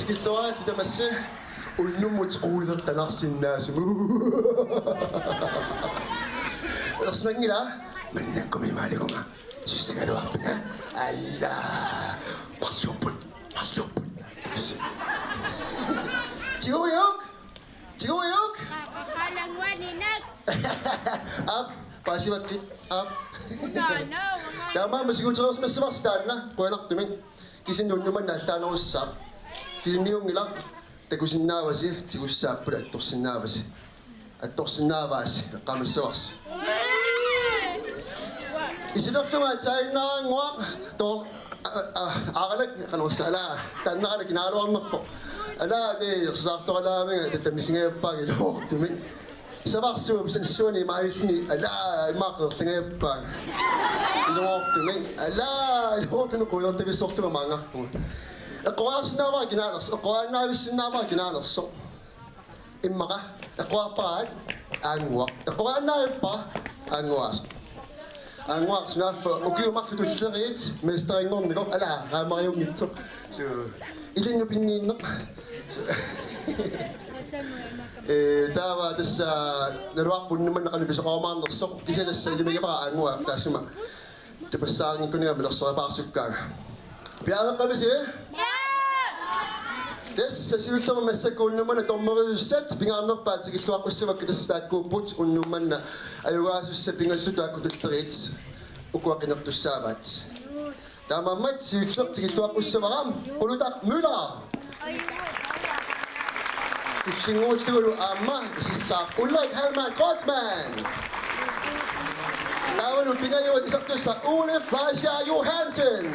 تكلتوها تتمسح والنم تقول تنقص الناس اصلا لا منكم ما عليكم سيسالوا ربنا الله مصلوب تيويوك Kalang waninak. اب باشي بكي اب No. تمام بس يقول تراس بس استنى كوينك تمين كيسن نون نالتانا والساب فيلميون لا تكوسنا واسي تكوسا برا توسنا واسي التوسنا واسي قام السواس إذا ما تاينا نوع تو أغلق كانوا سلا تنا على كنار وانقطع لا دي صارت على من تمسني باقي لو تمين سباق سو بس سوني ما يسني لا ما قدر سني باقي لو تمين لا لو تنقول أنت بيسوق تما معنا القوى سنوا كنارس القوى نابي سنوا كنارس إما القوى بعد أنواع القوى نابي أنواع أنواع سناف أوكي ما في تشتريت مستعينون نقول لا ما يوم يتو إذا نبينين تابع تسا نروح بنمان نقول بس قامان الصق كيسة تسا إذا بيجا أنواع تاسمع تبصان يكون يعمل الصلاة سكر بيعمل قبسي Tässä siltä mä sekunnuman tommoset pinganno päätsi suakussa vaikka tästä kuput unnuman ajuaisussa pingassuta kututrit ukuakinottu saavat. Tämä matsi siltä suakussa varam puluta myla. Singutsulu amma sissa kullak Herman Kotsman. Tämä on pingajuot isattussa Ole Flasha Johansson.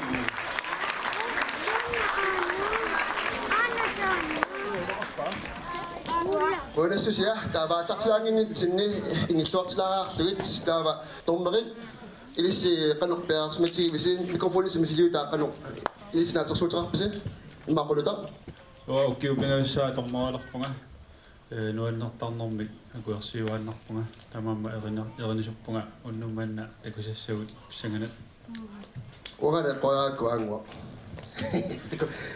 Onnetsus ja, der var taksangin sinne i Slottslager flyt, der var dommerit. Ilisi kanokper smetivisin mikrofoni smetivisin der kanok. Ilisi natsutrapisin. Makuluta. Kiupingaissa tommaalapunga. Nuannertarnermik akuersiuannarpunga. Tamamma erinisuppunga unnumanna takusassuut pissanganat. Orane qoyaakku angwa.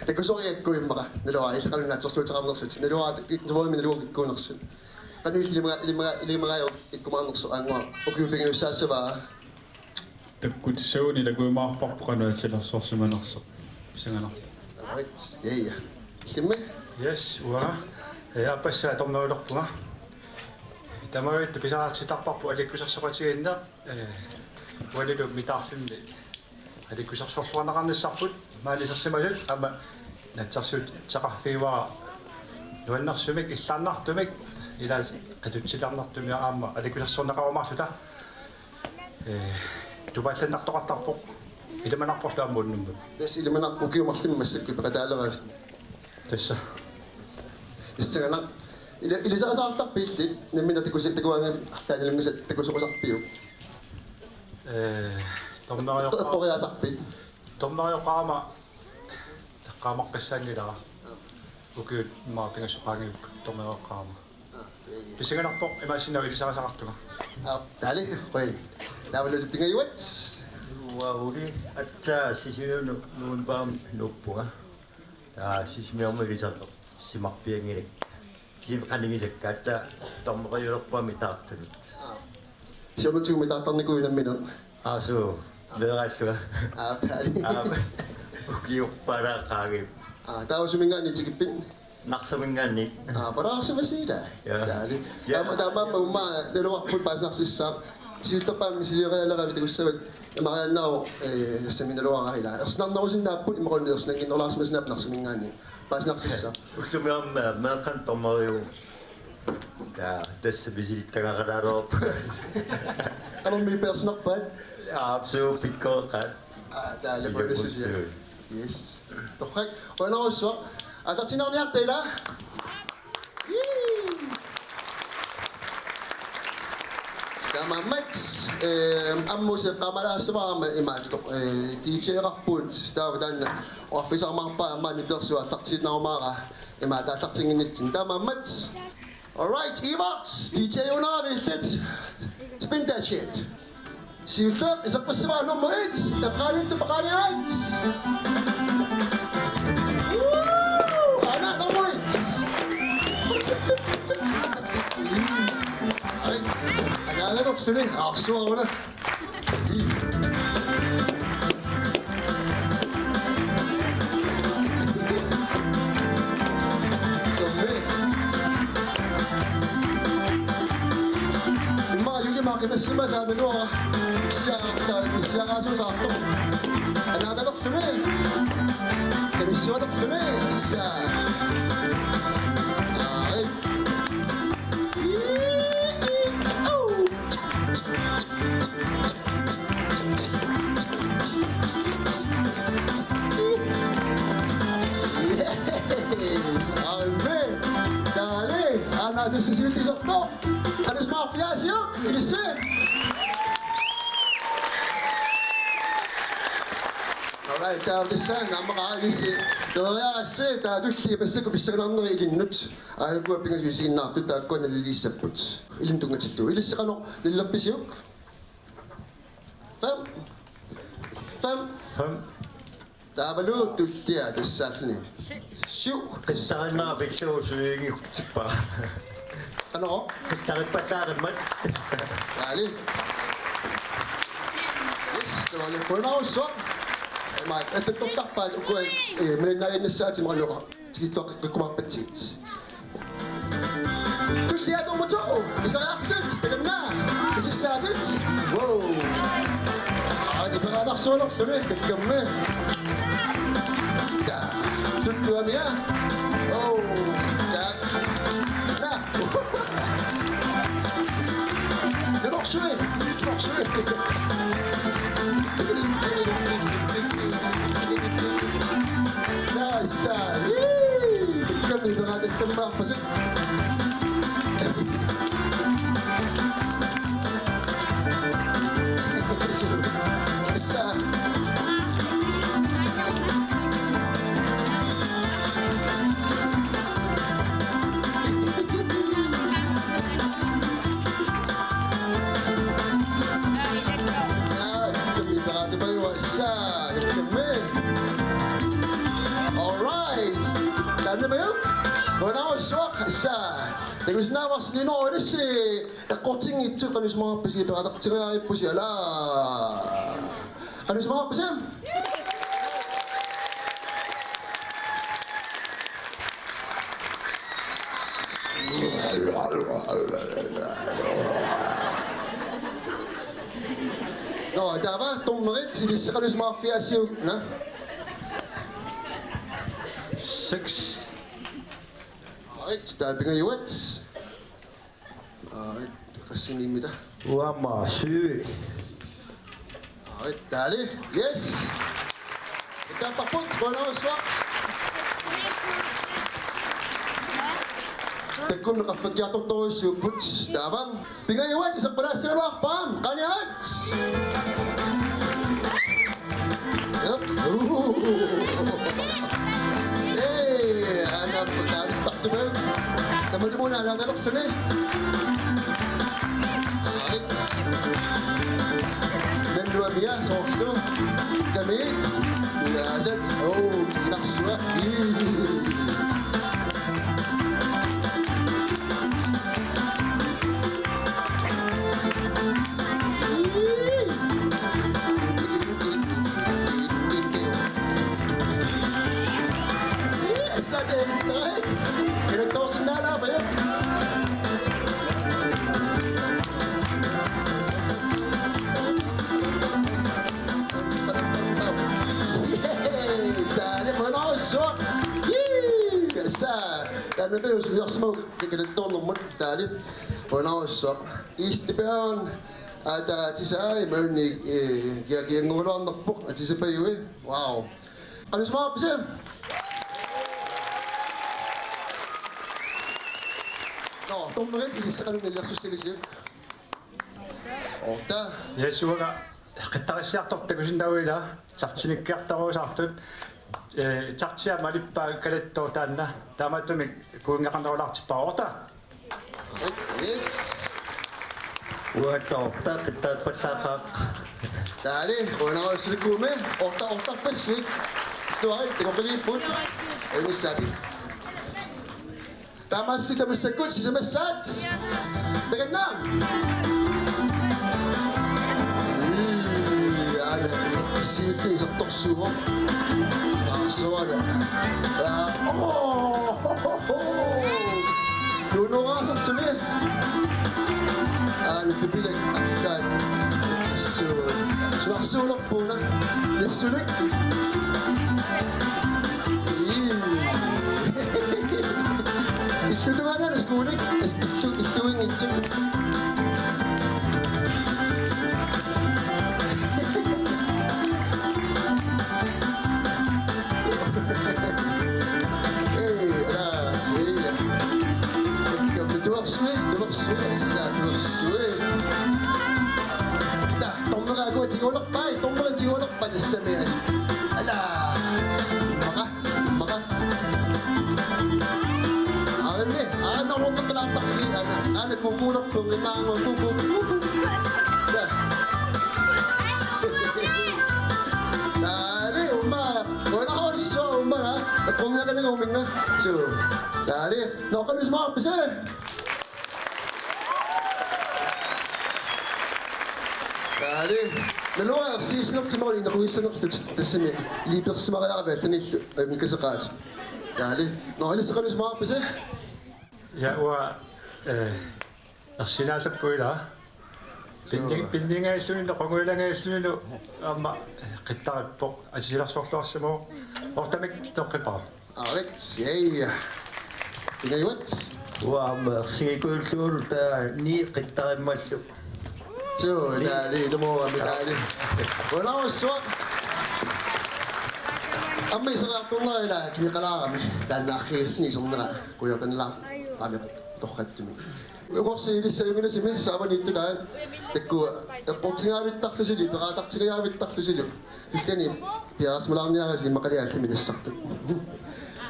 Tekosoriakku immara. Naloa isaqalun natsutrapinersit. Naloa tvolmin luokikkuunersit. Kanus limara ikkumaannersu angwa. Kiupingaissaasava. Takkutsuuni takuimaarparpuqanu tilersorsimanersa. Pissanganarsa. Right. Yeah. Simme. Yes, ua. Ja passa tomnoilerpunga. Tamarit pisaatsitarparpu alikkusarsoqatiginna. Walilu mitaarsimmi. Alikkusarsorluanaqarnissarput maalisersimalut ama natsarsut taqarfiiwaa nuannersumik illaannartumik ila qatutsilarnartumia aamma alikkusarsornaqarumarsuta. Tupaallanartoqartarpoq ilamanarporlaammuunnummu. Des ilamanarpukiumarlimmasakku peqataaleraavit. Tassa. Issagana ila saasartarpiillit nammina takuanga arfaanilungusa takusoqusarpiu. Tornariorqaama. Tornariorqaama qaamaqqissaangilara. Ukiut maartingassoqaangiuk tornariorqaama. Pisinganarpoq imaassinnavi ilisarasaqartuga. Tali, qoy. Laavalu pingayuat. Wauri atsa sisinu nuunpaam nuppunga. Sismiorma ilisartoq simarpiangilik. Kisimqaningisakka atsa tornariorqaami taartanut. Siornutigu taartarnikuinammina. Asu berassuga. Tali. Ukiuppara qaagip. Tausumingani tikippin. Naqsamingani. Paraaqsimasida. Tali. Tama mamma naloaqput paasnaqsissaap. Siltapam misilirealeraavit kussavat imaqaannao saminaluaqaila. Ersnarnarusinnaaput imaqullersnangin orlaarsimasnaap naqsamingani. Paasnaqsissa. Ullumiamma meeqan tornariu Tässä visittaa kadarop. Anong may persnakpan? Abso pikko kan. Dali po rin siya. Yes. Tokak. Wala ko so. At sinaw niya tayo Tama Max. Amo sa kamala sa mga imantok. DJ Rapun. Dawadan office ang mga monitor so ataksit na umara. Imatataksin init. Tama Max. Alright, Evox. DJ Unari. Let's spin that shit. Silter, isang pasama ng Maritz. Nakalit na Bakanihats. Woo! Anak ng Maritz. Maritz. Agalan ako sila. Akso ako na. Makikita sabi ko siya kaso sa ato. Anadalok sumi. Komisyon ako sumi. Siya. Ay. Yes! Alme! Dali! Another sisilti sa to! Anos mga fiyas yun? Ilise! Alright, tässä nämä kaikki. Tuolla se tää tyhtiäpässä kun missä on ikinnut. Aina kun pinga siinä naattu tää kone lisäput. Ilintungat situ. Ilisse kano lillappisiuk. Fem. Tää valu tyhtiä tässä niin. Siu. Tässä on naapikso syyngi tippa. Ano? Taripataaramat. Dali. Yes, tuolla oli pornausso. Efter de tappar och men när jag sa till mig då ska vi komma på tid. Du ser att de då, det är aktivt, det är med. Det är särskilt. Wow. Ja, det bara där så långt för mig, det kommer. Där. Du är med. Oh, där. Där. Det är också det. Det är också det. Kami berada di tempat pasal. Because now was you know this the coaching itu kan semua pasti berada cerai pasti lah. Kan semua pasti. No, ada apa? Tumrit si kan semua fiasi, na? 6. Alright, starting ng iwats. Alright, kasinimita. Wama syy. Alright, dali. Yes! Ito ang pakpot. Bono, swak. Tagkong nakafagyatok to si Puts. Dabang. Bigay iwat, isang pala sa rock pam. Kanyats! Yup. Hey! Anak po tayo. Takto ba yun? Naman mo na, nagalok sa na. Alright. Nandua niya, soksto. Gamit. Yazat. Oh, kinaksuwa. nu är det jag små det är ton där och nu så Eastbound ada tisay merni yang ngoron napok at isa pa yun. Wow. Ano sa mga kapisa? No, itong mga isa ka nila sosialisip. Ota. 예수가 그따가 시작됐다고 신다고이다. 작치는 깍다고 사트. 작치야 말이빠 그랬또 단나. 다만 좀 고용약한다고 낙치빠 오다. Yes. Wato, tak kita pasakak. Dali, kung na ako sa likume, ota pa sweet. Ito ay, tingnan ko lipot. Ayun sa atin. Tama sila kami sa coach, sa massage. Tagan na. Sweet sa tokso mo. So, ano. Luno nga sa sulit. Nagbibilag agad. So, nakasulok po na. Nasulik. Ito naman na, nasulik. Ito yung ito. Jigolok pa, itong mga jigolok pa din sa miyas. Ala! Maka. Alam niya, nakawag ka palatak siya. Nagkukulok kung limangon. Dali, wala ko so, Nagkong na ka nang huminga. So, dali. Nakakalus mga kapisa. Dali. Dalawa, sisinok sa mga nakuwisanok sa liber sa mga kakabet ni kasakas. Dali. Nakalis sa kalus mga kapisa. 야와 신화석 보이라. 빈딩에 있으면 공회랑에 있으면 아마 그따 복 아시라 속도스모 어떻게 똑같아. Alright, yay. Pinayot. Wah, merci kultur ta ni kita masuk. So, dali, lumawa kami dali. Wala ko swak. Ang may isang akong nga ila, kinikala kami. Dahil nakiris ni isang naka, kuya ka nila. Kami, tokat kami. Ako sa ilis sa yung inasimi, sama nito dahil. Teko, kung singawit tak sa silip, nakatak singawit tak sa silip. Tilka ni, piyakas mo lang niya kasi makaliyal kami nasakto.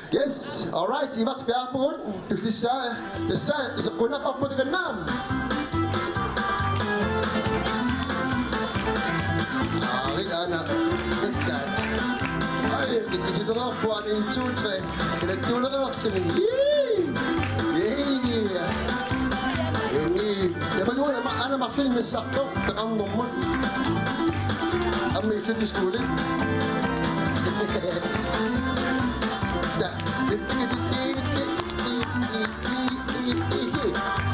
Yes, alright, imax piyak po. Tilisa, isa kunak ako po nam. Anak, dekat. Ay, kita nga po ang insutre. Pinagtulong ako sa yay! Yay! Yaman yun, anak makiling na sakto. Takang momon. Ang may ito diskulit.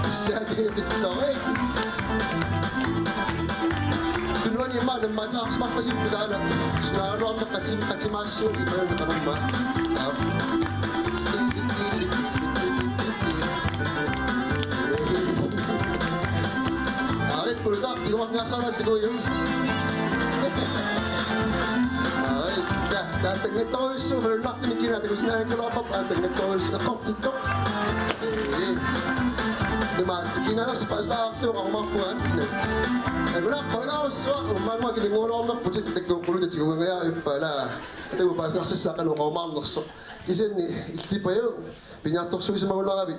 Isa David Torre. Tunuan yung mga naman sa makpasin ko dahil sinaro ang katsimasyo di ba yung nakaramba Arit, pulutak, sigawak nga sana siguro yun Ay, datang na ito so meron na kinikin natin kung sinahin ko lang pa datang na ito na koksikok Diba, kinalas pa sa akin ako makuha Wala pa na ako so mga kininguro ako ng pusit nagkukulo na siguro nga yun pala ito mo pa sa sasakan ako mamakso kasi iti pa yun pinatok sa mga ulang kami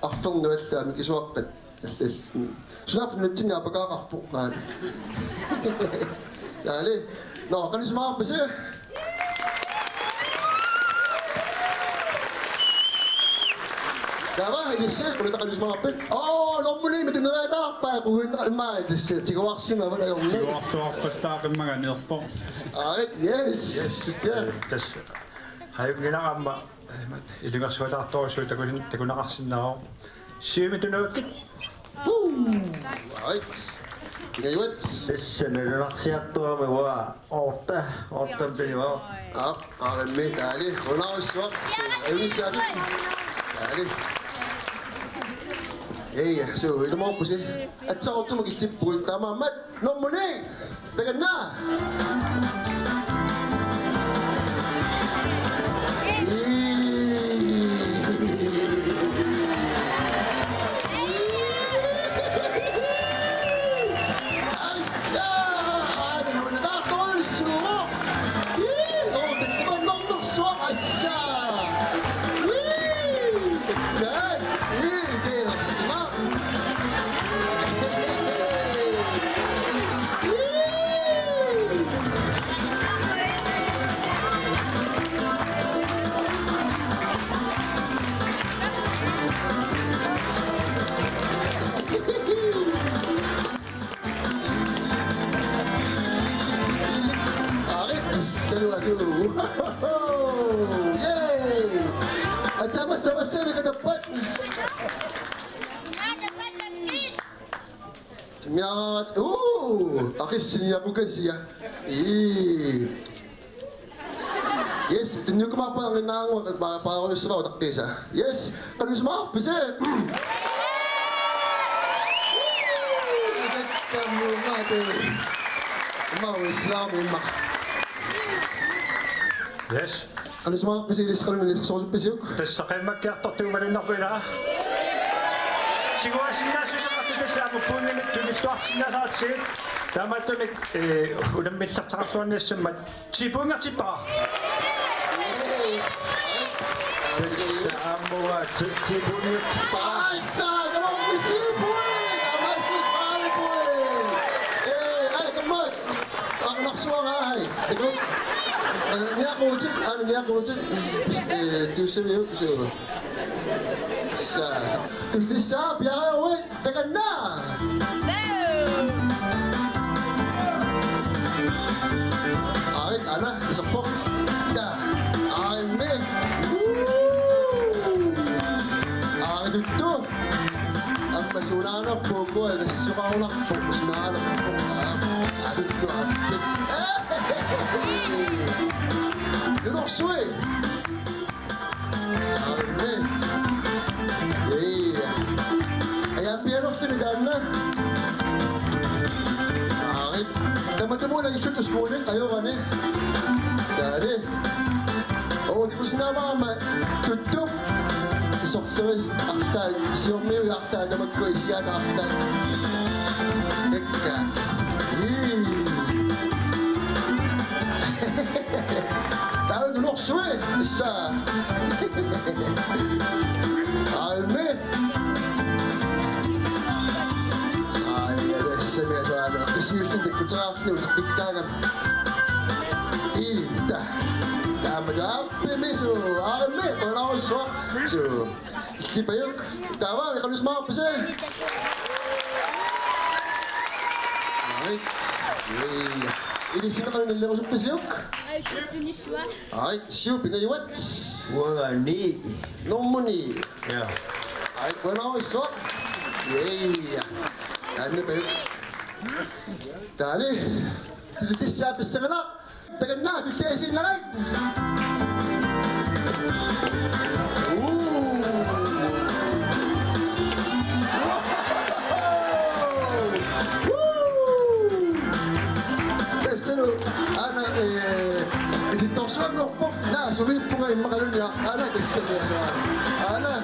akfang na wala kami kiswakan sunaf na tinga pagkakakpok na dali no kanis mga kapisa Dama, inisip, ulit ako mga kapit. Oh, alam mo na yun, matinarata pa. Kuhin na kalma. Sigawaksin na wala yung sigawaksin sa akin mga nilpo. Alright, yes. Kasi hayop nila ama ilingas ko ta to so ko nakasin na ako. Siyempre ito na kit. Alright. Pinayot. Isa na naksiyak to kami wa. Ota pinyo. Up, may dali. Wala ko swak. Ayun siya. Dali. So ito mga pusi. At sa ito mag-isip po, tama, Mat, no muli! Tagal na! Yay! At sama-sama siya, may kadapat. Semangat. Akis siya bukan siya. Yes, tunjuk ko mapa ang inang at para ko sa otak kesa. Yes, tanong sa mga pise. Kamu mate. Mau Islam mak. Yes. Ano sa mga pisilis ka rin nilito sa pisiyok? Basta kayo magkaktok yung marin ako na. Siguro sinaso sa katigas na ako po niya nagtulisto at sinasasin. Tama ito unang mintak sa katuan niya sa matsipo nga tsipa. Basta amo nga, tsipo niya tsipa. Asa! Naman ko tsipo eh! Kamay si Charlie po eh! Ay, kamay! Ako naksuwang ay! Ikaw? Niya ako ulit? Ano niya ako ulit? Tuesday yun? Kasi ba? Tuesday sa! Biya ka ulit! Teka na! Ay, ana, isang po. Ay, me. Ay, dito. Ang masunanak po ko ay nasukaulak po. Masunanak po. Ay, dito. Lunokso eh. Ay, me. Ayan, pinokso ni Dana. Ay, dapat mo lang i-shoot us kunin. Ayaw ka ni. Dari. Oo, di ko sinama ka tutup. Isok-sos, akta. Siyong may akta na magkoy siya na akta. Eka. Tayo nulokso eh. Isa. Alme. Ay, sabi ito ano. Kisirtin, di ko sa kakli. Sa tiktagan. Ita. Dapat permiso. Alme. Pagkala ko swak. So, hindi pa yun. Tama, may kalus mga pasay. Ay. Inisip na kayo nila ko sa pisyok. Ay, Tunisia. Ay, siyo, pinayawat. Wala ni. Nomoni. Yeah. Ay, wala ko isok. Yay. Ano ba yun? Dali. Dito sa sapis sa kanak. Tagal na, dito sa isin lang. Pero, ana, si Tokswan no po, na, sumit po ngayon makalun niya, ana, kasi niya sa ana,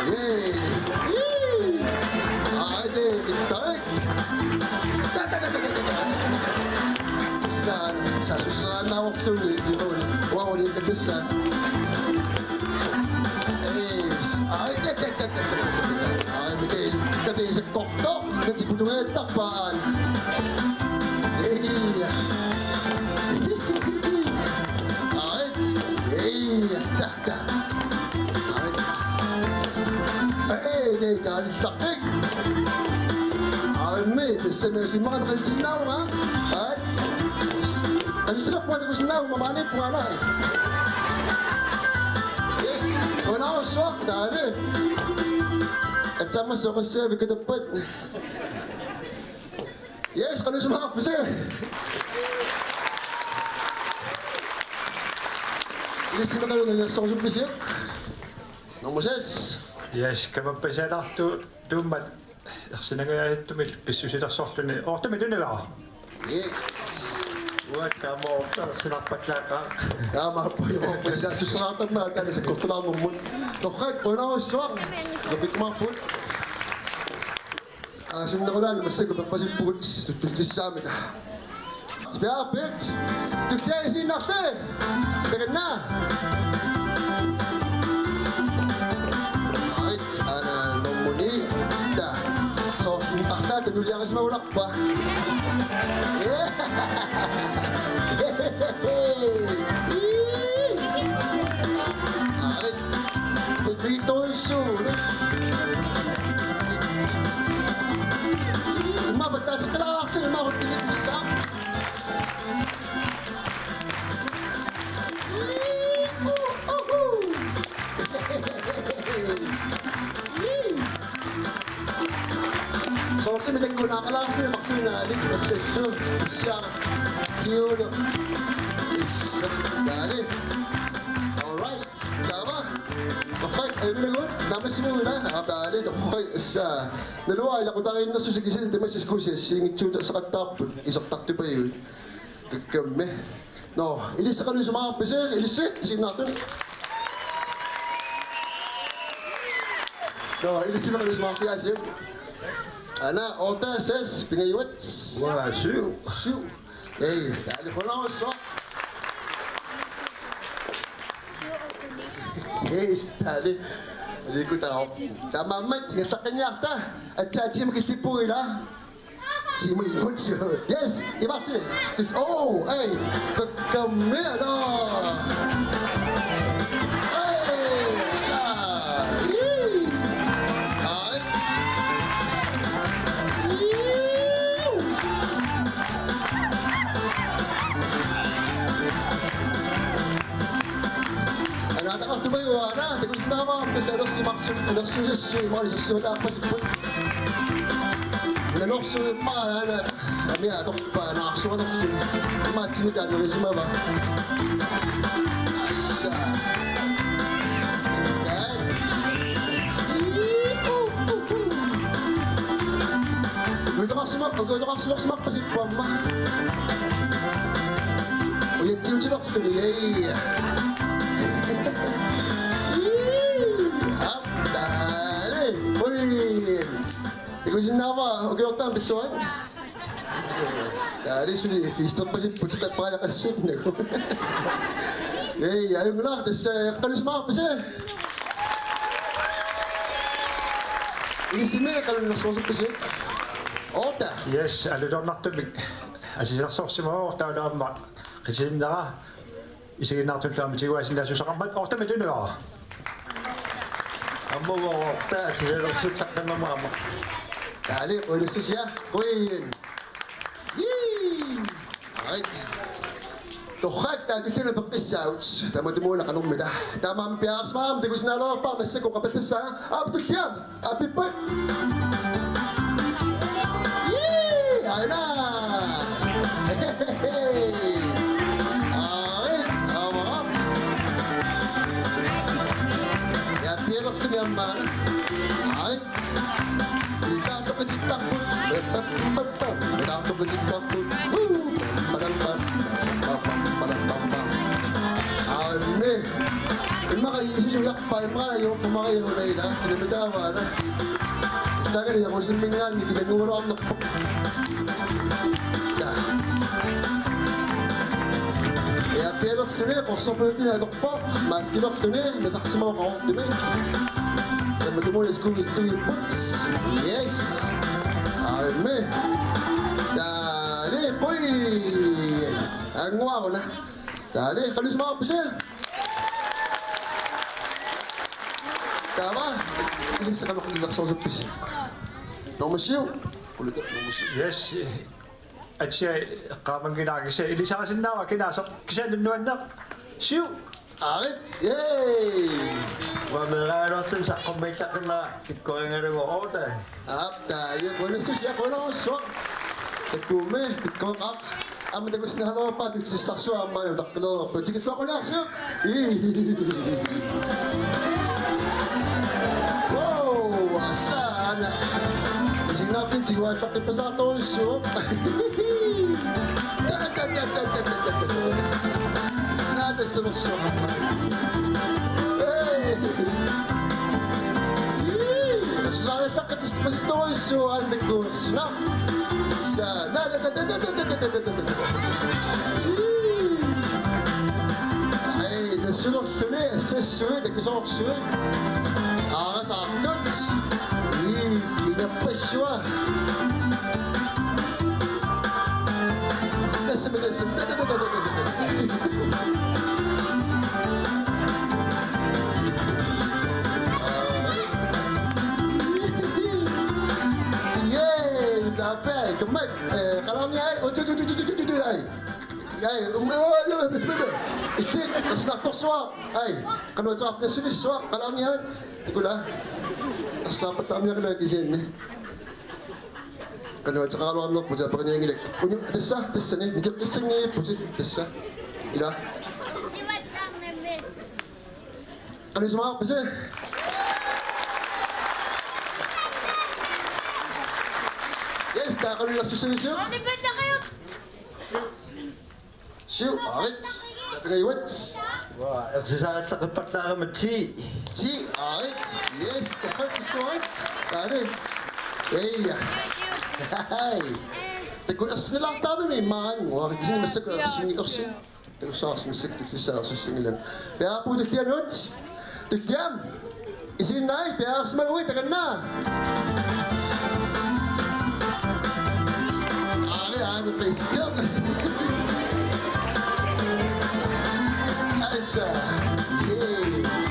yay, yay, ate, tarik, sa susunod na ako ito, dito, wow, ulit ka sa, ay, kati sa koktok, kasi putuhin, takpaan, Galit takik. Alme, si mga nakalisinaw ha. Ay, kalisinaw po, nakalisinaw, mamanip po nga na eh. Yes, wala ako swak, dali. At sama sa kasi, may kadapat. Yes, kano sa mga kapasir. Listen na kayo, nalasa ko sa pisik. No Moses. Yes, kama pesedartu tummat sinagaittumil pissusilersorluni ortumitunera. Yes. Wata mo ta sinapataka. Tama po yung mga pwede. Susaratan natin sa kultura mo mo. Tokay, kung na ako swak. Gabi kumapot. Asim na ko lang, mas sagot pa si Puts. Tutultis sa amin. Spjapit. Tukya isi nakte. Tagan na. Right, ana nomuni. Da. So, akta, tunuliang kasi maulak pa. Yeah! Alright. Dito iso. Mabatat sa kalaki, makutingit mo sa. So, okay, may nagkunakalang ko yung makinalik na station. Siya, cute. Isa, dali. Alright, tama. Okay, ay minagot. Naman si Muna. Dali, okay, isa. Dalawa, ilang ko tayo na susigisin. Hindi may siskusis. Singit chuta sa katap. Isang takti pa yun. Kagkame. No, ilis ka rin sa mga pese. Ilis eh. Isin natin. No, ilis na rin sa mga piyasi. Ana, Ota says, pingayiwat. Wa siu. Siu. Hey, dali ko lang so. Hey, dali. Dali ko tao. Tama mat, sige sa kanya ta. At chachi mo kasi po ila. Si mo yun siya. Yes, ibati. Oh, hey, kami na. Ako tumayo na, hindi ko sinama kasi si Maxim, si Maurice, tapos yung pangalan kami atok pa, nakaksukan ako siya. Matsi ka, si Mama. Aysa. Gawin ka sumak pa si Mama. O yan, sinunod ako siya, yay. Dali! Uy! Ikusin na ako. Okay, okay, ambisoan. Dali, suli. Feast pa si Putsit at pala kasi. Hey, ayaw mo na. Tapos, kalus mo ako kasi. Inisin mo, kalus na sosok kasi. Ota! Yes, aludor naktumig. Asilersorsimoo ortaulaamma qisinnera isiginnaartullaami tiguasinna susakammat ortamitunera. Amo wa ta sinapataka sakana mama. Dali, ulit siya. Queen! Yee! Alright. Tukak, dati sila pagkisouts. Tama tumula ka nung mida. Tama ang piyas, ma'am. Di ko sinalaw pa. Masya ko kapit sa abot siya. Happy birth! Yee! Ayun na! Hey! Alright. Tama. Yan, pero sinyaman. Alright. Ikaw pa si takot. Ikaw pa si takot. Woo! Padampan. Ane. Yung mga isusulak pa, yung mga pumakayo na ina. Pinamadawa na. Ita ka rin ako simingan. Hindi nagmuro ako nakpok. Kaya pero suni, kung sobrang tinadokpok. Mas kinok-suni, nasakasama ko akong dimay. Kaya magmula school with 3 boots. Yes! Ane. Dali, boy! Ang nga ko na. Dali, kalis mga kapisa. Tama. Ilis sa kanok-ilak sa usap kasi. Tomasyo. Kulikat, tomasyo. Yes, at siya kamang ginagi siya. Ilisa kasi nawa, kinasok kasi nunuan na. Siyo! Alright! Yay! Wa merano tun sa komenta kana ko nga rin mo ota. Up tayo. Kung ano siya, kung ano sok. Nagkume, bitcoin up. Amin na gusto na halo pa, dito sa sakso, amin na daklo. Pagsikit ko ako na, sok! akin, sigaw sakit pa sa toso. Nada sumak-sumak. Sakit sakit pa sa toso, ang nagkurs na. Ay, nasunok-sunod, sasunod, nagkasok-sunod. Saktot. Kinapas siya. Nasam. Yay! Sampai. Kemat. Kalau ni ay. Oh, ay. Ay, istik. Nasnaktok suap. Ay, kalau suap na sulis suap. Kalau ni ay. Tikulah. Sapat kami yang lagi sini. Kalau macam kalau anak puja pakai yang ini, punya desa ni, nikah desa ni puja desa, ida. Siwat lang na miss. Kalau semua apa sih? Yes, dah kalau nak susun. Ano ba na kayo? Siu, arit. Tapi kau iwat. Wah, exercise tak dapat nak mati. Si, arit. Yes, tepat tepat. Tadi. Iya. Hai. Tekuk asal lang tabi may man. Wah, di sini masuk sini kursi. Tekuk sas masuk di sini sas singilan. Ya, pu dekian hut. Dekian. Isin naik, biar semua wait tekan na. Ada face cam. Asa. Yes.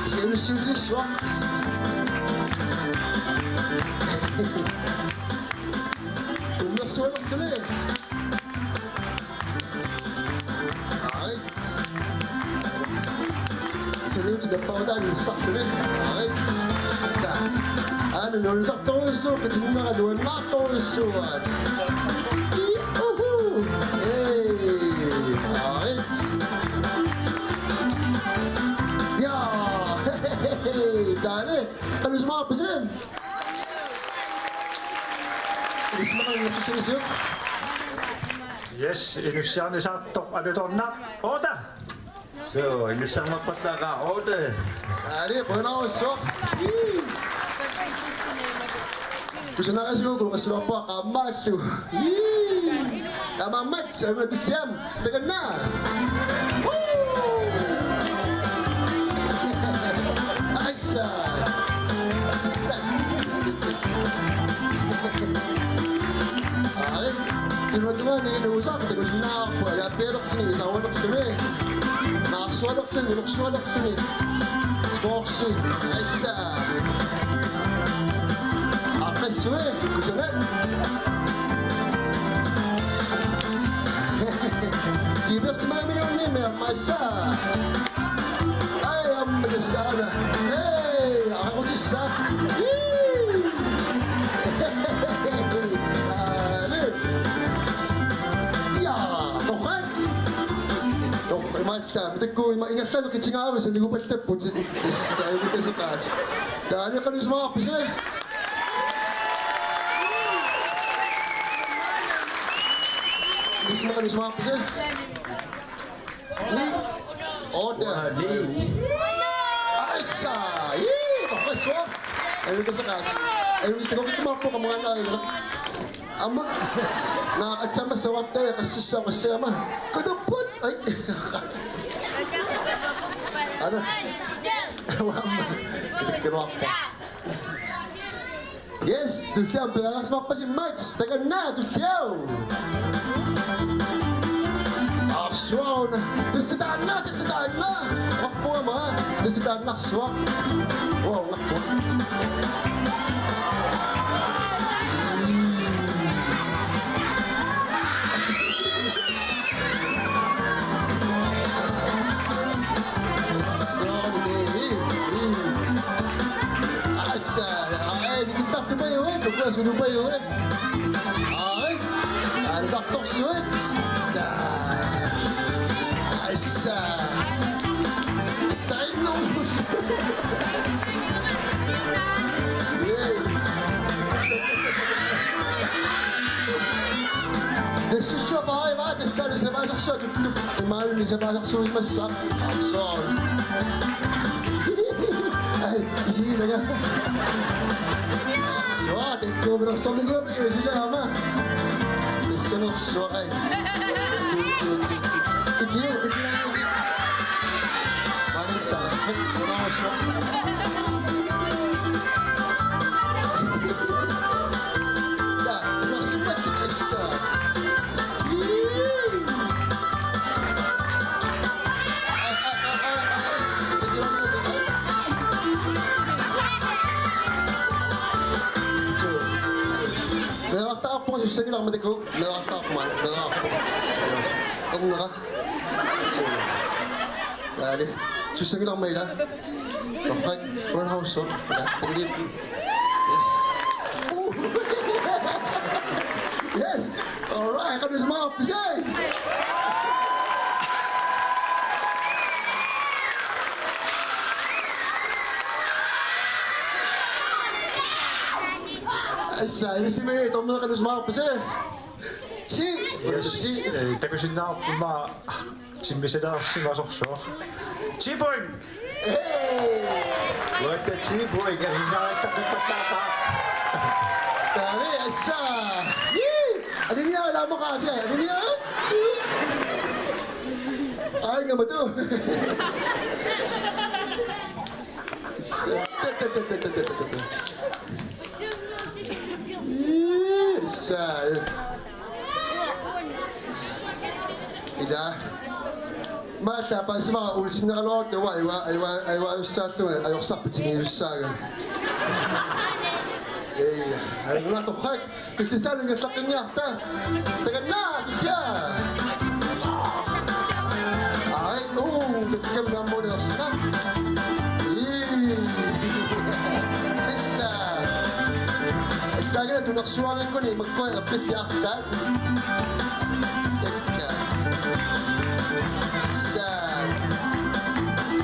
Siapa sih swak? Tunggu suara kali. Alright. Sini sudah pada ni sak kali. Alright. Dah. Ano nung sak terus tu kecil nak dua nak terus suat. Hey. Alright. Ya. Hey. Dah ni. Kalau semua apa sih? Yes, inusian ni sakto. Ano to nak? Oda. So, ini sama pataka order. Ari, pernah usok. Gusto na kasi ko mas lupa kamasu. Kamamat sa mga tisyam. Sabihan na. Asa. Ay, tinutuan ni inuusap. Tinusin na ako. Ay, perok sini. Isawalok sini. Nakaswalok sini. Nakaswalok sini. Boxy. Asa. Akaswe. Gusto na. Ibig mga milyon ni Mer Masa. Ay, ang magasana. Hey, ako sisa. Mata, betul ko ingat ko kingawa sa ligo pa step po sa ibi ka sa catch. Dahil ka rin mga apis eh. Bisa ka rin mga apis eh. Ni. Order. Ni. Asa. Yee! Kapaswa. Ayun ka sa catch. Ayun gusto ko kumapo ka mga tayo. Ama. Nakakatsama sa watay kasi sa kasama. Kadapot. Ay. Ano? Yes, Dulciao, bilangas mo pa si Max. Taga na, Dulciao. Aksyon. Desidaan na. Wakpo nga mga. Desidaan na, aksyon. Wow, wakpo. Sudah bayu eh. Ay, ada saktok suet. Dah. Asa. Time no. Yes. Pasakso, mahal ni sa pasakso masak. Sorry. Ay, sige na nga. So, thank you, bro. So, nag-go, sila ama. Listen of so, ay. Thank you. Maraming sakit. Wala ko siya. Sige lang, mati ko. Nakakta ako man. Nakakta ako. Ako nga ka. Dali. Susagin lang may lang. Okay. One house, so. Tagalit. Yes. Ooh. Yes. Alright. Kami sa mga opisay. Asa, ini si May, ito mo na sa mga opisay. Si. 대구신 나 엄마 진비세다 심어석쇼. 지본. What the T-boy, kasi nakatatatata. Dali, asa. Ano niya, alam mo kasi. Ano niya? Ay, nga ba ito? Isa. Ida. Mata, pa sa mga ulis na kalawag, aywa sa ito, ayok sakit siya yung sagan. Eh, alam mo na ito, kak. Pagkisan ng sakin niya, ta. Tagan na, ito siya. Ay, nagkikam na mo na sa kan. Isa. Ay, tagan na, tunaksuwangan ko ni, magkuha, apit siya akal.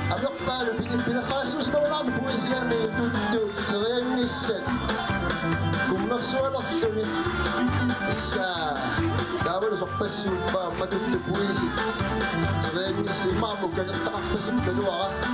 Abok palo, pinakasus na wala mo siya may tutut sa kanyang nisan. Kung naksualak siya ni sa dawa na sa pasupa, matutupuisi. Sa kanyang nisan, mamog ka ng takapasip dalawa ka.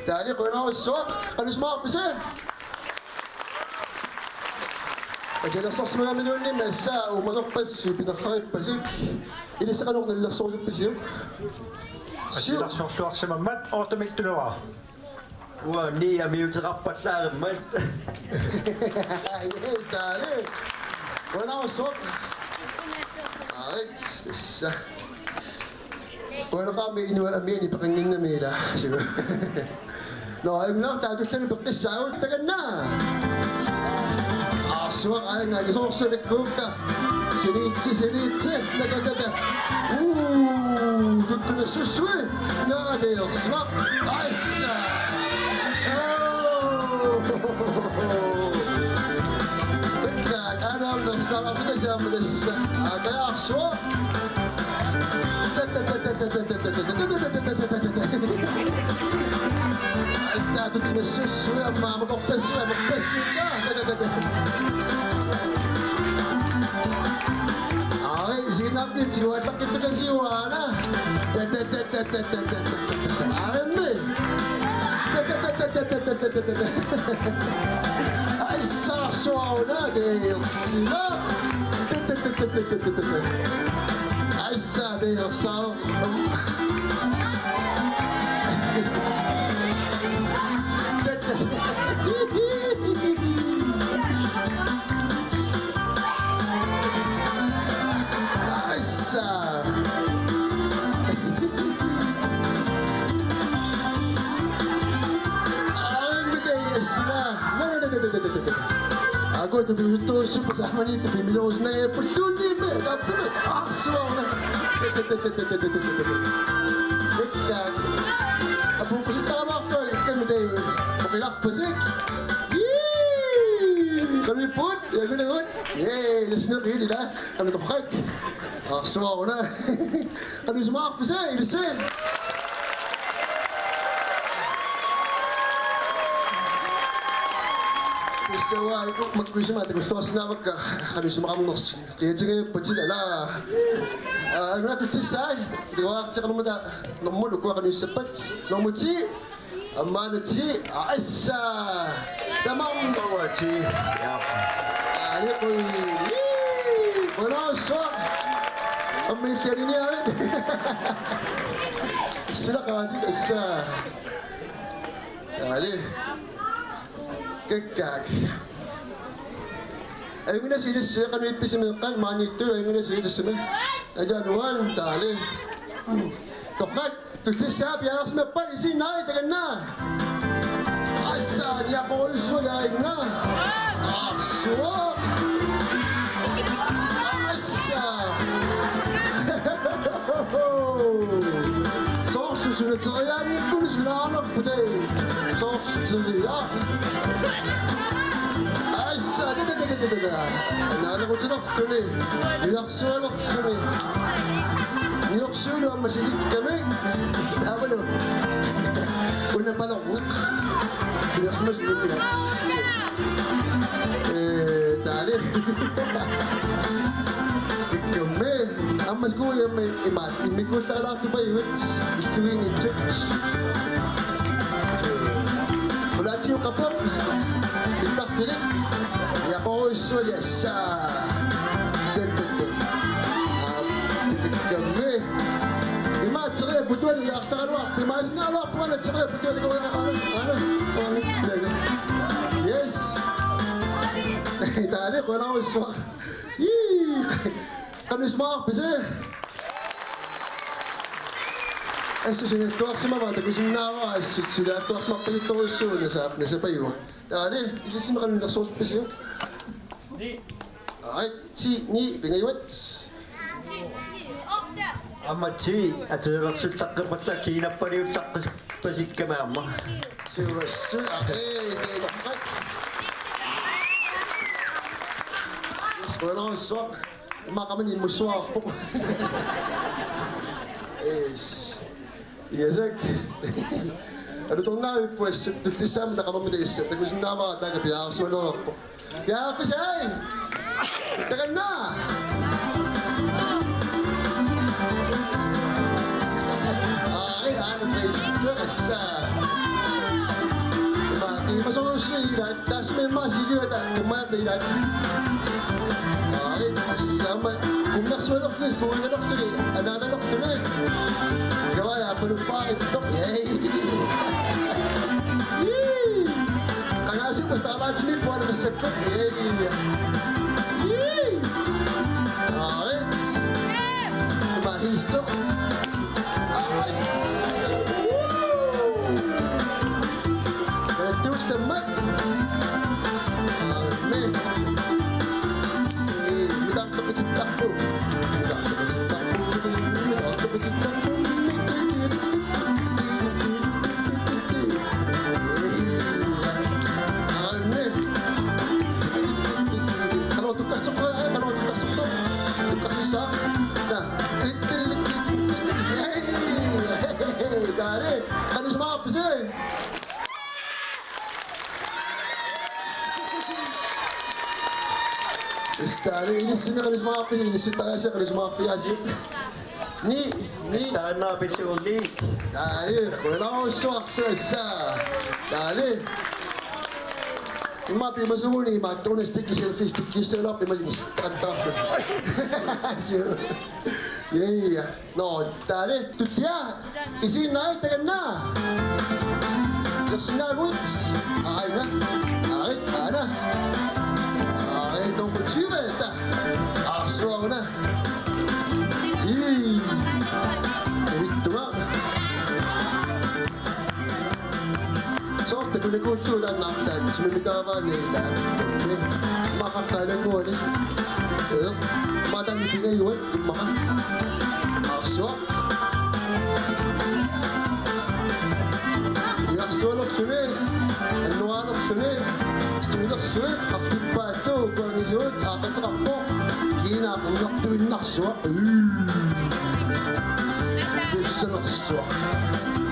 Dali ko na ako swak. Kalos mga kapisa. Kasi nasak sa mga milyon ni Mesa, umasok pa siya, pinakakit pa siya. Inisa ka nung nalasok sa pisyo. Siya lasok sa mamat, automate tuloy. Wow, niya may yung sakapat sa amin. Yes, dali. Wala na ako swak. Alright, isa. Wala ka, may inuwan amin, ipakangin na mila. Siguro. No, ayun lang, tapos lang ipaktis sa awit, tagan na. Aswak, ayun nga, gusto ko sa likota. Siritsi, nagagada. Gusto na suswi. Nakadayok, snap. Aysa. Pagkat, anam, nagsarap na siya, kaya aswak. Estado de susu ya mama kok pesu ya ay sinap ni jiwa tak itu kan siwana arme ay sauna de sinap ay sa de sao Ako ito pinutuso pa sa aman ito. Pimilos na eh. Pulsuli me. Kapag suwaw na. Ikat. Abong pasit na kamakal. Kami tayo. Makilakpasik. Kami pun. Yan ko na yun. Yay. Yes na kayo nila. Kami tapakak. Suwaw na. Ano yung sumakapasik? Listen. Sawa, magkuisa mati gusto kasi na magka kami sumakamnos. Kaya sige pagsin ala. Ano natin tisay? Di ba tsaka naman da namun ko kami sapat. Namun si amano si asa. Tamang bawa si. Ano ko Wala so. Amay tiri niya. Sila kasi asa. Ali. Kekak. Ayun na sila siya kanu ipisimekan manito ayun na sila siya. Ayan wan tali. Tokak tulisab ya asme pa isi na itagan na. Asa niya ko iso na nga. Aso. Asa. So susunod sa kaya mi kulis na anak po day. So susunod Asa, Nana ko siya kami. Niyaksulo kami. Niyaksulo ang masilig kami. Apa no? Una pa lang. Pinasmas mo pinas. Dali. Kami. Ang mas ko yung may imat. May kursa lang ito ba yun? Isuwin ni church. Wala siya yung kapag. Bitak pilik. Ako iso sa ganda. Kami. Imat sige butuan yak sa kanwa. Pimas naalo ako na sige butuan ko na ano. Yes. Tadi ko na iso. Kanu smak pese. Eso se neto sa mama ta kusin na wa sila to smak pese to iso na sa payo. Tadi ilisin kan na sos pese. Alright, si ni bingayot. Amachi, at rasul tak kapata kina pa rin tak pasit ka mama. Si Rasul, okay, sige dapat. Yes, wala akong swak. Makamanin mo swak po. Yes. Yes, ek. Ano itong nawi po, tutisam na kamamilis. Tagusin na mga taga, piyakas wala po. Kaya pa siya eh! Tagal na! Ay, ano guys? Asa! Di masuk sirat, tas memang sirat kematian. Ay, sama. Kung naksulok nis, kung nanok sila, ananok sila. Gawa na, panupakit ito. Yay! Kasi basta alam sila po ano masakot. Yay! Alright. Mahistok. Ayos. Reduce the mat. Amen. Minta kapit sa takbo. Minta kapit sa takbo. Minta kapit sa takbo. Dali, ano sa mga pisi? Dali, inisin na kanis mga pisi. Inisin tayo siya kanis mga piyasi. Ni. Tahan na pisi uli. Dali, wala akong swak sa. Dali. Ima pi masumuni ma tone sticky selfie sticky selop pi malis tanta. Yeah. No, tare tutya. Isi nai tagan na. Sasna guts. Ay na. Ay ana. Ay tong kutsure ta. Aswa na. Ito ba? So, nagkusulan na after. Sumimitawa nila. Makakalan mo ulit. Mata ni pinayuan. Akso. Yaksolok suni. Anuanok suni. Stulok suit. Akit pa ito. Kung isuot. Akat sa kapok. Kinakulak tuwin nakso. Bisa nakso.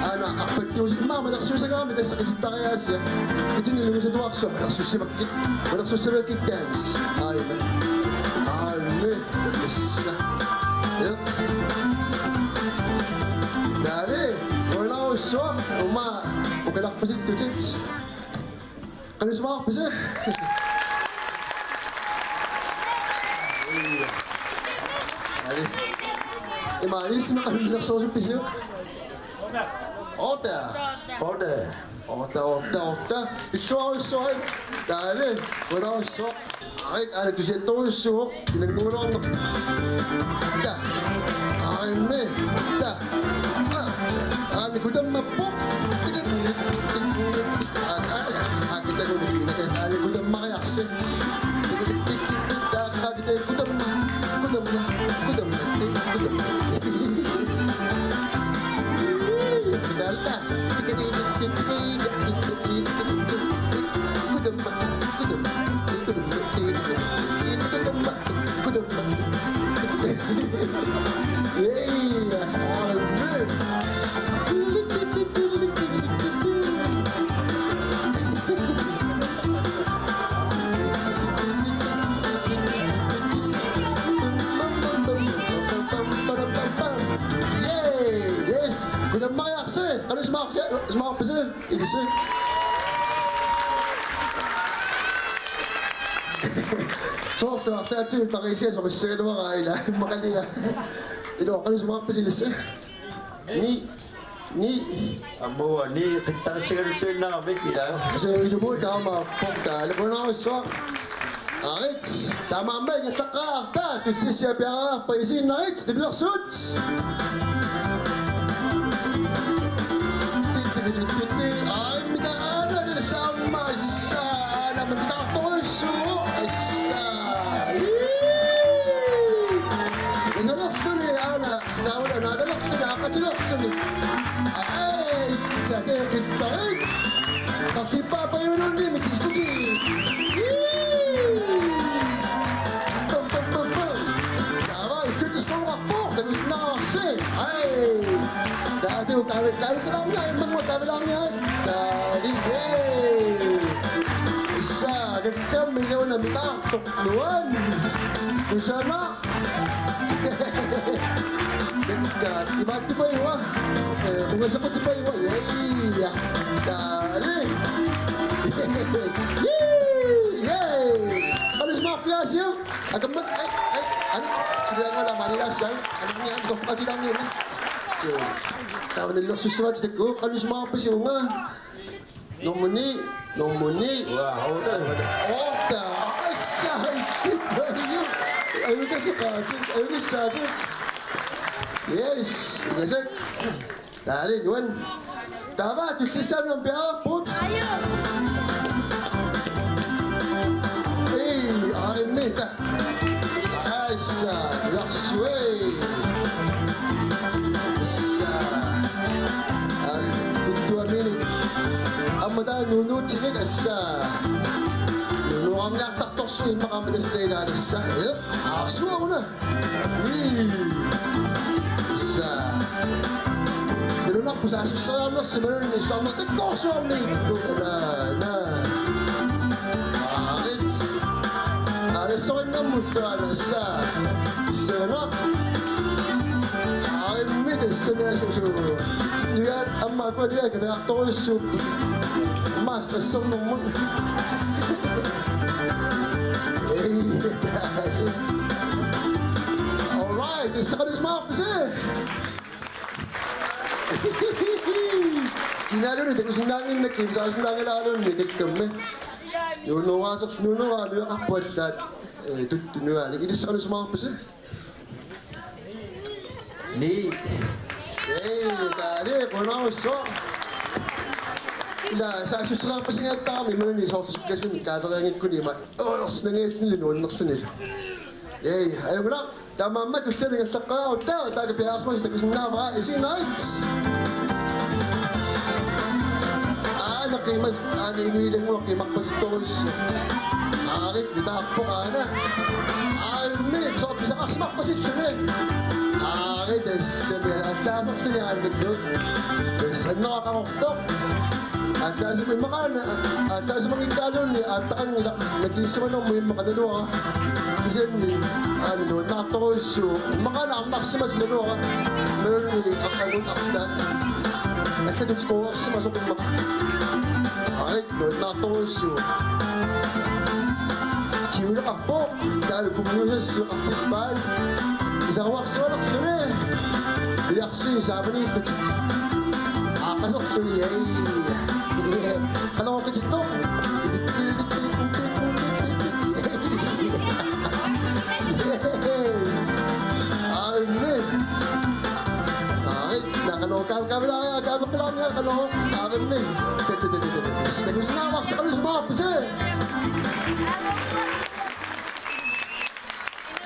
Ana, apat yung si mama naksusa kami dahil sakit sa kaya siya. Kasi nilungo sa tuwakso. Naksusibakit dance. Ay, isa. Yep. Dari, wala ko swak. Ukalak pa si Tuchits. Ano sumakap pa siya? Dari. Imanis na kami naksaw sa pisyo. Oda. Iso. Dari, wala ko swak. Ay, ano ito siya ito yung swak. Pinagmura ko. Da. Ay, me. Da. Ano ko dang mapok. Kita ko nagkina kasi ano ko dang makayaksin. Kita ko dang Dalta. Gudang makayakse. Ano sumakapise? Ilise. So, after that, pakisya. So, kasi naman kaila. Makaliya. Ito, ano sumakapise? Ilise. Ni. Amo, ni kita sigurado namin kita. Kasi ito mo, tama. Pagka, alam mo na ako, so. Arits. Tama ba? Yung saka, akta. Tutis siya piyaka. Paisin na arits. Dibilak suits. Ay, midaanan sa masa na magtatorso. Asa. Nadalakso ni Ana. Nadalakso ni Akatsilakso ni. Ay, sa kaya kita eh. Kakipa pa yun nun din. Magdiskusi. Tama, ikitis ko mga po. Ganun na ako kasi. Ay. Dati ko kawit ka lang yan. Mga kawit lang yan. Dali, isa, gagkam, may gawa na mitak. Tukluan. Kung sana. Gagkat. Iba't di ba iwa? Kung nasa ko di ba iwa? Yay! Dali. Yay! Ano sa mga flash yun? Agamat, ano? Sige nga lang, manilas yan. Ano nga, ito pa kasi lang yun. So, tawag na lang susuwat sa ko. Ano sa mga pasyo nga? Nomuni. Wow, Oda. Asay. Ayun ka sa kasi. Ayun ka sa kasi. Yes. Kasi. Dali, yun. Tama, tulisan ng biya. Put. Eh, akin mita. Asa. Laksway. Ang mata nunut sila kasi nunu ang naktaktok suin makamadas sa ilalim sa akso ako na isa meron ako sa susayanak sa meron ni sa mga nagkoso ang nito na alis ako na musa na sa isa na akin midas sa mga susunod lihat amma ko dia kena aktor sup master song nomor alright this is my opposite kinalo ni ko sindangin na kinsa sindangin lalo ni kami nuno wasok nuno ano yung kapot that tutunuan ini sa mga opposite Ni. Hey, tadi, kono so. لا سأسوسنا بس إني أتعامل مني صوت كشون كذا يعني كوني ما أصلا نيجي نلون نقصني إيه أيوة لا تمام ما تشتري الشقة وتا تاك بياسما يستكشفنا مع إيزي نايتس أنا قيمة أنا إني لمو قيمة بس توش أنا بتعبق أنا أنا بصوت بس أسمع بس الشرين أنا تسمع أتاسف سني على الدكتور بس النوع كمقطع أتاسف المكان أتاسف مكانون أتكلم لكن نوم مهم مكانه كيسني أنا لو نعطوش المكان عم نقسم أسمعه من اللي أقول أفضل أكيد تسكوا أقسم أسمع المكان أي لو نعطوش كيولا أبو قال كوميونيس أفضل إذا هو أقسم أفضل يقسم زمني فت أقسم أفضل kalau ke situ amin nah kalau kau bilang kalau amin terus nama sekali semua besar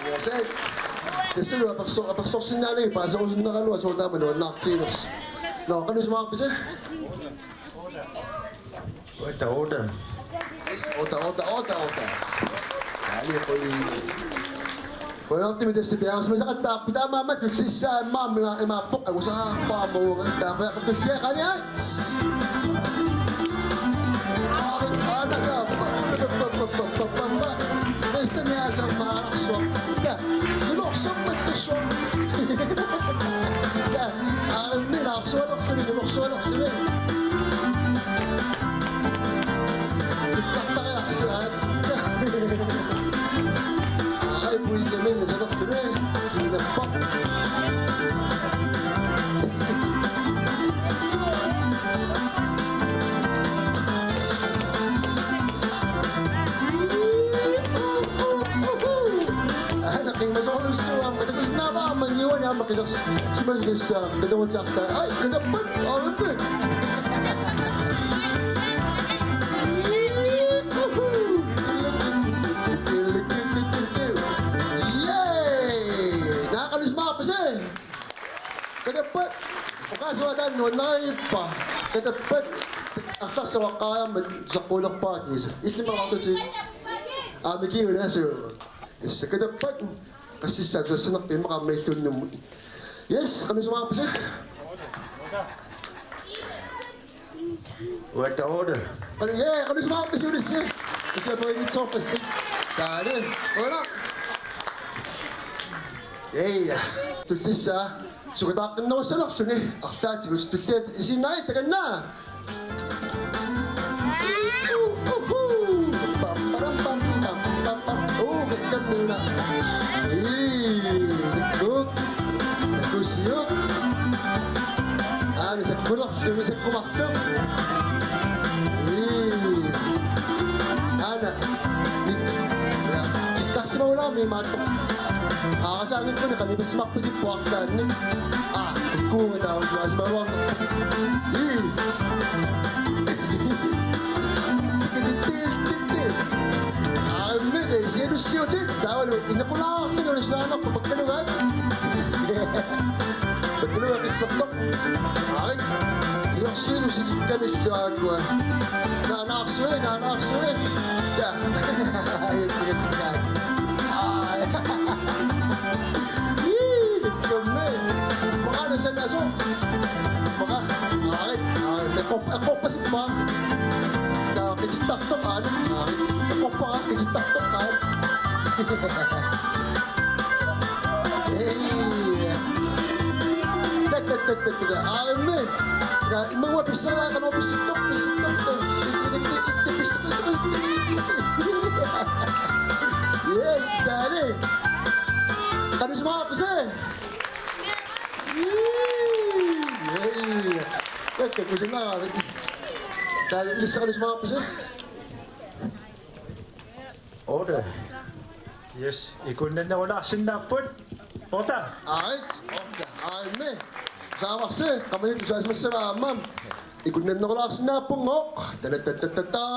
ya saya dulu apa sosial ni pasal sosial kalau sudah menolak nak cinos no kan semua besar order. Order. Kali ko yung timid sa biya. Mas sakit pita mama to sa mama mapok ako sa pamo dapat to siya kanya. Ada ka. Basta niya sa marakso. Ka. Luksok mas siya. Ka. Ang minakso luksok. Ay, pues de menos, ya no se ve. Y de pop. Ana kayo masakot gusto ang katapos na ba maniwan niya makitas si Masgas sa dalawang sakta. Ay, kadapat! Alam Kadapat, okaswadan nunay pa. Kadapat, atas sa wakaya sa kulak pa. Isip mga ito si Amiki yun na sir. Yes, kadapat, kasi sa sanak din makamay-tun naman. Yes, ano sa mga pa sir? What the order? Ano sa mga pa sir? Kasi ako yung ito pa sir. Kaya, wala. Ito siya. Sukatakan na wasalak suni. Aksa, gusto siya. Isinay, tagal na. Oh, gagkan muna. Nagkuk. Nagkusiyok. Sa kulak, sa kumaksok. Kasi mawala, may matok. Kasangin ko na kanibas makpusip po aksan ni. Kung daw siya sa bawang. Amin eh, siya chits. Dawal, inapula ako sa nulis na anak, papagkalugan. Pagkalugan, kispatok. Akin, yung sinusigit kami sa agwa. Naanaksuwe. Yeah. Ayun, tingnan. Makano sa naso? Ako pa si pa. Kitsitak-tok ano? Ako pa ka, kitsitak-tok ano? Akin mo eh. Mga pisala ka mo, pisitok. Yes, daddy. Kano sa mga pisa eh? Kasi na, lisa ka sa mga pisa. Order. Yes, ikunan na wala sinapot. Ota. Alright, okay. Amen. Sama kasi, kami dito sa mas ma'am. ikun na nakulas na pungok. Tatatatata.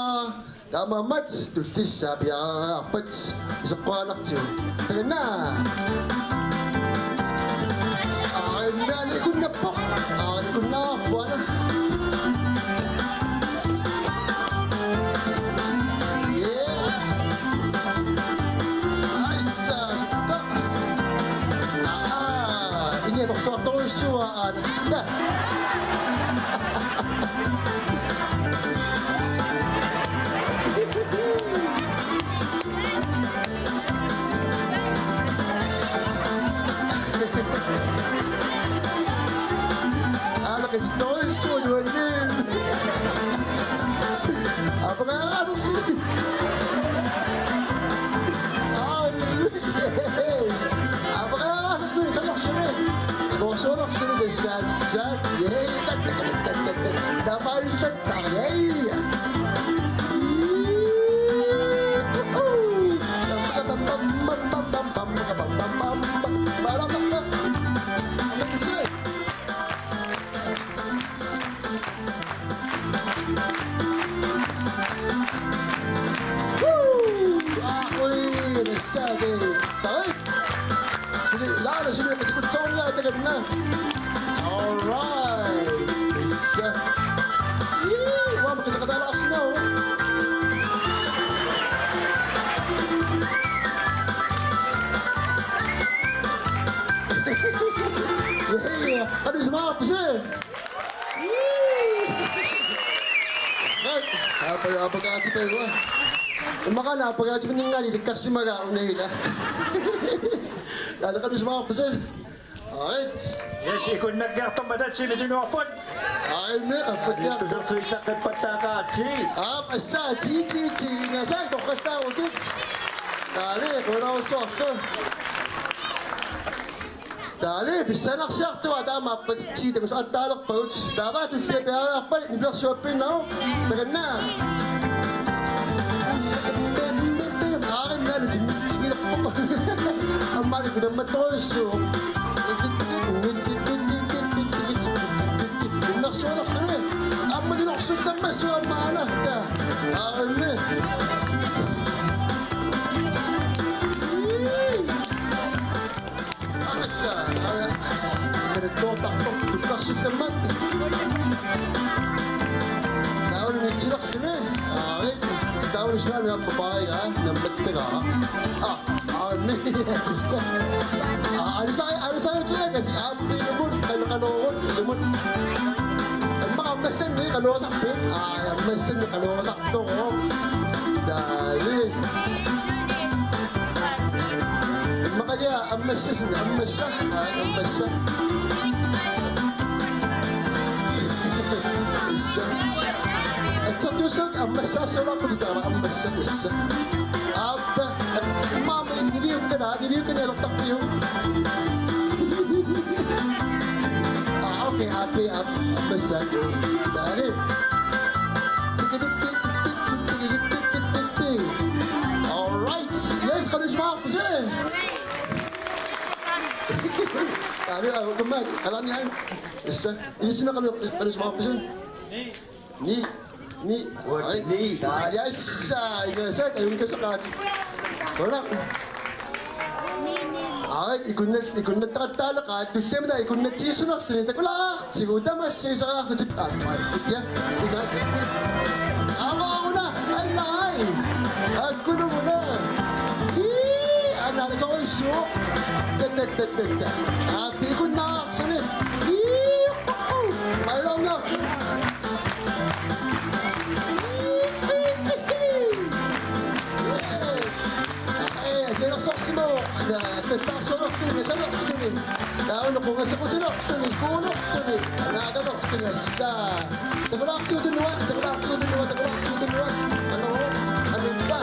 Tama mats, tulsis sabi apats. Isa ko anak siyo. Taga na. Ikun na po. Ikun na po. Yes. Nice. Suka. Ini doktor siya. Dah. Estoy solo en él. Abrazo, sí. Ay, yes. Abrazo, sí. Solo sí de Santa. Dapat sekali. Alright. Wah, makasakadalas na oh. Ano yung mga kapisi? Apagkakasi pa yun. Maka na, apagkakasi pa nga, niligkas si Maga, unahila. Lalo ka doon sa mga kapisi. Alright. Yes, ikun naggerto madat si Medunopon. Ay, may kapagkak. Ito sa suita kay patakachi. Asa, chi. Nasaan ko kasta ko, kit. Dali, kung na ako sokto. Dali, bisanak siya ito. Adama, patchita ko sa antalok pouch. Dapat, yung siya pera pa. Hindi ako shopping na ako. Tagan na. Akin na, nagsigilap ko. Ang mali ko naman ito. So, naksyon ka rin. Ang manilaksyon ka ba? So, ang maanak ka. Akin na. Asa. Nagtotak-tok. Naksyon ka man. Naon na nagsilaksyon eh. Akin. Sa tao na siya ng babae ha. Nambat ka ka. Akin na. Ano sa'yo siya? Kasi amin lumon. Kalokon. Lumon. Ang mga mesan eh. Kalosak pin. Ang mesan eh. Kalosak to. Dali. Makanya ang mesan. Ang mesan. Ang mesan. At sa tusok, ang masasarap ko sa tama. Ang mesan. Mama, niliyog ka na. Niliyog ka na. Laktak ko yun. Okay, happy. Ang mesan. Dali. Alright. Yes, karisma ako siya eh. Dali, kumag. Alam niya yun. Yes, ini sila karisma ako siya. Ni. Alright. Dali, yes. Yes, ayun ka sa kat. Wala. Ay, ikun na takatala ka. Ito siya na, ikun na siya sinita ko lang. Siguro mas siya ka sa chip. Yan. Ako na. Alay. Ako na muna. Anak sa ko iso. Ikun na ako na. Mayroon na. Nauna ko nga sa kutsinok, kunok, naganok, sa tagalak duluan. Ano ba?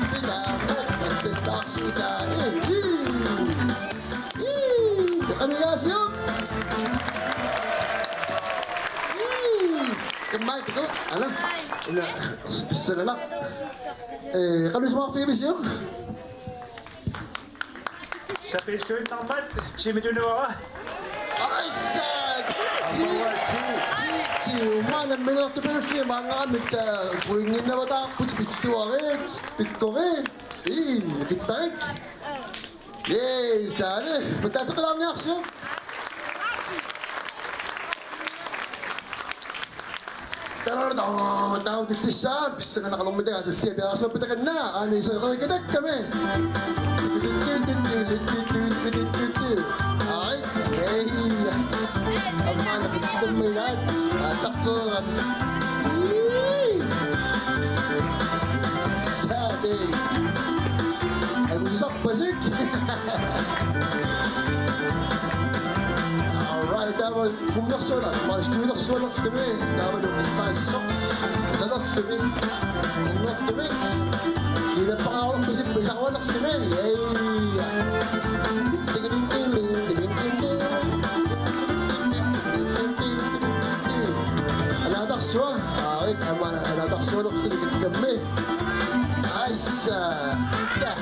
Pinamat, nagtaksi ka. Kanigas yun. Mike ko, ano? Bisa na lang. Kano sa mga famous yun? Sa Facebook tamad, si Medunopon. Ay, sa Umana minuto per film, mga amit kuingin na bata puts bisuaret, pitkoret. Kita. Yes, dale. Betat sekolah ni aksyo. Tarar dong, tahu di sisa, bisa kena kalau mereka ada siap biasa kita kena. Ani sekarang kita kami. Alright, hey. Amana kita melihat, tak tuan. Sade. Aku susah pasik. Alright, dames, kom nog zo lang. Maar stuur nog zo nog te mee. Dames, ook niet fijn sok. Is nog te mee? Kom nog te mee. Kita pengawal musik bisa awal nog te mee. Hey. Anak suan, awak aman anak suan nog sedikit kami. Aisyah, dah.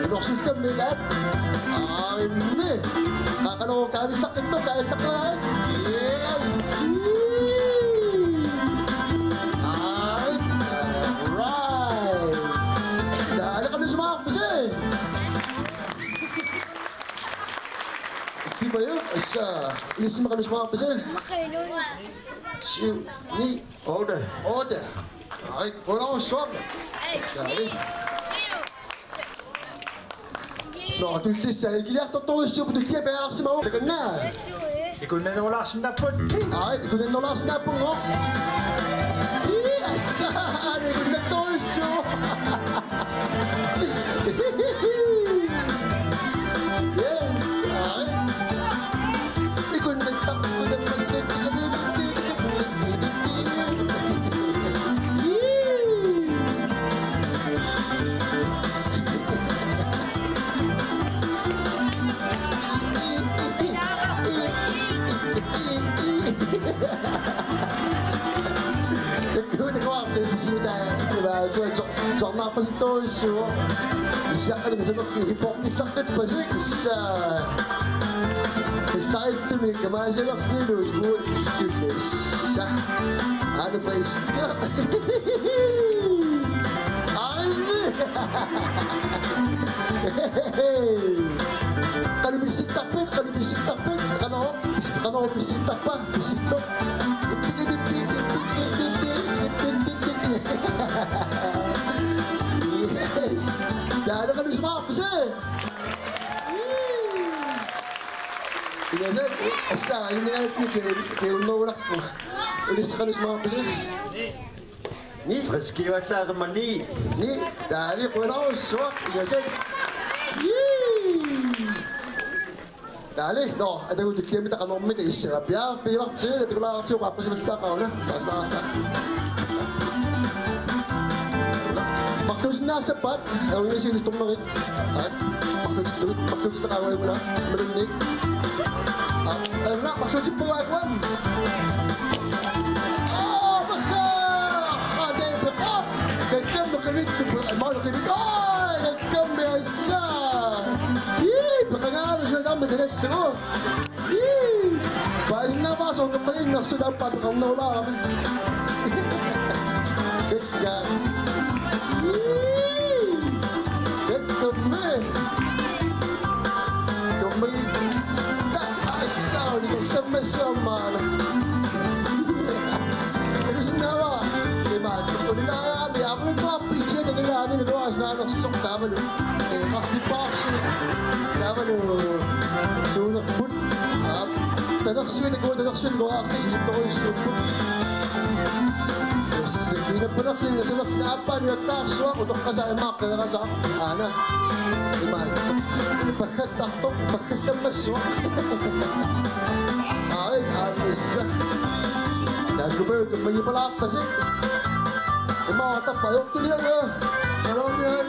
Nog sedikit kami kan? Ini. Kalau kali sakit tu, kali sakit. Yes. Alright. Dah ada kami semua apa sih? Tiba ya, Aisyah. Ini semua kami semua apa sih? Ni Order. order. Alright, orang suap. No, tu sais, il y a ton sur de qui est c'est bon. C'est comme ça. Ikunan na wala sinda po. Ay, ito din na last na po mo. Yes! Ito na torso. Yes! Ay. Ito na nagtaps ko na撞那不是都是说，你想那个什么飞跑，你想的不是一下，你啥都没干嘛，现在飞路是我是的下，俺的飞是个，哎Kalau bisik tapet, kalau bisik tapan, bisik top. Yes. Dah ada kami semua apa sih? Ini aja, asal ini yang fikir, kalau nak, ini sekali semua apa sih? Ni, Meski wasa ke mani. ni, dari korang suap, ini aja. Dale, no, ada udah kiam kita kan omik isya, biar biar sih, itu kalau sih apa sih besar kau lah, pas nasa. Maksud nasa sepat, yang ini sih listung lagi, maksud kita kawal mula, merenik. Nak maksud si pengakuan. Oh, betul, ada betul. Kekam berkelit, mau berkelit, oh, kekam biasa. Baka nga harus na kami direct through. Bahis na pasok ang paging naksudan pa kung naula kami. Good God. Good kami. Kami. Asaw, di ka kami sama. Pero sinawa. Diba? Kung nila kami, ako nagpa-pitch na kailangan nagawas na nagsok naman. Kasi Naman sunak pun tadaksin ko access dito ko support. Sige na pala na sa apa ni takso ako to kasama mak na sa ana. Diba? Pagkataktok pagkamaso. Ay, alis. Nagkuber may pala kasi. Mga tapayok tuloy na. Ano yan?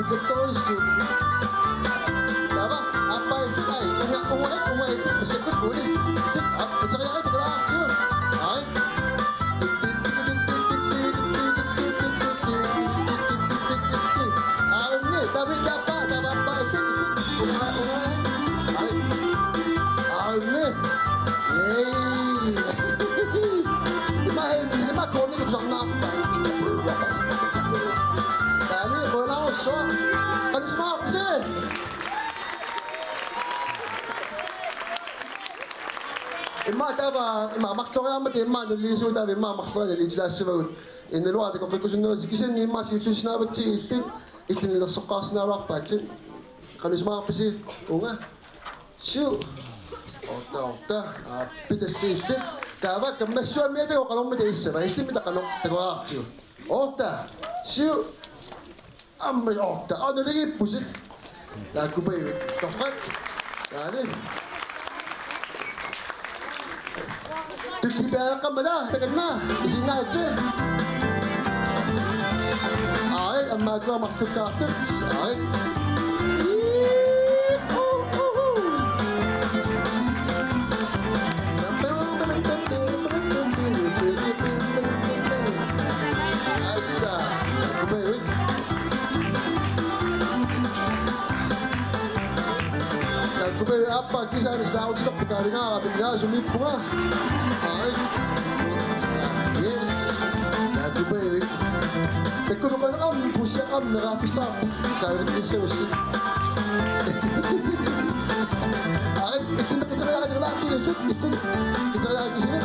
Betul sih. Apa? Apa itu? Tengah umai itu bersekutu kuning. Apa? Cakap apa tu lah? Cuma. Ay. Ini tapi apa? Apa itu? Umai. Dali, wala ko siya. Alis mo ako kasi. Makto kaya mati, naliso tabi, makto kaya naliso tabi siya. Inaluwa, di ko pa kusun na, kasi situs na ba't si Ifin, itinilasukas na rock patsin. Kalis mo ako kasi, o nga. Shoo. Okta, pita si Ifin. Kaya kamaswa mo ito, kalong mo tayo isa, Ifin mo kalong tago aktyo. Okta, shoo. May okta, nalagi pusit. Lago ba yun? Tapat. Dali. Tukibaya ka mada, tagal na. Isin na ito. Alright, ang magawa maktukaktuks. Alright. Asa, kumaywit. Kumaywit apa, kisah ni sa ako dito, pagkari nga, kapit nga, sumipo nga. Alright. Yes. Kumaywit. Nagkuno ka na kami, pusya kami, nakafisa ako. Kaya rin sa usi. Alright, nakita kaya ka nila, kita kaya ka sila.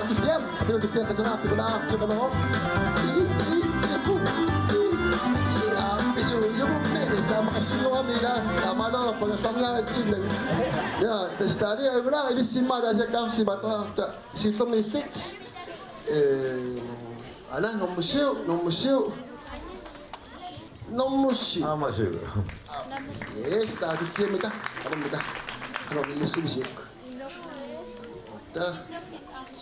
Difiam, difiam ka dyan, piko na, piko na ako. Yung mga sama kasi yung kami na tama na pagkakanglan sila. Yeah, tapos tadi ay wala ilis si Mada siya kam si Bato si Tommy Fitz. No museu. Masuk. Yes, tadi siya mita. Ano ilis si museu.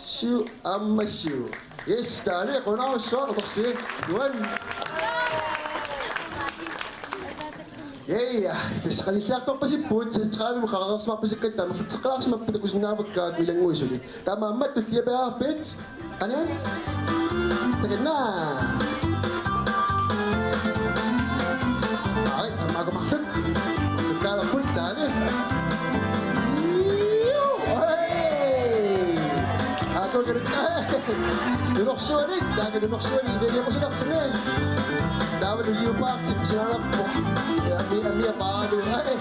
Siu amasiu. Yes, tadi ako na so ako si Juan. Yeah, tapos kanila ito pa si Pud, sa kami makakakas mapasikat na, sa mapitakus na pagkabilang mo isuli. Tama, matutliya ba pets? Ano yan? Tagal na! Okay, ang mga maksag. Magkalang Pud, dali. Hey! Ako ganit ka eh! Dunoksuanig! Dunoksuanig! Ibigay ko sa naksuanig! Dapat yung yupak, sinarap po. Amia paano ay.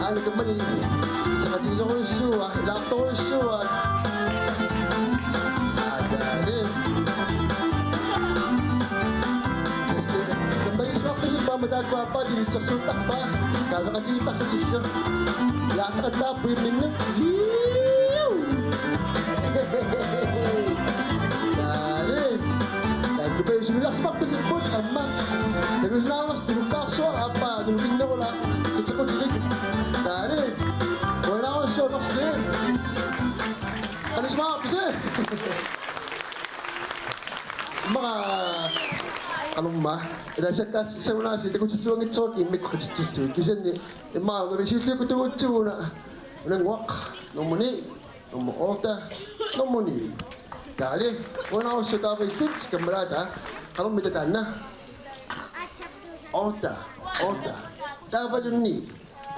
Ano ka man eh. Tsaka ko yung suwa. Ilakto ko yung suwa. Dali. Kasi, nabayos mo kasi pa madagwa pa. Dinit sa sutak pa. Kala ka sitak sa sisyo. Ilakto ka tapo yung minyo. Diba yung sinulak sa magpasipot, amat. Nagos na mas, dinugkakso, apa, dinugin na wala. Kitsa ko sinig. Dali, wala ko siya, naksir. Ano siya mga kapasir? Mga kalungma. Dahil sa una, hindi ko sisuwang itsokin, may kukatsitsukin. Kasi mga, narisito ko ito na. Unang wak, nomuni, nomuota, nomuni. Dali, wala ko sa kapay Fitz, kamarada. Kalong mitatan na. Ota. Dapat yun ni.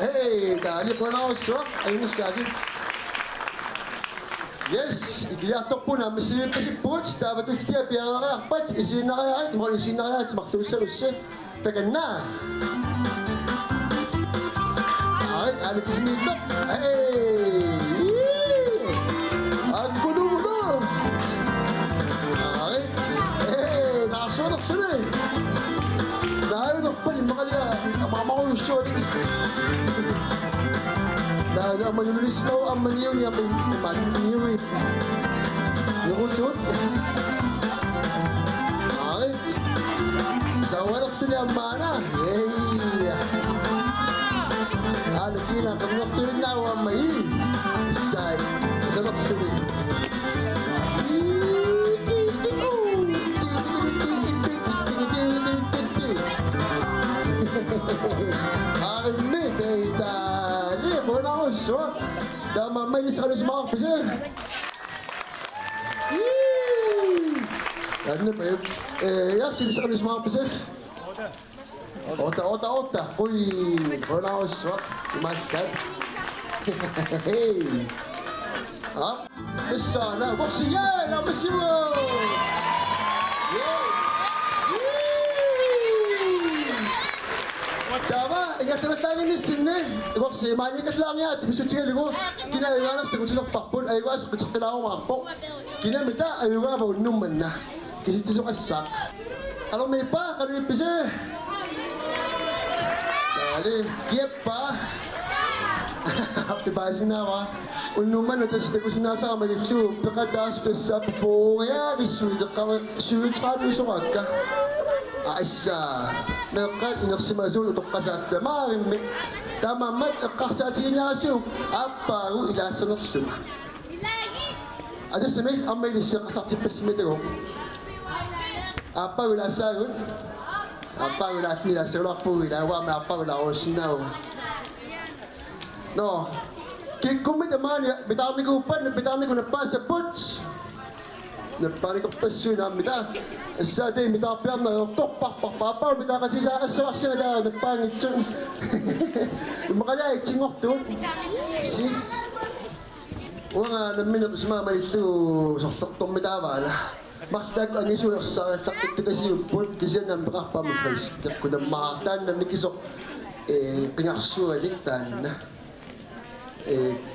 Hey, dali, wala ko sa. Ayun kasi. Yes, igiyatok po na. Masipin pa si Putz. Dapat yung siya, piyang ka. Pats, isin na kaya. Isin na kaya. Maksusa-usa. Tagan na. Ay, ano kasi nito? Hey! Ang kuno mo na. Nakasunak sila eh. Nahayon pa rin mga liya. Mama ko yung show. Dahil ang manulis na ang maniyo niya. Maniyo eh. Yung kutut. Alright. Sa wanak sila ang mana. Yay. Ano kina. Kamunok tuloy na ang may. Say. Sa naksuli. Amin, dali, muna ako, so, mamay sa kalis mga kapasir. Ano ba yun? Yak, sinis sa kalis mga kapasir. Ota. Uy, wala ko swak. Imaskad. Hey. Up. Basta na. Boxing yan. Ang masimo. Yes. Tama. Ingat naman tayo ni Sinne. Boxing. Manikas lang yan. Bisut siya ligo. Kinaiwanan sa kung silang pakpon. Aywa sa kung silang mampok. Kinamita. Aywa ba unuman na. Kasi ito sa kasak. Alam may pa. Kalo yung pisa. Dali. Kiyep pa. Happy na ako. Unuman na tas ko sinasa ka mag-issue. Pagkatas ko sa po. Kaya bisuit ka. Suit ka. Bisuit ka. Aisa. Meron inaksimazo. Utok ka sa dama. Tama mat. Kaksasin na siyo. Aparo ilasa na siyo. Ada sini. Amay di siya kasaksi pesimite ko. Apa ilasa ko? Apa ilasa. Wala po ilawa. Apa ilawa sinaw. No. Kaya kumit naman, bitami ko na pa sa boots. Napani ko pa siya na mita. Sa day, mita ko piyam na tok, pak, mita kasi sa asawak siya na napangit siya. Yung mga na, chingok to. Si? Nga namin ako sa mga maliso, saktong mita ba na. Makita ko ang iso sa sakit kasi yung port kasi yan ang baka pa ma-face. Kaya ko na makatan na mikisok, kanyakso aliktan na.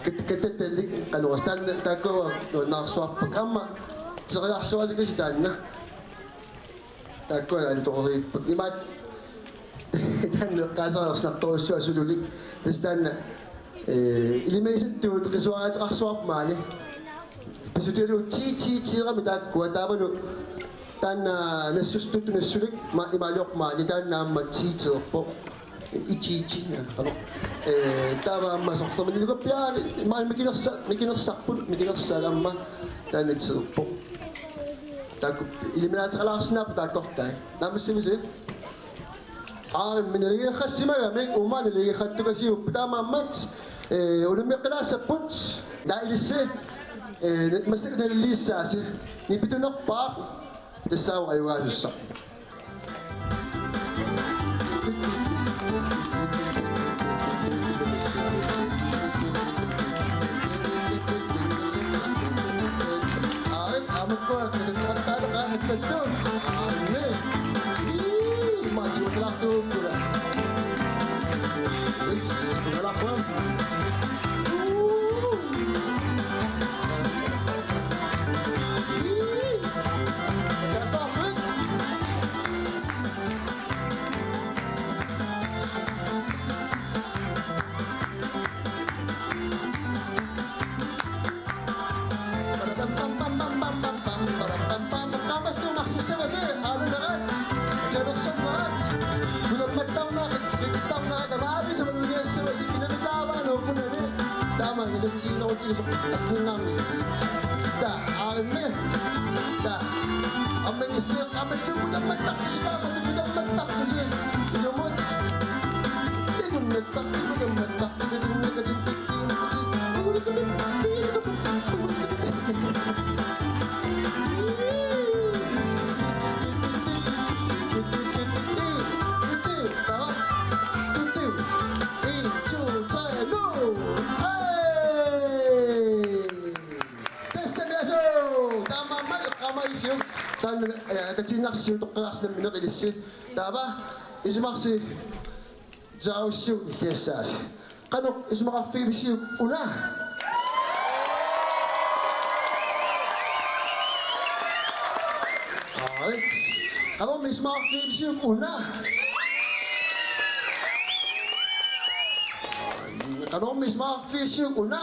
Katatelik, ano, stand tako, nakaswap pagkama. Sa kanyakso kasi tan na. Tako, ano to ko pag-imat. Kasa ako snapto siya sululik. Tapos tan na, ilimaisin to, kaswap at kaswap mali. Kasi tiro, chi kami tako, tama no. Tan na nasustuto na sulik, imalyok mali, tan na machicho po. Ichichi na, ano. Tama masok sa manila ko piyan, may kinaksak lang ma, dahil nagsarupok. Iliminat sa kalakas na, patakok tayo. Namas siya. Minaliga ka si maraming naliga ka ito kasi tama mats. Ulang may kalasa puts, dahil siya. Mas nalilisa siya. Nipito na pa, tasaw kayo nga susak. Amat ko, kinagkakantado ka, nagtasyon. Ame. Macho ka lang ito, pula. Yes, tumalak ko. That's all, friends. Kamas nung naksasama siya, ano na kat? Janoksan na kat. Bulagmatang na, kitstang na, marami sa manulias siya, si pinagtawa, no, kuna niya. Tama, kasi sino ko sino sa tatlong namin. Da, akin na. Da, ang may siya, kamas yung bulagmatak ko siya, bulagmatak ko siya. Pinamot. Hindi ko nagtak, bulagmatak, bulagmatak, Siêu tục class ng minute ilisi. Tama? Ismaksi Zhao Xiu Yesas. Kanok ismaka favorite siyo una. Alright. Kanok may ismaka favorite siyo una. Kanok may ismaka favorite siyo una.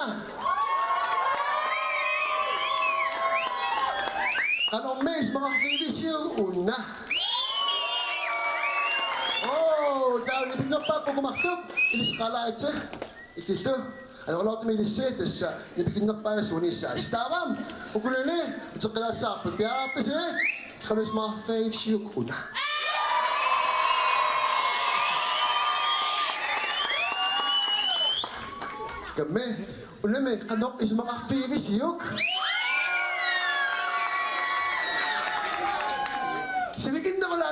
Kanong mes, mga favorite siyo, una. Oh, dahil ibig na pa po kumaksok. Ilis kala ito. Ilis ito. Ano ko lang ito may ilis ito. Ibig na pa sa unisa. Istamam. Kung kunin eh. Ito ka lang sa pagpiyapis eh. Kanong mga favorite siyo, una. Kami. Una may, kanong is mga favorite siyo. Sinikin na ko la.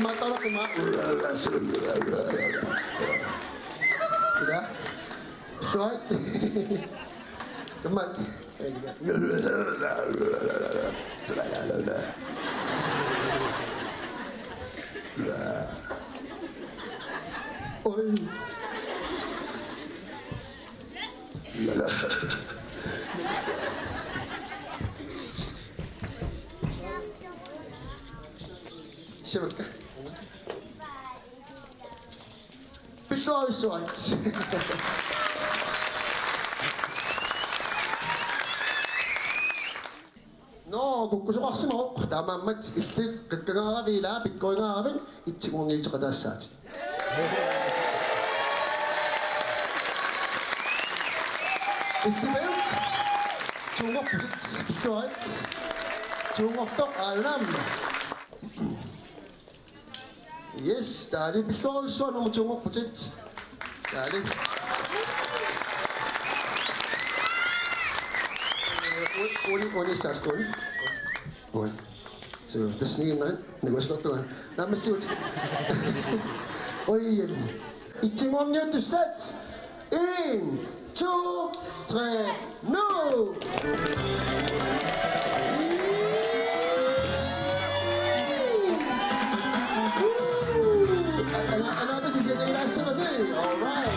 Matolak yung mga... Diba? Short. Kamat. Oy. Siapa ka? Before shorts. No, kung gusto ko kasi mo, tama mat, isip, kagkakakila, bitcoin nga rin, itsi mo ngayon sa kadasat. Isip ba yun? Tungok, bitcoin. Tungok to, alam. Yes, dali, bitcoin, so ano mo tungok, putit. Dali. Uni sa story. Uni. So, tas ngayon na, negosyo ko ito. Namasiwat. Oy, yan. Ichimon nyo to set. In, 2, 3, no! Ano ito si Siyete Inasya kasi? Alright.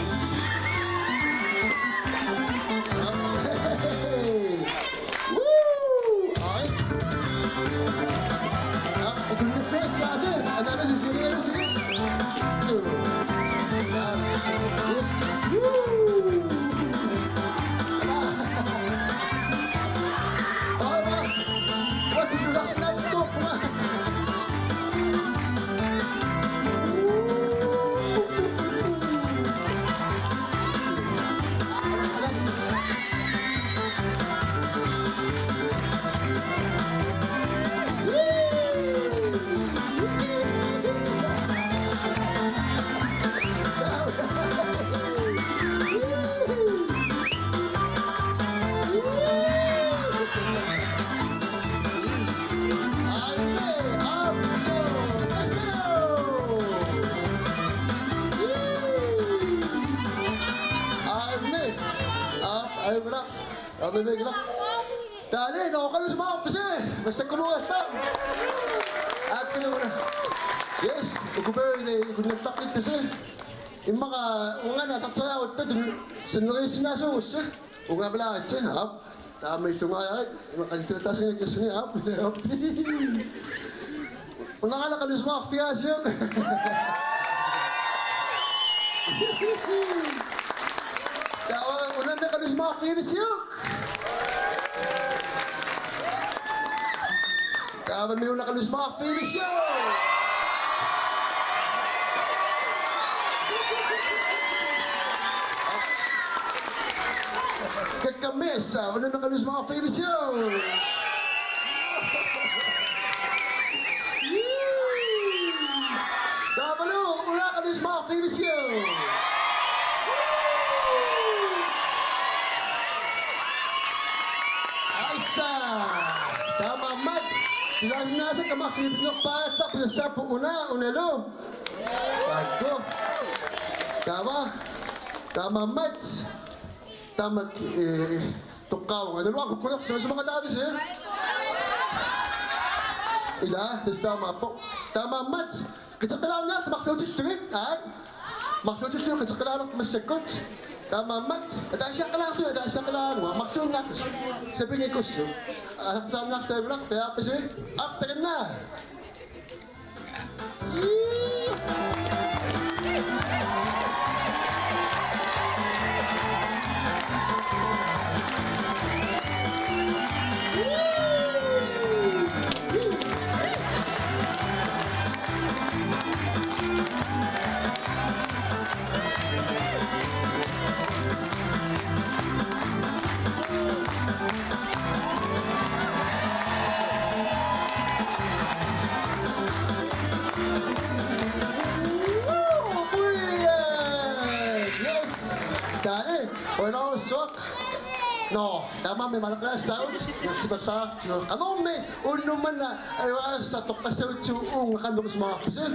Dali, nakakalas mo ako kasi. Basta kumuha ito. At pinag na. Yes, kung nagtakit kasi. Yung mga, natatsayawat ito, sinulay sinasawas siya. Kung nga pala siya, hap. Tama yung sungayay. Makalisalita sa nga kasi niya, hap. Kung nakalakalis mo ako, fiyas yun. Kung nakakalis mo ako, fiyas yun. Kaya may nakalis mga finish yun! Kakamesa, unang nakalis mga finish yun! Dabalo, unang nakalis mga finish yun! Aisa! Tama, Mats! Nasa ka makilipinok pasak sa una, unelo. Pagko. Tama, Mats. Tama, tukaw. Ano ako kulak sa mga dabis, eh? Ila, tas tama po. Tama, Mats. Katsakalaw na, maklodsis street, ay? Maklodsis street, katsakalaw na, masakot. Tama, Mats. Ada siya kalang, maksud na. Sabi nga ko siya. Sama na sa vlog, kaya pa siya. Up, tagan na. No, tama may malak na sounds. Yung basta, ano may uno man na ay sa to kasout yung kanong mga pisil.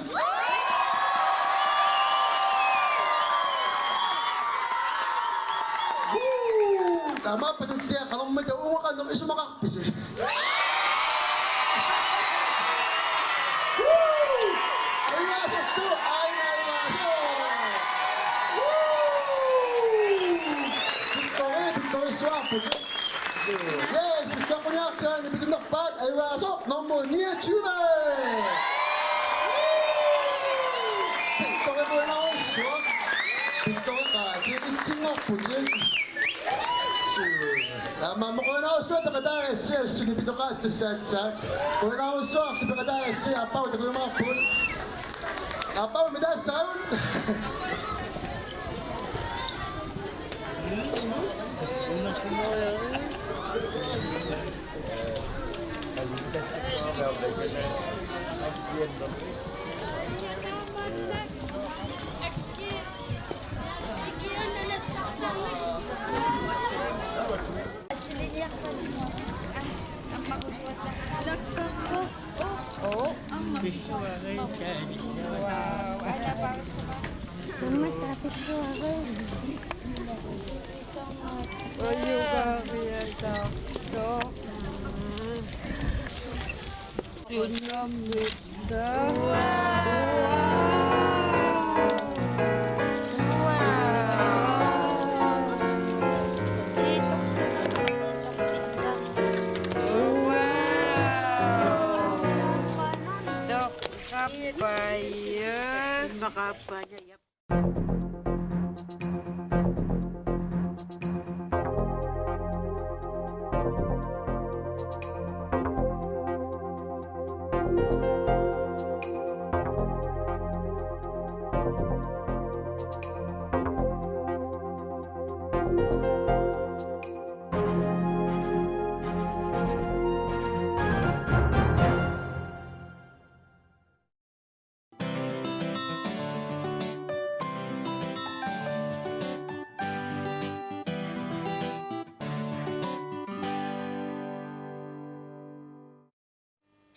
Tama pa din siya kanong may daw kanong isu mga pisil. Ay masok to, ay masok. Victory swap. Yes, Mr. Konyaktsan, ibitin nakpat, ay masok, nomor niya tunay. Victory mo na ako, swap. Victory ka, iting mo po, tama mo ko na ako, swap, nakadaya siya, sunipito ka sa satsak. Kung na ako, swap, nakadaya siya, apaw, tago yung mga pun. Apaw, may dahil sound.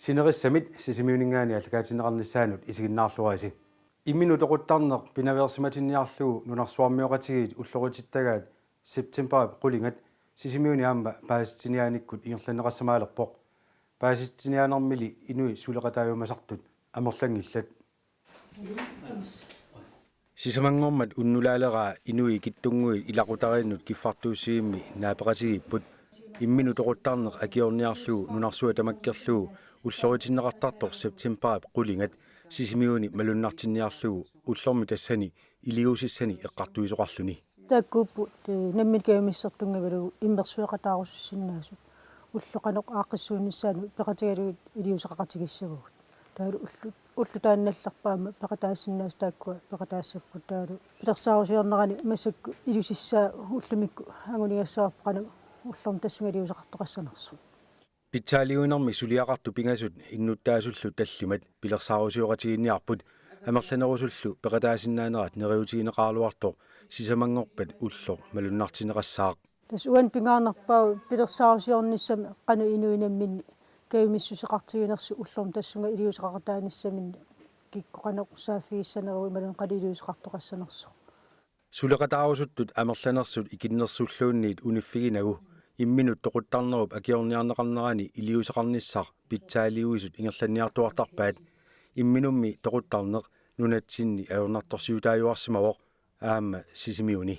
Sinerissamit sisimiuningaani allakaatineqarnissaanut isiginnaarluaisi imminutoquttarneq pinaversimatinniarlugu nunarsuarmioqatigiit ullorutittagaat september qulingat sisimiuni aamma paasitiniaanikut ingerlaneqassamaalerpoq paasitiniaanermili inui suleqataayumasartut amerlangillat sisamangormat unnulaaleraa inui kittungui ilaqutarinnut kiffartuussiimmi naapeqatigiipput imminutoquttarneq akiorniarlugu nunarsuа tamakkerlugu ulloritinneqartartor september qulingat sisimiuni malunnartinniarlugu ullormi tassani iliusissani eqqartuisoqarluni taakkuuppu nammit kaamissertungavalugu immersueqataarussinaasut ulloqanoq aaqqissuunissaanu peqatigalugut iliusaqaqatigissagugut taalu ullu taannallerpaama peqataassinnaas taakkua peqataassappu taalu pilersaarusiornerani massakku ilusissaa ullumikku angunigassarapqanu ullorm tassungaliusaqartoqassanersu Pitsaaliunermi suliaqartu pingasut innuttaasullu tallimat pilersaarusioratiginniarput amerlanerusullu peqataasinnaaneraat neriutigineqaaluartor sisamangorpat ullor malunnartineqassaaq tas uan pingaarnerpau pilersaarusiornissami qanu inuinamminni kayumissuseqartiginersu ullorm tassunga iliusaqaqataanissaminna kikkoqanoq saaffigissaneru malun qaliiliusaqartoqassanersu suleqataarusuttut amerlanersut ikinnersulluunniit uniffiginagu imminut toquttarnerup akiorniarneqarnerani iliusaqarnissar pitsaaliuisut ingerlanniartuartarpaat imminummi toquttarneq nunatsinni ajornartorsiutaajuarsimawoq aamma sisimiuni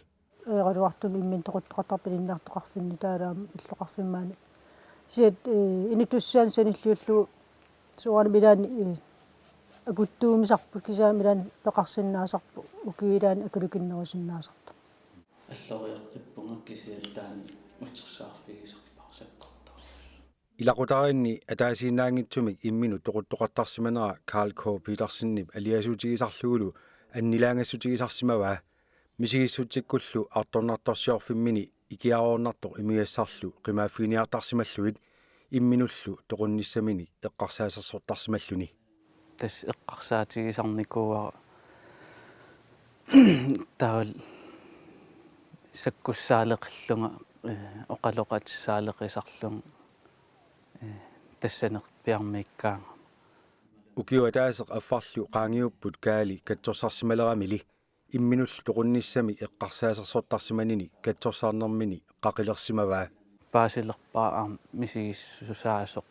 eqaluartum immin toquttoqartarpilinnaartoqarfinni taalaam illoqarfimmaani siat inutussaan sanilluullugu suuqani milaani akuttuumisarput kisaa milaani peqarsinnaasarpu ukiilaani akulukinnerusinnaasartu аллориаққиппунгаккисиаллаани утсерсаарфигисерпарсаккортаа ilaqutarinni ataasiinnaangitsumik imminut toquttoqartarsimanera Karl K. Petersenip aliasuutigisarlugulu annilaangassutigisarsimavaa misigissutsikkullu artornartorsiorfimmini ikiaroornartoq imigassarlu qimaaffiiniartarsimallugit imminullu toqunnissamini eqqarsaasersortarsimalluni тас эққарсаатигисарникууара таавал саккуссаалеқиллунга oqaloqatissaaleqisarlung tassaneq piarmiikkaanga ukiwa taaseq affarlu qaangiupput kaali katsorsaarsimalerami imminull toqunnissami eqqarsaasersortarsimanini katsorsaarnermini qaqilersimavaa paasilerpaa misigissusaasoq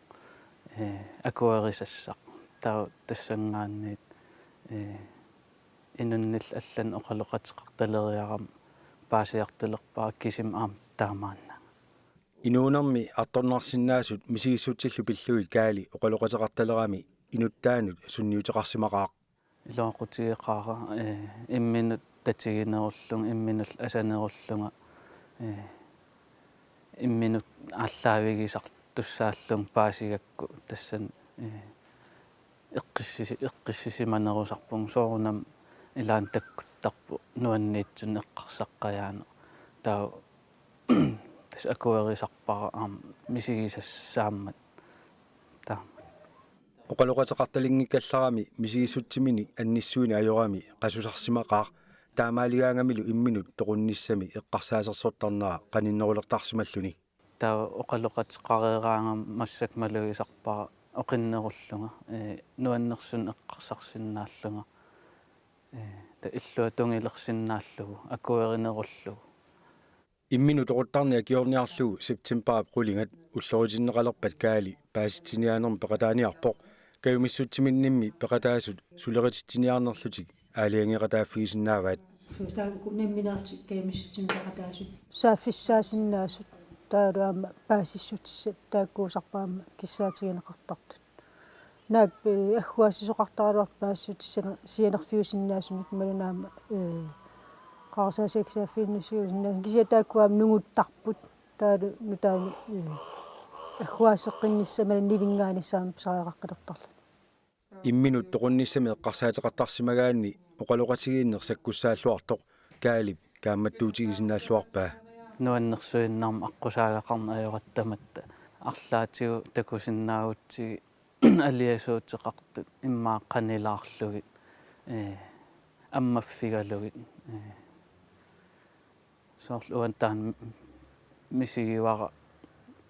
akuerisassaq tau tassangaanniit inunnill allan oqaloqatiqartaleriaram paasiartilerpaa kisim taamaanna inuunermi artornaarsinnaasut misigissutsillu pilluit kaali oqaloqateqartalerami inuttaanut sunniuteqarsimaqaaq ilooqutigeqaara imminut tatiginerullung imminul asanerullunga imminut allaavigisartussааллун paasijakku tassan eqqissisimanerusarpung soorunam ilaan takkuttarpu nuanniitsun eqqarsaqqajaana taa tas akuerisarpara misigisassaammat taa oqaloqateqartalinngikkallarami misigissutsimini annissuuni ajorami qasusarsimaqaaq taamaaligaangamilu imminut toqunnissami eqqarsaasersortarnera qaninnerulertarsimalluni taa oqaloqatiqareeraanga massakmalugisarpara oqinnerullunga nuannersun eqqarsarsinnaallunga ta illua tungilersinnaallugu akuerinerullugu imminu toquttarnia kiorniarlugu september qulingat ulloritinneqalerpat kaali paasitsiniaanermi peqataaniarpoq kayumissutsimиннимми peqataasut sulerititsiniаарnerlutik aaliangeqataaffigisinnaavaat таакунамминаарти каимиссутсимпеқатаасут сааффиссаасиннаасут тааруама паасиссутиссат тааккуусарпаама киссаатигинеқартартут наак аггуассисоқартаруар паассутиссана сианерфиусиннаасумик малунаама qaarsaasiksaafiinnisiusinnaas kisiataakkuam nunguttарпут таалу нутаани аггуаасеққинниссамана нивингааниссаам сариақаққилертарла имминут тоқунниссами эққарсаатеқартарсимагаанни оқалоқатигииннер саккуссааллуартоқ каалип каамматтуутигисиннааллуарпаа нуаннерсуиннарма аққусаагақарна ajorаттаматта арлаатигу такусиннаагутсиги алиасуутеқартут иммааққанилаарлугит аммаффигалугит соорлуантаан мисигивара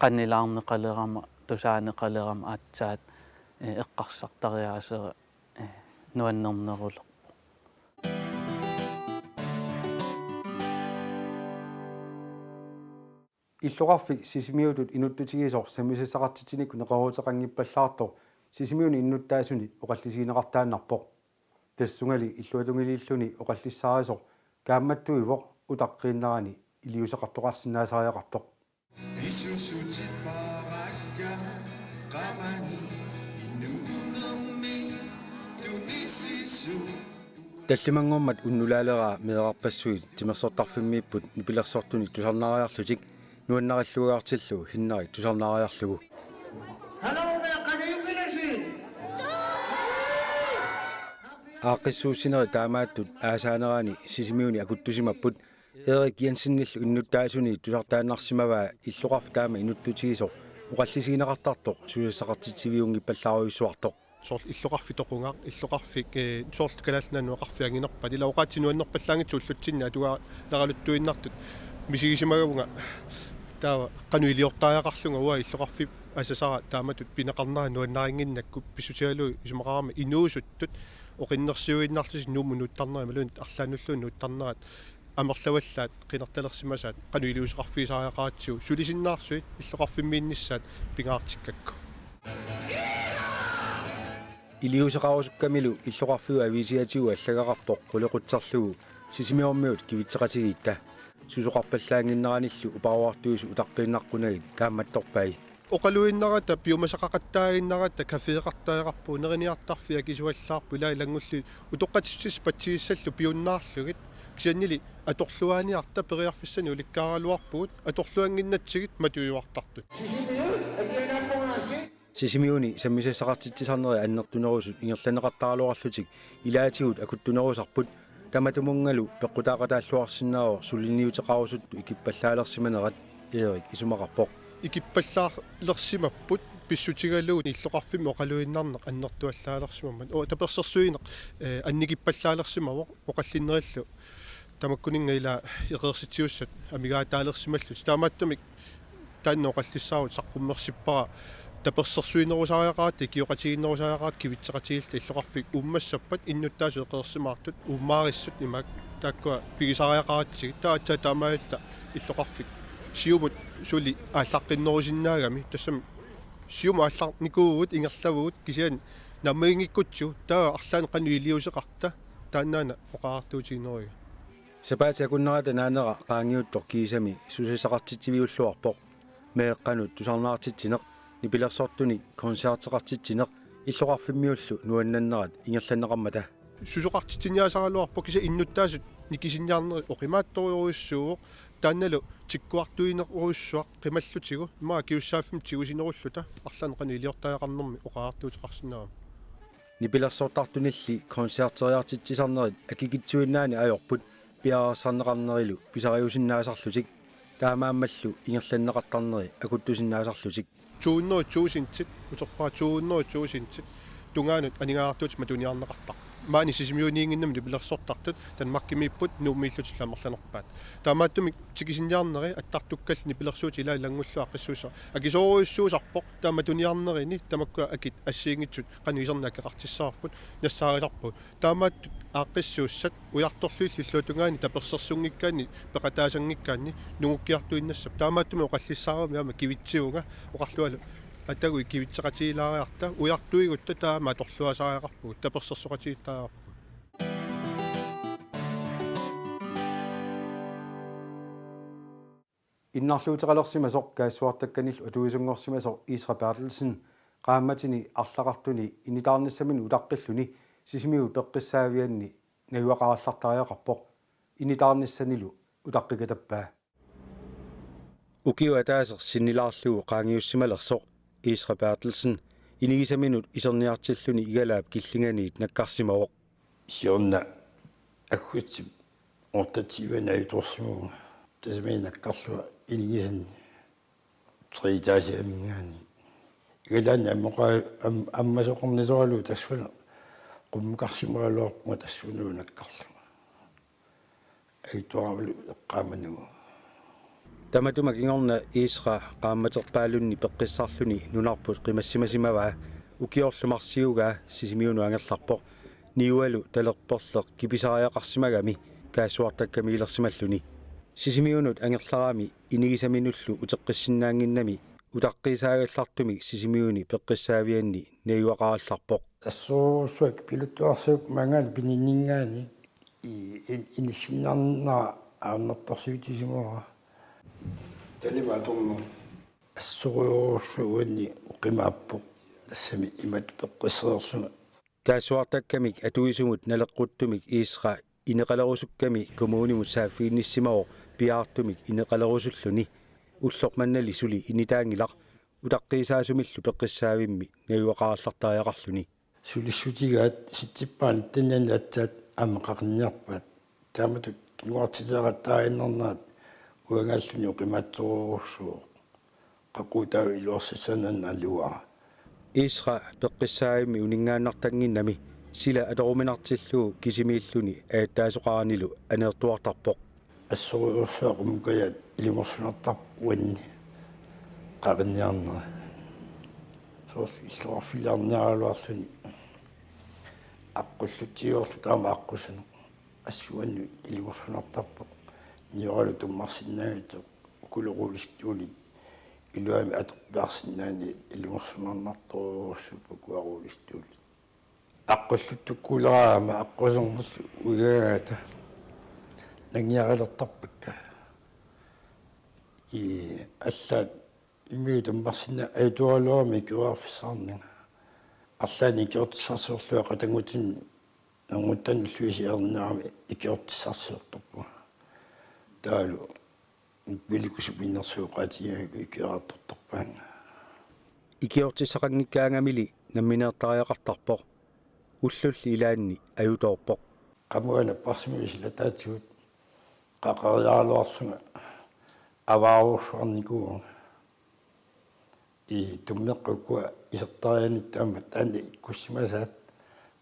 qannilаарneqalerama tusaanneqalerama aatsaat eqqarsartariaasera nuannernerulerpo иллоqarfik sisimiutut inuttutigisor samisissaqartitinik neqaruuteqanngippallaartor sisimiuni innuttaasuni oqallisigineqartaannarpoq tassungali illuatungiliilluni oqallissaarisor kaammattuivoq utaqqinnerani iliuseqartoqarsinnaasariaqartoq таллимангууммат уннулаалераа меэрарпассуит тимерсортарфиммииппут нипилерсортуни тусарнаариарлутик нуаннариллугаартиллу хиннари тусарнаариарлугу ааққиссууссинери таамааттут аасаанерани сисимиуни акуттусимаппут Erik Jensennill unnuttaasuni tusartaannarsimavaa illoqarf taama inuttutigisor uqallisigineqartartoq suussaqartitiviungippallaaruissuartoq soorl illoqarfitoqungaaq illoqarfik soorl kalaalnaanu aqarfianginerpat ilauqaatsinuannerpallaangitsu ullutsinna atuga naraluttuinnartut misigisimagavunga taava qanuiliortaajaqarlunga ua illoqarfi asasara taamatut pineqarnera nuannaringinnakku pissutialu isumaqarama inuusuttut oqinnersiuinnarlusi nuumunuttarnera malun arlaanulluun nuuttarnerat амерлаваллаат қинерталерсимасаат қануилиусеқарфисаариақаатсуу сулисиннаарсуит иллоқарфиммииннissaат пингаартиккакку илиусеқарусуккамилу иллоқарфиу ависиатигу аллагақарпоқ қулеқутсарлугу сисимиормиут кивитсеқатигиитта сусоқарпаллаангиннераниллу упаруартуусу утаққииннаққунагит каамматторпай оқалуиннарата пиумасақақаттаагиннарата кафеэқартаеқарпу нерниартарфиа кисуаллаарпу илайлангулли утоққатиссис патсигиссаллу пиуннаарлугит кисаннили аторлуаниарта периарфиссани уликкааралуарпугут аторлуангиннатсигит матуюартартут сисимиуни саммисассақартитсисарнери аннертунерусут ингерланеқартаалуарлутик илаатигут акуттунерусарпут таматумунгалу пеққутаақатааллуарсинаавор суллиниутеқарусутту икиппаллаалерсиманерат Erik исумақарпоқ икиппаллаалерсимаппут писсутигалуут иллоқарфимми оқалуиннарнеқ аннертуаллаалерсимаммат о таперсерсуинеқ анникиппаллаалерсимавоқ оқаллиннериллу тамаккунинга ила иqersitiussat амигаатаалерсималлут таамааттумик тааннооqallissaagut саққуммерсиппара таперсерсуинерусариақаат киоқатигиннерусариақаат кивитсеқатигилта иллоқарфик уммассаппат иннуттаасу эқерсимаартут уммаариссут имаак тааккуа пигисариақаатсиг таатса таамаалта иллоқарфик сиумут сули ааллаққиннерусиннаагами тассами сиума ааллар никуугут ингерлавугут кисиан наммаингиккутсу таа арлаан қану илиусеқарта тааннаана оқаартуутигинеруйа сапаатиакуннерата наанера qaangiuttor kiisami susisaqartitiviulluarpoq meeqqanut tusarnaartittineq nipilерсортуни концертеқартитсинеқ иллоқарфиммиуллу нуаннаннерат ингерланнеқармата сусоқартитсиниасаралуарпо киса иннуттаасут никисинниарнери оқимаатториуруссууоқ таанналу тиккуартуинеруссуақ қималлутигу имаа киуссааффим тигусинеруллута арлаан қану илиортаақарнерми оқаартуутеқарсинаама нипилерсортартунилли концертериартитсисарнерит акикитсуиннаани аёрпут пиарсарнеқарнерилу писариусиннаасарлутик таамааммаллу ингерланнеқартарнери акуттусиннаасарлутик туунноо туусинтит утерпаа туунноо туусинтит тунгаанут анингаартуут матуниарнеқартар маани сисимиуниингиннам нипилерсортартут танмаркимииппут нууммииллутилламерланерпаат таамааттумик тикисинниарнери аттартуккал нипилерсуут илаа лангуллуа қиссуусаа акисооруйуссуусарпоқ тааматуниарнерини тамаккуа акит ассиингитсут қану исернакеқартиссаарпут нассаарисарпут таамааттут ааққиссууссат уярторлуиллуллуутунгаани таперсерсунгиккаани пеқатаасангиккаани нугуккиартуиннассап таамааттуми оқаллиссаарами яама кивитсиунга оқарлуалу атагуи кивитсеқатигилаариарта уяртуигутта таама торлуасаариақарпугут таперсерсоқатигиттаариарпугут иннарлуутеқалерсимасоқ каассуартакканил утуисунгорсимасоқ Исра Bertelsen qaammatini арлақартуни инитаарниссамин улаққиллуни сисимиу пеққиссаавианни наюақараллартариақарпоқ инитаарниссанилу улаққикатаппаа укиу атаасер синнилаарлугу qaangiussimalерсоқ Исра Bertelsen инигисаминут исерниартиллуни игалаап киллинганиит наккарсимавоқ сиорна аггутсип ортатсиванаюторсимуга тасминаккарлуа инигисан тритаасиамингаани игалаанна аммоқаа аммасоқорнисоралу тассуна qummuqarsimualuarpuma tassunuunakkarluma aituaravlu eqqaamanugu таматумак ингорна Исра qaammaterpaalunni peqqissarluni nunarput qimassimasimavaa ukiorlumarsiugaa sisimiunu angerlarpoq niualu talerporleq kipisariaqarsimagami kaassuartakkami ilersimalluni sisimiunut angerlarami inigisaminullu uteqqissinnaanginnami utaqqisaagallartumi sisimiuni peqqissaavianni nayuaqarallarpoq тассуусуак пилуттуарсуук мангаал пининнингаани инисиннарна ааннартарсуутисимуара талимааторну ассуруйорсууанни уқимааппоқ тассами имат пеққиссеерлума kaassuartakkami atuisumut naleqquttumik Исра инеқалерусукками коммунимут сааффиинниссимао пиаартумик инеқалеруsulluni уллорманнали сули инитаангилақ утаққисаасумиллу пеққиссаавимми наюақараллартариақарлуни сулиссутигаат ситсиппаан таннани атсаат аамеқарниарпаат таамату кингуартисеқаттааиннернаат уангааллуни оқимаатсоруурсуу қақутаа илуарсисанан алуа Исра пеққиссаавимми унингааннартангиннами сила аторуминартиллуу кисимииллуни ааттаасоқаранилу анеэртуартарпоқ ассоруйорсуақумукаят илиморсунартарп уанни қарниарнера соос иллуарфилиарниаралуарлуни аққуллутиорлу таама аққусана ассуанну илиморсунартарпоқ ниоралу туммарсинаагатсо укулеруулистуули илуами атерпиарсинаани илиморсунарнарторуурсупа куаруулистуули аққуллуттуккуулераама аққусермерлу уягаата нагниаралертарпакка и аллаат иммиутаммарсина аитуалуами куарфиссаарнага арлаани икиортиссарсуурлуа қатангутин нангуттаннлуисиарнаарами икиортиссарсуурторпу таалу виликусупиннерсууқаатиага икиартортарпаанга икиортиссақангиккаангамили намминеэртариақартарпоқ уллулли илаанни аюторпоқ qamugana parsimisilataatsut qaqarialuarsunga avaaruursuarnikuunga i tummeqqukua isertarianit taama taanni ikkussimasaat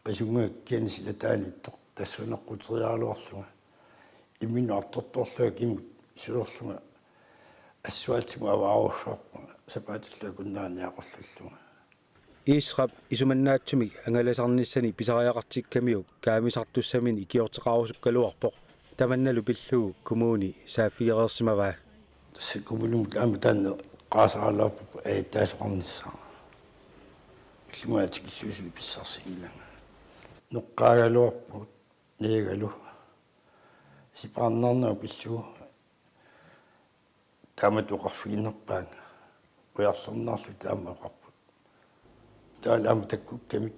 qisungakkiani silataanittoq tassuneqquterialuarlunga имминуарторторлуакимут сиорлунга ассуатсима аваарусоорпа сапаатиллакуннааниақорллунга Israb isumannaatсумик ангаласарниссани писариақартиккамиук kaamisartussamini ikиортеқарусуккалуарпоқ таманналу пиллугу коммуни сааффигерерсимаваа тассаккумулум тааматаанне qaasaralaarpu таасоқарниссаа иллумаатик иллуусуи писсарсигилага ноққаагалуарпут неегалу сипаарнарнаа пиллугу тааматуқарфигиннерпаанга уярлернаарлу таамаақарпут таалаама таккуккамик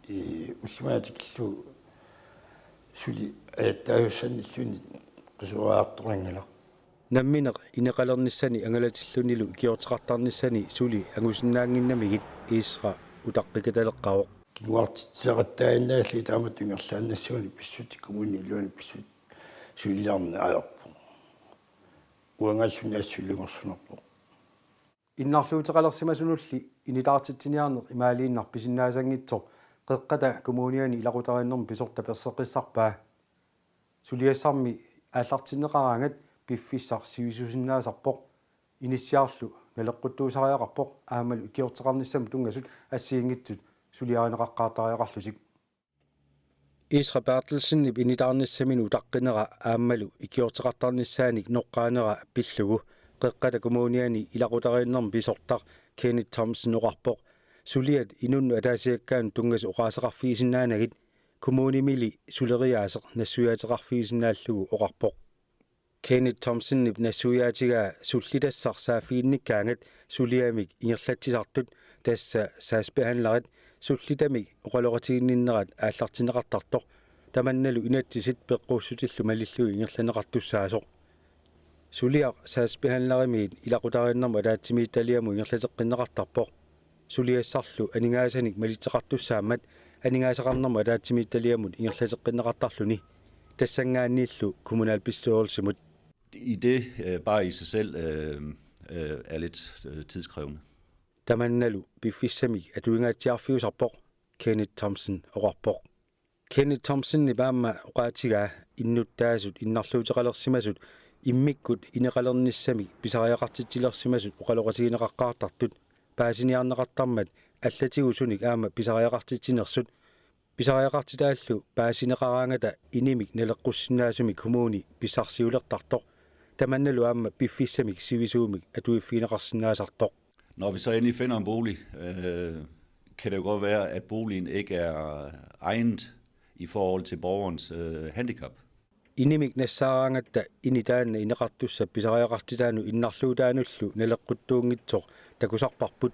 иллумаатик иллу сули тааюссанниллуни qisuaartorangalaq намминеқ инеқалерниссани ангалатиллунилу икиортеқартарниссани сули ангусиннаангиннамигит иисра утаққикаталеққавоқ кигуартитсеқаттааннаалли тааматунгерлааннассуани писсути коммуни илуани писсут сулилаарна аерпу уангаллуни ассулунгорсунарпу иннарлуутеқалерсимасунулли инитаартитсиниарнеқ имаалииннар писиннаасангитсор қеққата коммуниани илақутарииннэрм писорта персеқиссарпаа сулиассарми ааллартинеқараангат пиффиссар сивисусиннаасарпоқ иниссиарлу налеққуттуусариақарпоқ аамалу икиортеқарниссам тунгасут ассиингитсут сулиаринеқаққаатариақарлусик Isra Bertelsen инитаарниссамину утаққинера аамалу икиортеқартарниссааник ноққаанера пиллугу қеққата коммуниани илақутарииннэрм писортар Kenneth Thompson уқарпоқ сулиат инунну атаасиаккаан тунгас оқаасеқарфигисиннаанагит коммунимили сулериаасеқ нассуяатеқарфигисиннааллугу оқарпоқ Kenneth Thompson нассуяатигаа суллитассар саафиинниккаангат сулиамик ингерлатсисартут тасса саасбеанларит суллитамик оқалоратигинниннерат ааллартинеқартартоқ таманналу инатсисит пеққуссутиллу малиллуи ингерланеқартуссаасоқ сулиар саасбеанларимиит илақутарииннэрма таатсимиитталиаму ингерлатеққиннеқартарпоқ сулиассарлу анингаасаник малитсеқартуссаамат анингаасақарнэрма таатсимиитталиамут ингерлатеққиннеқартарлуни тассангааннииллу kommunal bestyrelsemut. I det bare i sig selv er lidt tidskrævende. Tamannalu bifissami atuingaatiarfiusarpoq Kenneth Thompson oqarpoq. Kenneth Thompson nibaamma oqaatigaa innuttaasut innarluuteqalersimasut immikkut ineqalernissami pisariaqartitsilersimasut oqaloqatigineqaqqaartartut paasiniarneqartarmat аллатигусуник аама писариақартитсинерсут писариақартитааллу паасинеқараангата инимик налеққуссинаасумик коммуни писсарсиулертартоқ таманналу аама пиффиссамик сивисуумик атуиффинеқарсинаасартоқ. Når vi så endelig finder en bolig, kan det jo godt være, at boligen ikke er egnet i forhold til borgerens handicap. Inimik nassaraangatta initaanna ineqartussa pisariaqartitaanu innarluutaanullu naleqquttuungitsoq takusarparput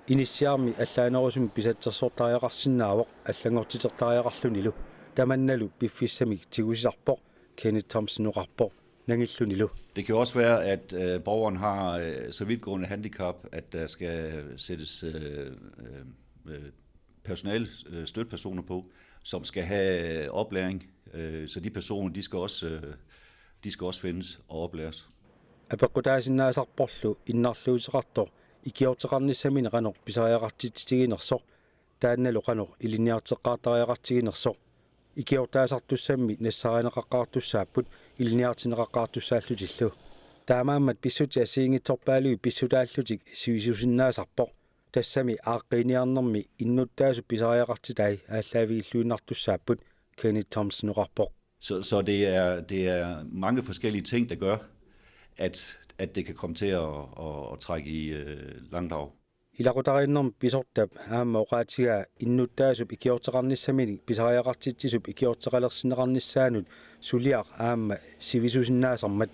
inissiarmi allaanerusumi pisatsersortariaqarsinnaavoq allangortitertariaqarlunilu tamannalu piffissamik tigusisarpoq Kenneth Thompson uqarpoq nangillunilu. Det kan også være, at borgeren har så vidtgående handicap, at der skal sættes personale støttepersoner på, som skal have oplæring, så de personer de skal også findes og oplæres. Apaqutaasinnaasarporlu innarluuseqartor ikiorteqarnissamini qanoq pisariaqartitiginersoq taannalu qanoq iliniarteqqaatariaqartiginersoq ikiortaasartussammi nassarineqaqqaartussaapput iliniartineqaqqaartussaallutillu taamaammat pissuti asiingitsorpaalui pissutaallutik sivisusinnaasarpoq tassami aaqqiniarnermi innuttaasu pisariaqartitai aallaavigilluinnartussaapput Kenneth Thompson uqarpoq. Så det er mange forskellige ting, der gør, at det kan komme til at trække i langdrag. Ilaqutariinnerm pisortab aamma oqaatigaa innuttaasup ikiorteqarnissamini pisariaqartitsisup ikiorteqalersineqarnissaanut suliaq aamma sivisusinnaasarmat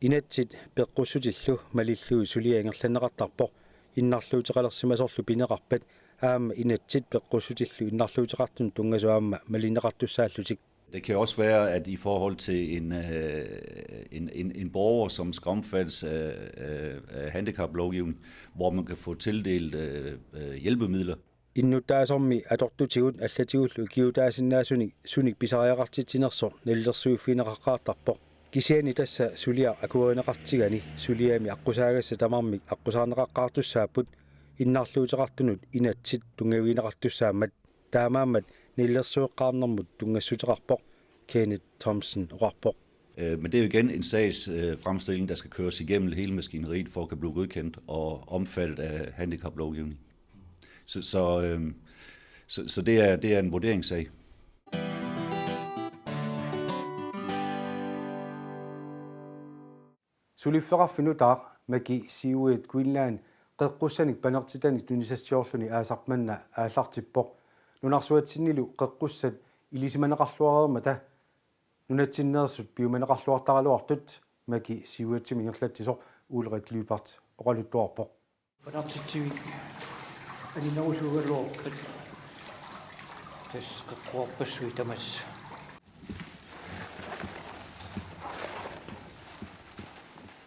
inatsit peqqussutillu malillui sulia ingerlanneqartarpoq innarluuteqalersimasorlu pineqarpat aamma inatsit peqqussutillu innarluuteqartun tungasu aamma malineqartussaallutik. Det kan også være, at i forhold til en borger, som skal omfattes af handicaplovgivning, hvor man kan få tildelt hjælpemidler. Innutaasormi atortutigut allatigullu kiutaasinnaasunik sunik pisariaqartitsinersor nallersuuffineqaqqaartarpoq kisiani tassa suliaq akuerineqartigani suliami aqusaagassa tamarmik aqusaarneqaqqaartussaapput innarluuteqartunut inatsit tungaviineqartussaammat taamaammat nillersueqqaarnermut tungassuteqarpoq Kenneth Thompson uqarpoq. Men det er jo igen en sagsfremstilling, der skal køres igennem hele maskineriet for at kan blive godkendt og omfattet af handicaplovgivning. Så det er en vurderingssag. Sulifferaffinutar maki siuit Queensland qeqqussanik panertitanik tunisassioorluni aasarmanna aallartippoq nunarsuatsinnilu qeqqussat ilisimaneqarluarermata nunatsinneersut piumaneqarluartaraluartut maki siuatsimi ingerlatsisor Ulrik Lybart oqaluttuarpoq panertitsivik aninarusugaluorpat tas qeqquarpassui tamassa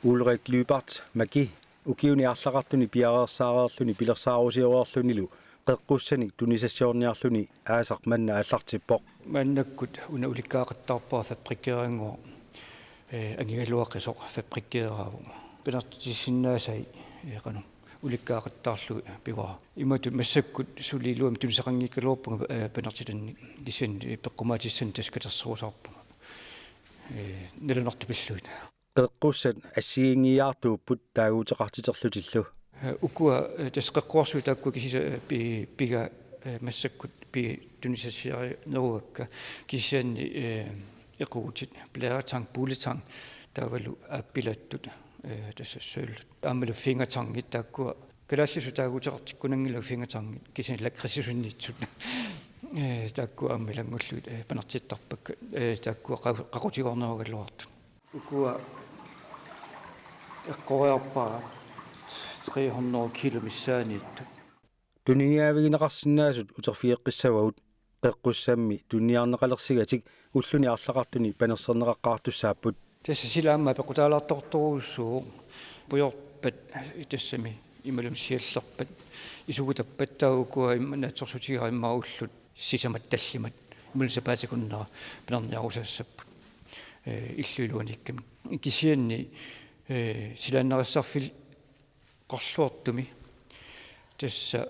Ulrik Lybart maki ukiuni арлақартуни пиареерсаареерлүни пилерсааруусиориерлүнилу qeqqussanik tunisassioorniarluni aasaq manna аллартиппоq маннаккут уна уликкаақаттарпаа фабрикеерингуа ангигалуаққисоқ фабрикеерааву пинартисиннаасай эқану уликкаақаттаарлу пивара имату массаккут сулилуам тунисақангиккалуорпунга пинартитанни киссан пеққумаатиссан таскатерсуусаарпунга налунартипиллуит qeqqussat assiingiaartuupput taaguuteqartiterlutилlu ukua tasqeqquarsu taakku kisisa piga massakkut pi tunisasiari neruakka kissanni equutit blaaratang buletang taavalu appilattut tassassuullut aamalu fingatangit taakkua kalaallisu taaguuteqartikkunangila fingatangit kisan lakrisisunniitsut taakku aamilangullut panartittarpakka taakkua qaqutigoornerugalluartut ukua eqqoriarpaa 300 kilo missaaniittu tuniniavigineqarsinnaasut uterfieqqissavaut qeqqussammi tunniarneqalersigatik ulluni арлақартуни панерсернеқаққартуссааппут тасса силаамма пекутаалаартортуруссуу пуйорпат тассами ималум сиаллерпат исугутаппаттаагукуа имманаатсорсутигаа иммауллут сисамат таллимат ималум сапаатикуннера пинерниарусаассаппут иллуилуаникками кисианни силааннерассарфил qorsluortumi tassa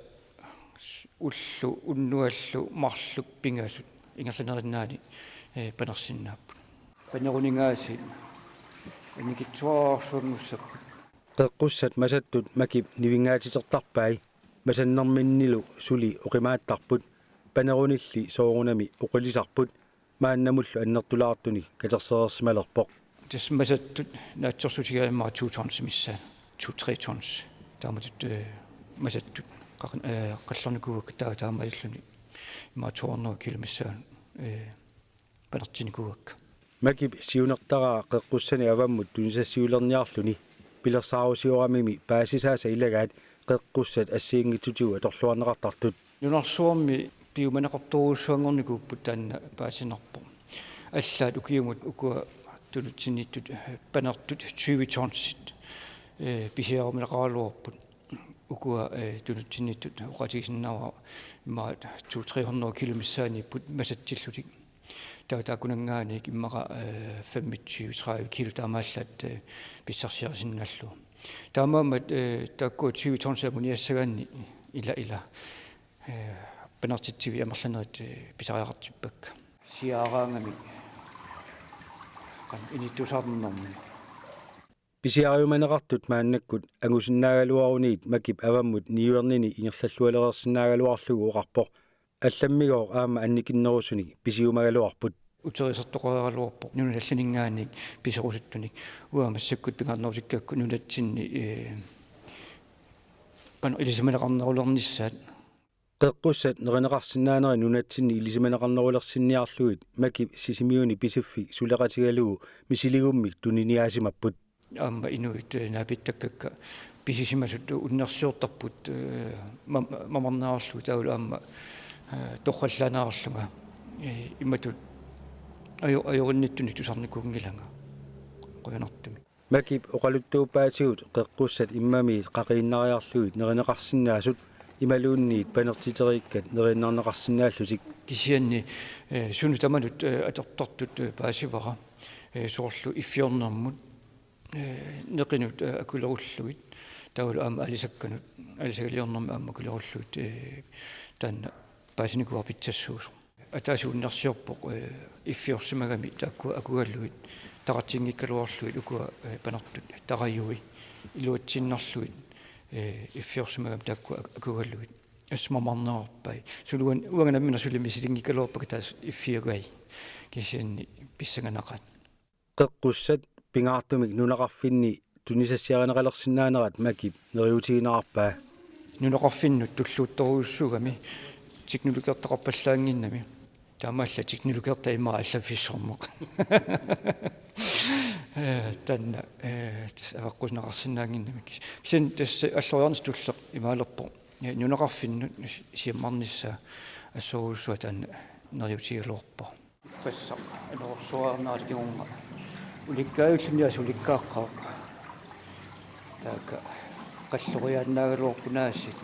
ullu unnuallu marluk pingasut ingerlanerinaani panersinnaappu paneruningaasi anikitsuarsuangussappu qeqqussat masattut makip nivingaatitertarpai masannerminnilu suli oqimaattarput panerunilli soorunami oqilisarput maannamullu annertulaartuni katerserersmalerpoq tassa masattut naatsorsutigaaimmaa 2 tons missaan 2-3 tons taamatut masattut qallarnikuukka taamalluni ima 200 kilo missaan panertinikuukka makip siunertaraa qeqqussani avammut tunisassiulerniarluni pilersaarusiорамими paasisaasa ilagaat qeqqussat assiingitutiu atorluarneqartartut nunarsuarmi piumaneqartoruussuangornikuupput taanna paasinerpo аллаат укиумут укуа тулутсиниттут панертут 20 тонсит писиаруминеқаралуорпут укуа тулутсиниттут уқатигисиннава имаат 200-300 киломиссааниппут масаттиллутик таакунангааник иммаqa 25-30 кило таамааллат писсарсиарисинналлу таамаамат таакку 20 тонсамуниассагаанни ила панертитсиви амерланерит писариақартиппакка сиаараангами инитусаарнэрми писиариуманеқартут мааннаккут агусиннаагалуарунит макип аваммут ниуернини ингерллаллуалерсинаагалуарлугу оқарпоқ алламмигоо аама анникиннерусуни писиумагалуарпут утерисертоқариалуарпоқ нуналланингааник писерусуттуник уамассаккут пингаарнерусиккакку нунатсинни пан илисиманеқарнерулерниссаат qeqqussat nerinеқарсинаанери нунатсинни илисиманеқарнерулерсинниарлугит макип сисимиуни писуффи сулеқатигалугу мисилигуммик туниниаасимаппут аама инуит наапиттаккакка писисимасут уннерсиортарпут мамарнаарарлу таулу аама торраллаанаарлунга иматут ajorunnittuni tusarnikungilanga qoyanartumi makip oqaluttuuppaatigut qeqqussat immami qaqiinnariarluit nerinеқарсинаасут ималуунниит панертитериккат нериннарнеқарсинааллутик кисианни суну таманут атертортут паасивара соорлу иффиорнэрмут неқинут акулеруллуит таулу аама алисакканут алисагалиорнэрми аама акулеруллуит таанна паасиникуар питсассуусу атаасууннерсиорпоқ иффиорсимагами таакку акугаллуит таратингиккалуарлуит укуа панартут тараюи илуатсиннарлуит иффиорсумагам таакку акугаллуит ассмамарнерпай сулуан уанганаммина сулимисилингиккалуарпака таас иффиагай кисианни писсаганақат qeqqussat pingaartumik nunaqarfinni tunisasiaranaqalersinnaaneraat makip neriutiginarpaa нунеқарфиннут туллуутторуussугами тикнолукиартақарпаллаангиннами таамаалла тикнолукиарта имаа аллафиссорнеқ танна тас аваққуснеқарсинаангиннами кисин тас аллориарнис туллеқ имаалерпо нунеқарфиннут сиаммарнisса ассоруussуа таанна нериутигалуорпо пасса анорсуарнааlikиунга уликкааюллуниас уликкааққаа така qalluриааннаагалуорпунаассит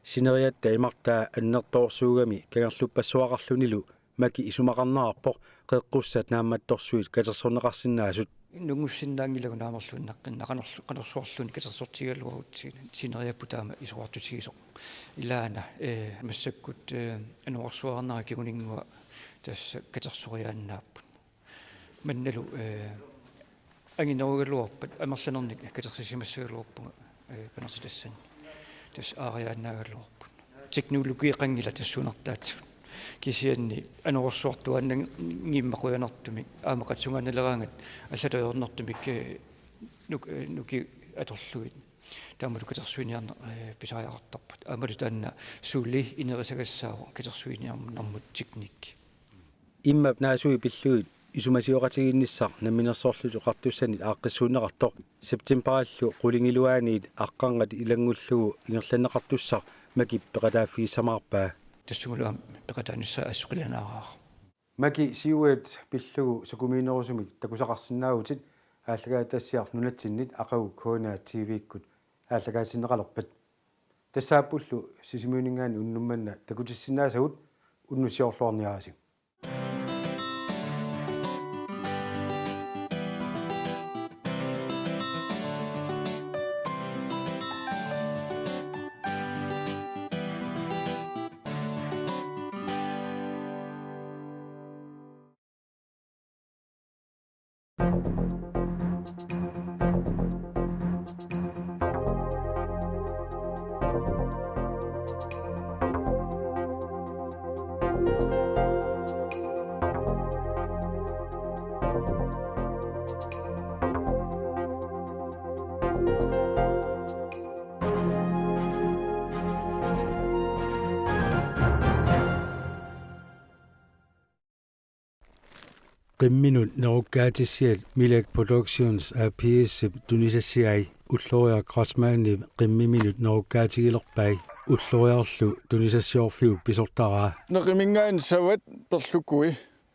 синериатта имартаа аннерторсуугами кагерлуппассуақарлунилу маки исумақарнаарпоқ qeqqussat наамматторсуит катерсорнеқарсинаасут нунгуссиннаангилагу наамерлуннаққанерсуарлуни катерсортигалуагутсиг синериаппу таама исуартутигисоқ илаана массаккут ануарсуарнаа кигунингуа тасса катерсориааннааппут манналу ангинеругалуарпат амерланерник катерсисимассагалуарпуга панертитассан тас аариааннаагалуарпут технологиеқангила тассунартаатсут кисианни ануарсуартуаннан гиммақуянартумик аамақатсунгаанналераангат аллатаёрнартумик нуки аторлуит таамалу катерсуиниарна писариартарпут аамалу таанна суули инерисагассаава катерсуиниарнармут техник иммап наасуи пиллуит исумасиоқатигинниссар наминерсоорлулу қартуссанит ааққиссуунеқартоқ септембераллу қулингилуааниит аққангат илангуллугу ингерланеқартуссар макип пеқатааффигиссамаарпаа тассугулуам пеқатааниссаа ассоқиланаараа маки сиуэт пиллугу сукумиинерусумик такусақарсинаагутит ааллагаатассиар нунатсиннит ақагу коонаа тивиккут ааллагаасиннеқалерпат тассааппуллу сисимуунингаани уннумманна такутиссинаасагут уннусиорлуарниараси qimminut nerukkaatissiat Milak Productions APS tunisasiai ulloriar krasmaani qimmiminut nerukkaatigilerpai ulloriarlu tunisasiorfiu pisortaraa neqimingaan savat perlukui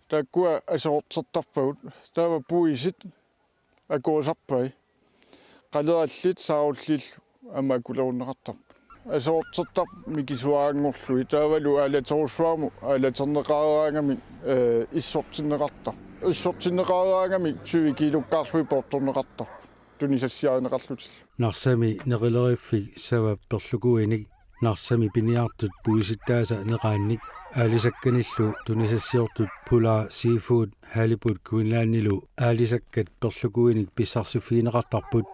taakkua asortertarpagut taava puisit akuusarpai qalerallit saarullill amakulerunneqartar asortertar mikisuaangorlui taavalu aalatorussuarmu aalaterneqaaraangami issortinneqartar issortinneqaaraangami 20 kilokkaarlui portorneqartar tunisasiaaneqarlutil narsami neqileriffik sava perlukuinik narsami piniartut puisittaasa neqaannik aalisakkanillu tunisasiortut pula seafood halibut kuinlaannilu aalisakkat perlukuinik pissarsufiineqartarput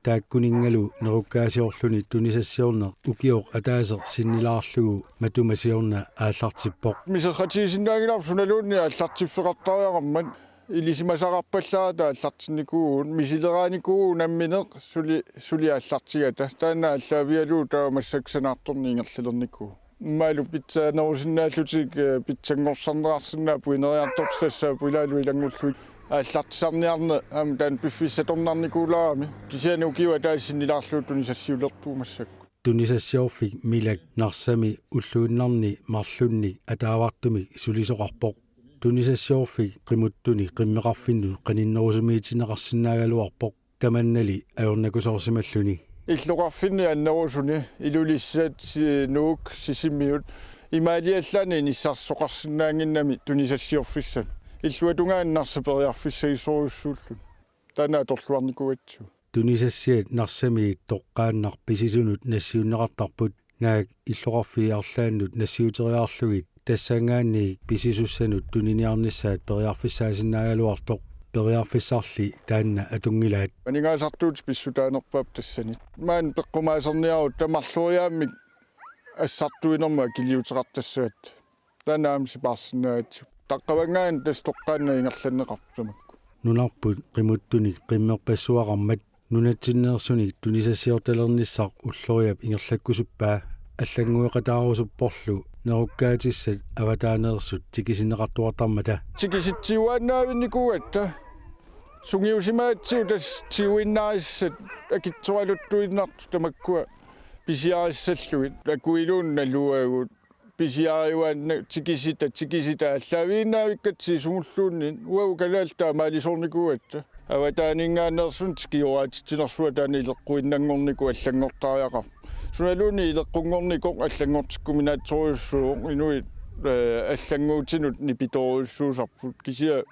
taakkuningalu nerukkaasiorluni tunisasiorne ukioq ataaser sinnilaarlugu matumasiorna aallartippoq miserratiisinnaangilarsunaluunni aallartiffeqartariaqarman ilisimasaqarpallaata aallartinnikuu misileraaniku nammineq suli aallartigata taanna allaavialuu taamassaksanаарtorni ingerlalernikku maalu pitsaanerusinnaallutik pitsangorsannerarsinnaa puineriartortassa puilaalu ilangulluit ааллартисарниарне ам таан пиффиссаторнарникуулаарами кисиану киуа таасиннилаарлуу тунисассиулертуумассак tunisasiorfik Milak narsami ulluunnarni marlunnik ataavартумик sulisoqarpoq tunisasiorfik qimuttuni qimmeqarfinnu qaninnerusumiitineqarsinnaaгаluarpoq tamannali ajornakusoorsimalluni иллоqarfinni аннерусуни илулиссаат нуук сисиммиут имаалиаллаани ниссарсоqarsinnaanginnami tunisasiorfissan иллуатунгааннарсапериарфиссагисоруссууллу таанаа торлуарникуатсу tunisasiat narsami toqqaannarpisisunut nassiunneqartarput naak иллоqarfiiарлааннут нассиутериаарлугит тассангаанни писисуссанут тунинниарнissaat периарфиссаасиннаагалуартоq периарфиссарли таанна атунгилаат анигаасартуут писсутаанерпаап тассанит маан пеққумаасерниарут тамарлуриааммик ассартуинерма килиутеқартассаат танаамси парсинаат таққавангаан тастоққаанна ингерланнеқарсамакку нунарпут қимуттуник қиммерпассуақармат нунатсиннеерсуник тунисассиорталерниссақ уллориап ингерлаккусуппаа аллангуеқатаарусуппорлу неруккаатиссат аватаанеерсут тикисинеқартуартармата тикиситсиуаанаавинникуатта сунгиусимаатсиу тас тиуиннаариссат акитсуалуттуиннарту тамаккуа писиариссаллуит акуилуунна луагут писиариуаанна тикисита аллавииннаавиккатси сумуллуунни уау калаалтаа маалисорникуатта аватаанингаанерсун тикиораатитсинерсуа таани илеққуиннангорнику аллангортариақар суналуни илеққунгорникоқ аллангортиккуминаатсориуссуу инуит аллангуутинут нипиториуссуусарпут кисиа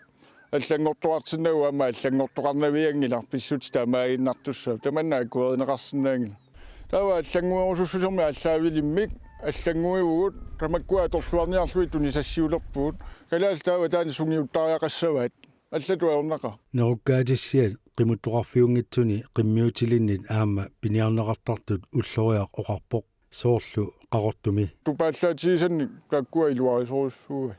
аллангортуартиннагу ама аллангортоқарнавиангилар писсути таамаагиннартуссаа таманнаа куеринеқарсинаангила тава аллангуерусуссусерми аллаавилиммик аллангуивугут тамаккуа торлуарниарлуи тунисассиулерпуут калаал таава таани сунгиуттариақассаваат аллатуаернақа неруккаатиссиат qimuttuqarfiunngitsuni qimmiutilinit aama piniarneqartartut ulloриaq oqarpoq sooрлу qaqortumi тупааллаатигисанни таккуа илуарисоруссууа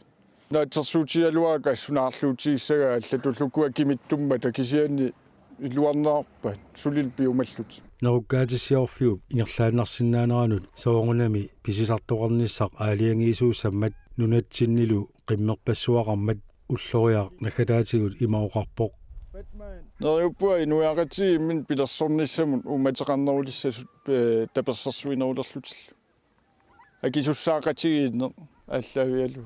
наатсерсуутиалуака сунаарлуутигиссага аллатуллуккуа кимиттумма такисианни илуарнаарпаат сулил пиумаллут неруккаатиссиорфиуп ингерлааннарсиннаанеранут соорунами писисартоқарниссақ аалиангиисуусаммат нунатсиннилу qimmerpassuaqarmat уллориақ накатаатигут имаоқарпоқ нерюппуа инуяақати мин пилерсорниссамут уматеқарнерулиссасут таперсерсуинерулерлутилла акисуссаақатигиинне аллавиалу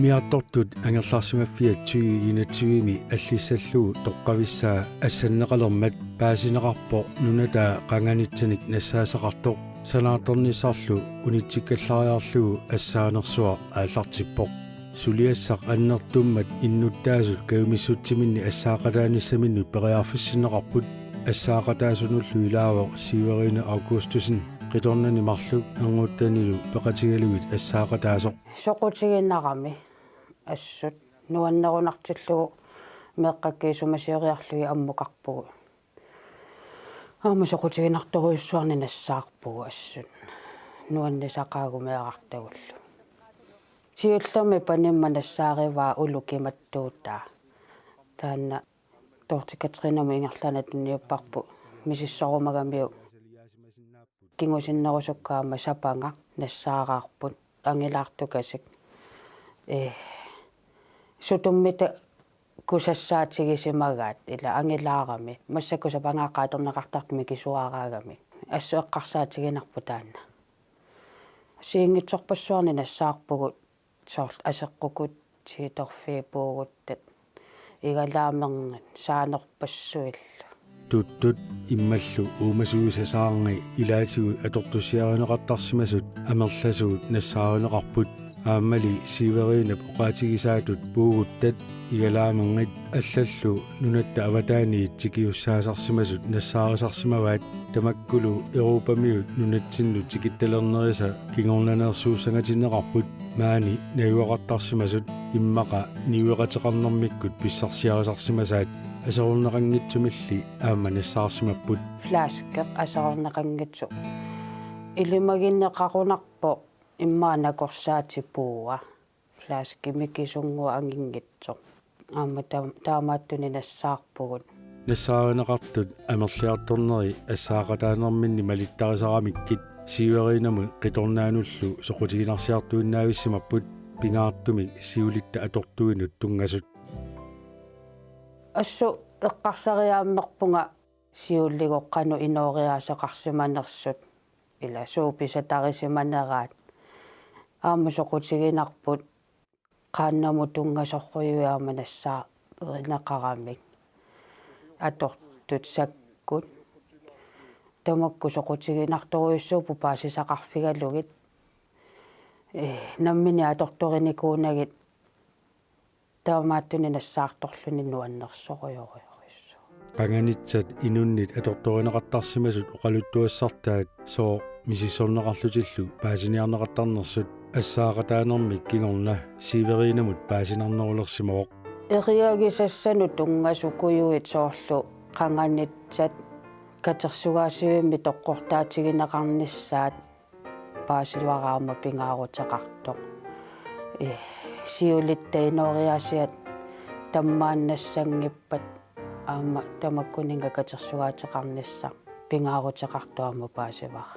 умиартортут ангерларсимаффиат 2021 аллиссаллуу тоққависсаа ассаннеқалермат паасинеқарпо нунатаа қанганитсаник нассаасақартоқ санааторнисарлу унитсиккаллариарлугу ассаанерсуа ааллартиппоқ сулиассақ аннертуммат иннуттаасут каумиссутсиминни ассаақатааниссаминнут периарфиссинеқарпут ассаақатаасунуллу илаавоқ сиверина августусин qitornani marluk anguuttaanilu peqatigaluit assaaqataasoq soqutiginnarami assut nuannerunartillugu meeqqakkiisumasioriarlugi ammuqarpugu aama soqutiginnartoruissuarni nassaarpugu assut nuannisaqaagumeaqartagullu siullami panimma nassaarivaa ulukimattuuttaa taanna tortikatrinamu ingerlana tunniupparpu misissorumagamiu кингусиннерусуккаама сапанга нассаараарпут ангилаартукасик сутуммита кусассаатигисимагаат ила ангилаарами массаку сапангааққаатернеқартартми кисуаараагами ассуэққарсаатигинарпу таанна сиингитсорпассуарни нассаарпугут соор асеққукут сииторфиипуугуттат игалаамернат саанерпассуилла туттут иммаллу уумасуусасаарнги илаатигу атортуссиаринеқартарсимасут амерласуут нассааринеқарпут ааммали сиверинап оқаатигисаатут пуугуттат игалааменгит аллаллу нунатта аватааниит тикиуссаасарсимасут нассаарисарсимаваат тамаккулу европамиут нунатсинну тикитталернериса кингорнанерсууссангатиннеқарпут маани наюақартарсимасут иммақа ниуеқатеқарнэрмиккут писсарсиарисарсимасаат асеруннеқангитсумилли аамманассаарсимаппут флашкеқ асеруннеқангитсу илимагиннеқарунарпо иммаанакорсаатипууа флашки микисунгуа ангингитсо аама таамааттуни нассаарпугут нассааринеқартут амерлиарторнери ассаақатаанерминни малиттарисарамиккит сиверинаму қиторнаануллу соқутигинарсиартуиннаависсимаппут пингаартумик сиулитта атортуинут тунгасут ассу эққарсариааммерпунга сиуллигоққану иноориаасеқарсиманерсут ila suupisatarisimanaраат аамасоқутигинарпут qaannamу тунгасорруйуаама нассаа эринеқарамик атортут саккут тамакку соқутигинарторуйуссуупу паасисақарфигалугит наммини аторториникуунагит таамааттуни нассаарторлуни нуаннерсоруйоруйориссу qanganitsat inunnit atortorineqartarsimasut oqaluttuassartaat soo misissорнеқарлутиллу paasiniarneqartarnersut ассаақатаанермик кигорна сиверинамут паасинарнерулерсимавоқ эриагисассану тунгасукуюит соорлу qanganitsat катерсугаасивимми тоққортаатигинеқарниссаат паасилуараама пингаарутеқартоқ сиулиттаинориасиат таммааннассангиппат аама тамаккунинга катерсугаатеқарнисса пингаарутеқартуама паасивара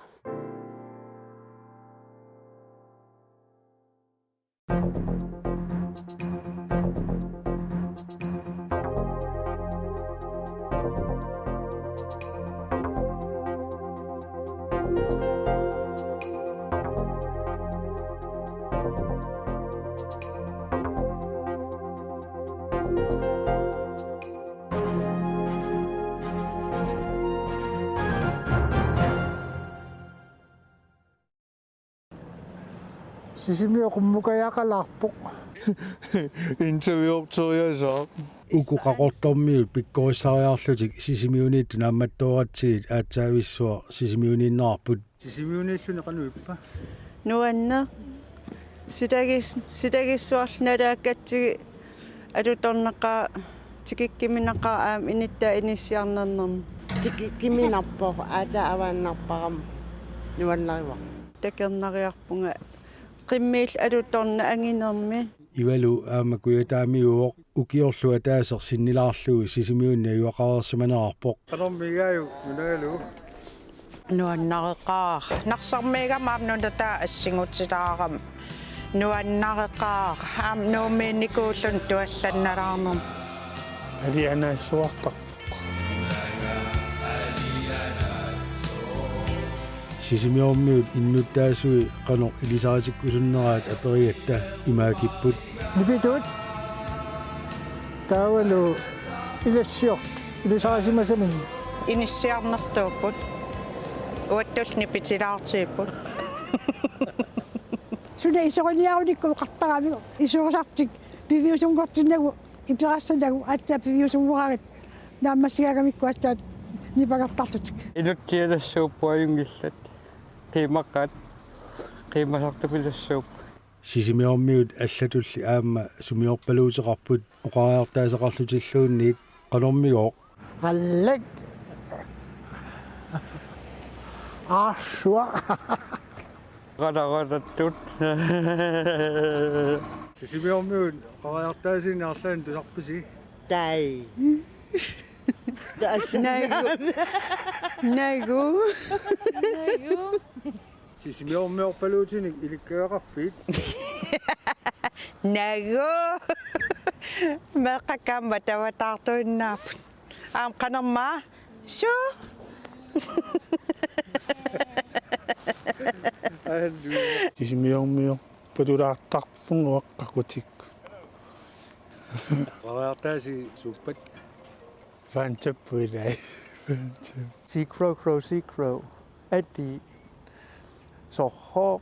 Sisimiu qummukayaqalarpoq interviewtoriasaaq ukoqaqortormiut pikkorissariarlutik sisimiuniittu naammattuoratsigit aatsaavissuar sisimiuniinnerarput sisimiuniilluni qanuippa nuanna sitagissuarlunalaakkatsigi alutorneqa tikikkiminaqaa aam inittaa inissiarnernermu tikikkiminarpoq aata avaannarparam nuannariwa takernariarpunga qimmiil alutorna anginermi ivalu aama kuyataamiuoq ukiorlu ataaser sinnilaarlugu sisimiunni ayuaqareersimanerarpoq qanormigaayu nunagalu nuannareqaar narsarmiigamaam nunataa assingutilaaqam nuannareqaar aam nuumiinnikuullun tuallannalaarnum alianaassuartarpoq sisimiormiut innuttaasui qano ilisaritikkusunneraat aperiatta imaakipput nipitut taavalu ilassiort ilisarisimasamin inissiarnertuupput uattulni pitilaartiipput suna isoriniarunikku qartarami isuusartik piviusungortinnagu ipirassanagu atsa piviusunguragit naammassigagamikku atsaat nipagartartutik inukkialassuuppuajungillat qiimaqqat qiimasartupilassuup sisimiormiut аллатулли аама сумиорпалуутеқарпут оқариартаасақарлутиллуунниит qanormigooq аллак аашуа qalaratut sisimiormiut оқариартаасиниарлаан тусарписи tai Nagu. sisimiormiorpaluutinik ilikkaaqarpiit nagu meqqakkaamma tavataartuinnaaput aam qanermaa su sisimiormior patulaartarfunguaqqaqutik оқариартааси суппат Fantapulai. Sea crow, crow, sea crow. Adi. Så hop.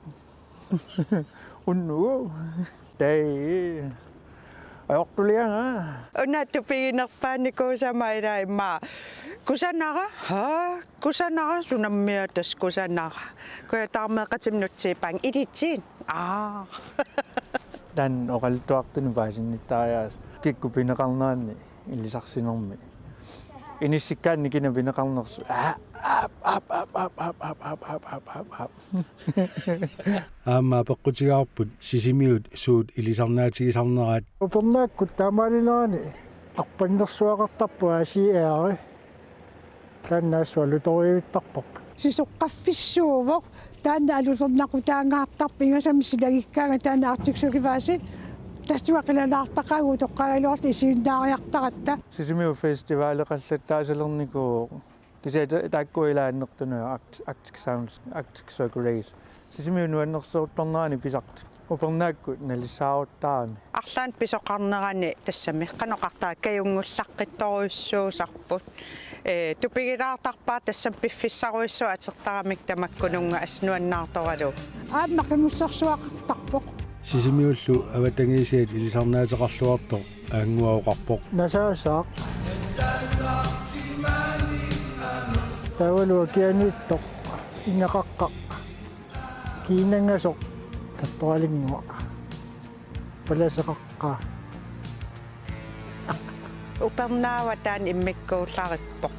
Unnu. Day. Ayoktulianga. unattupiginerpaannikuusamailaimaa kusanara ha kusanara sunammiatas kusanara kuyatarmeeqatimnutsiipang ilitsin Dan oqaltuartuni paasinnitariaas kikkupineqarnaanni illisarsinermi. Inissikkaanni kinapineqarnersu аама пеққутигаарпут сисимиут суут илисарнаатигисарнераат упернааккут таамаалинерани арпаннерсуақартарпу асиаари тааннаассуалуториивиттарпоқ сисоққаффиссуувоқ таанна алутернақутаангаартарпи ингасаммисилагиккаага таанна артиксуривааси тассуақилалаартақаагу тоққагалуарти исииннаариартаратта сисимиу фестивалеқаллаттаасалерникуу kise taakkuilaannertunu Arctic Circle Race sisimiunuannersuuttornerani pisartut upernaakku nalisaaruttaarami арлаан писоқарнерани тассами қаноқартаа каюнгуллаққитторуйссуусарпут тупигилаартарпаа тассам пиффиссаруиссуа атертарамик тамаккунунга аснуаннаарторалу ааммақимуссарсуақартарпоқ сисимиуллу аватангиисиат илисарнаатеқарлуарто аангуауқарпоқ насаасаақ тавалуа кианииттоқ иннеқаққа кинангасоқ татторалингуа паласеқаққа упернаава таан иммиккууллариппоқ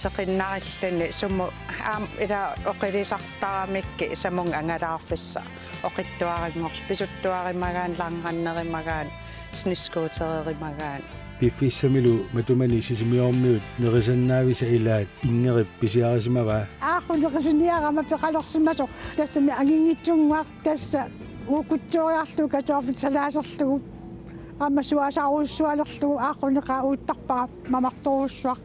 сеқиннариллани суму аам ила оқилисартарамикки самун ангалаарфисса оқиттуарингор писуттуаримагаан лаанганнеримагаан снискуутереримагаан пиффиссамилу матумани сисимиормиут нерисаннаависа илаат ингерип писиарисимава аахунеқисиниарама пеқалорсимасо тассами агингитсунгуақ тасса укутсуариарлу катоофит салаасерлугу аама суасааруссуалерлугу аахунеқаа uuttарпара мамарторуссуақ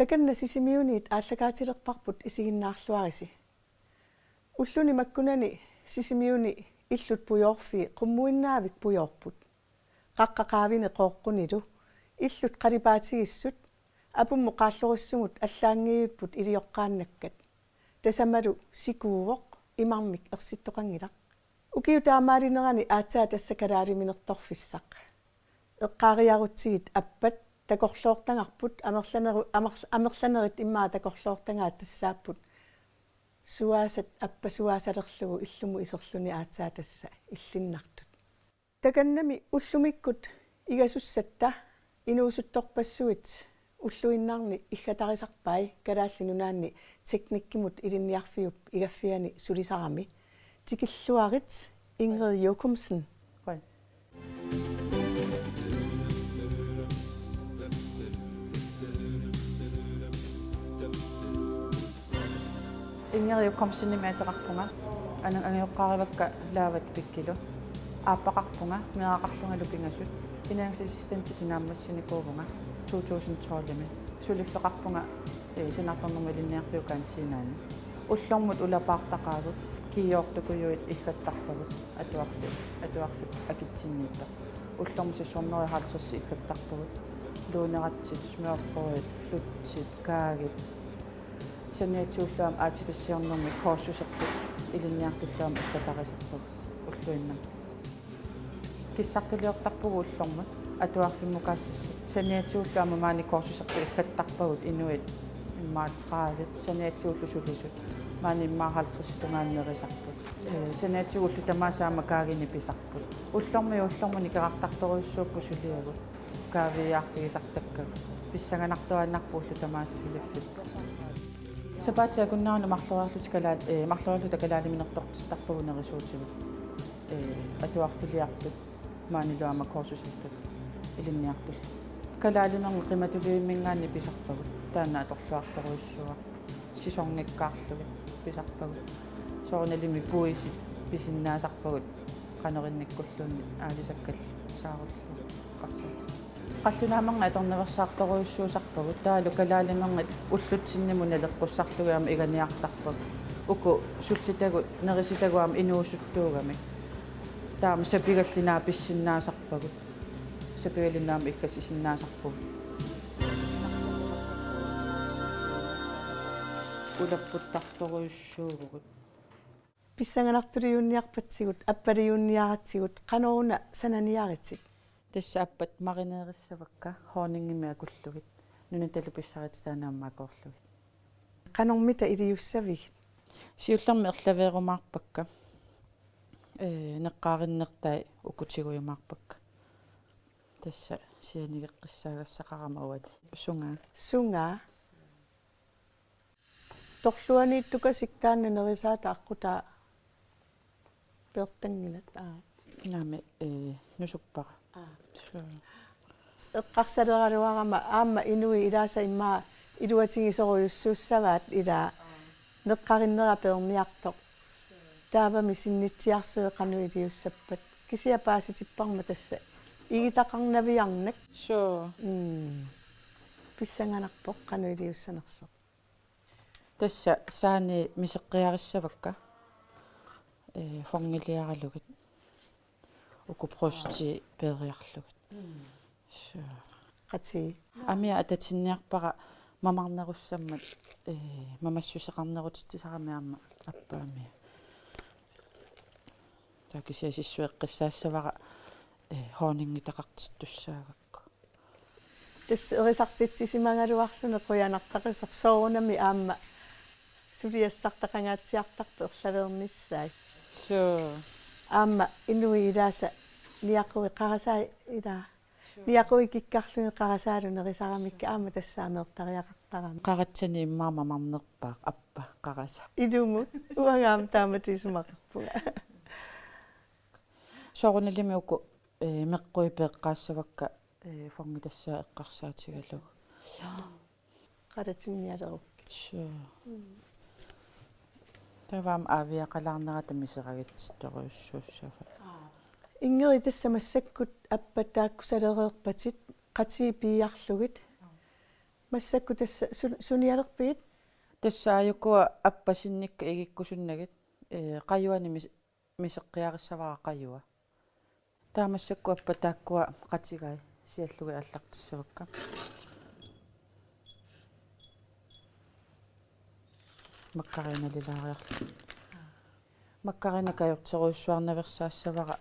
таканна сисимиуниит ааллагаатилерпарпут исигиннаарлуариси уллуни маккунани сисимиуни иллут пуйоорфи qummuinnaavik пуйоорпут қаққақаавине қооққунилу иллут қалипаатигиссут апумму qaalloriссугут аллаангииппут илиоққааннаккат тасамалу сикуувоқ имармик ерситтоқангилақ укиу таамаалинерани аатсаа тассакалаалиминерторфиссақ эққаариарутсигит аппат такорлоортангарпут амерланерит иммаа такорлоортангаа тассааппут суаасат аппасуаасалерлугу иллуму исерлуни аатсаа тасса иллиннартут таканнами уллумиккут игасуссатта инуусутторпассуит уллуиннарни иггатарисарпай калааллинунаанни техниккимут илинниарфиуп игаффиани сулисарами тикиллуарит Ingrid Jokumsen. Ingrid Jokumsen имаатеқарпунга анан ангиоққаривакка лаават пиккилу ааппақарпунга меақарлунгалу пингасут finance assistant тинааммассиникуувнга 2012 сулиффеқарпунга синарторнэрмалинниарфиу кантинаани уллормут улапаартақаагут кииортукуйуит иггаттарпагут атуарфи акитсинниитта уллорм сисорнерихаартерси иггаттарпагут луунератсит смеорпоит флутсит каагит саниатиуллаам аатитассиорнэрми коорсусерпу илинниартуллаам иггатарисерпагут уллуиннам киссартулиортарпугу уллормут атуарфиммукаассасса саниатиуллаама маани коорсусерпу иггаттарпагут инуит иммаатраавит саниатиуллу сулисут маани иммаахалтерси тунгааннерисарпут саниатиуллу тамаасаама каагини писарпут уллормуни керартарторуйуссууппу сулиагут каавиаарфигисартаккагу писсаганартуааннарпууллу тамааса сулиффит сапаатиа куннаарну марлуарлу такалаалиминертортистарпагу нерисуутигут атуарфилиартут маанилуама коорсусертут илинниартул калаалимерми қиматулииммингаанни писарпагут таана аторлуарторуйуссуа сисорнгиккаарлугит писарпагут соорналими пуисит писиннаасарпагут канеринниккуллуунни аалисаккал сааруллу қарсаат қаллунааманга аторневерсаарторуйуссуусарпагут таалу калаалимерми уллутсинниму налеққуссарлугаама иганиартарпагут уку суллитагут нериситагуама инуусуттуугами таама сапигаллинаа писсиннаасарпагут сапигаллинаама иккасисиннаасарпагут улаппуттарторуйуссуугут писсаганартулиунниарпатсигут аппалиунниаратсигут каноруна сананиаритик тасса аппат маринеериссавакка хоорнингимиа куллугит нунаталу писсарит таанааммаакоорлугит Qanormita iliussavig. Siullarmi erlaveerumaarpakka. Neqqaarinnertai ukutigujumaarpakka. Tassa sianigeqqissaaгассақарама уат. Sunga. Torluaniittuka siktaanna nerisaata аққута пертангилат наами нусуппара эққарсалераруарама аама инуи илааса имма илуатигисоруйуссууссаваат ила неққариннера пермиартоқ таавами синнитсиарсуеқану илиуссаппат кисиапааситиппарма тасса игитақарнавиарнак писсанганарпоқ қану илиуссанерсоқ тасса саани мисеққиариссавакка фонгилиаралугит укупрости периарлугит qati amia atatsinniarpara mamarnerussаммат мамассусеқарнерутитсисарамиарма аппаами такисиасиссуэққиссаассавара хонингитақартиттуссаагакку тас эрисартитсисимангалуарлуне қуянартақисор соорунами аама сулиассартақангаатсиартарпу ерлаверниссаи аама инуи илааса ниақуи қарасаа ила ниақуи киккарлуни қарасаалунерисарамикка аама тассаамеэртариақартарама қаратсани иммаама марнерпаа аппа қараса илумут уагаам тааматисумақарпуга соорунилимиуку меққуи пеққаассавакка фонгитассаа эққарсаатигалуг қаратинниалеру тавам авиақалаарнерата мисерагитсторуйуссууссафа ингери тассамассаккут аппатааккусалереерпатит qati piiarlugit массакку тасса суниалерпигит тассааюкуа аппасинникка игиккусуннагит қаюани мисеққиариссавара қаюа таамассакку аппатааккуа qatигай сиаллуги аллартуссавакка маккариналилаариарлу маккарина кайортсеруйуссуарнаверсаассавара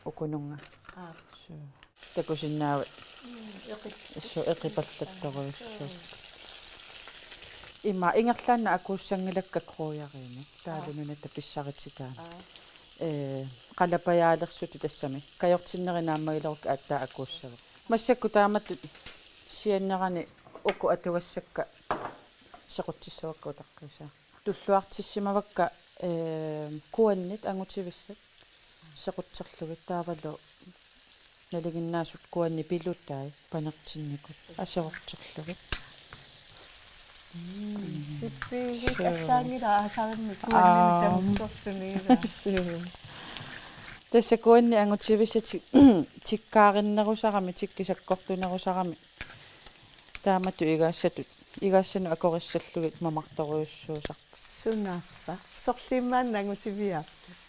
укунунга такусиннаава иссу эқипаллатторуйуссу има ингерлаанна акууссангилакка круяриини таалунуната писсаритситаана қалапаяалерсуту тассами кайортиннеринааммагилерук ааттаа акууссава массакку тааматтут сианнерани уку атугассакка сеқутсиссавакку таққиса туллуартиссимавакка куаннит ангутивиссат сеқутсерлугит таавалу налигиннаасут куанни пилуттай панертинникут асеқортерлугит сиппиги кассаангила асааринни куанни тамуссортунигила тасса куанни ангутивиссати тиккаариннерусарами тиккисаккортунерусарами таамату игаассану акориссаллугит мамарторуйуссуусар сунааппа сорлиммаан ангутивиа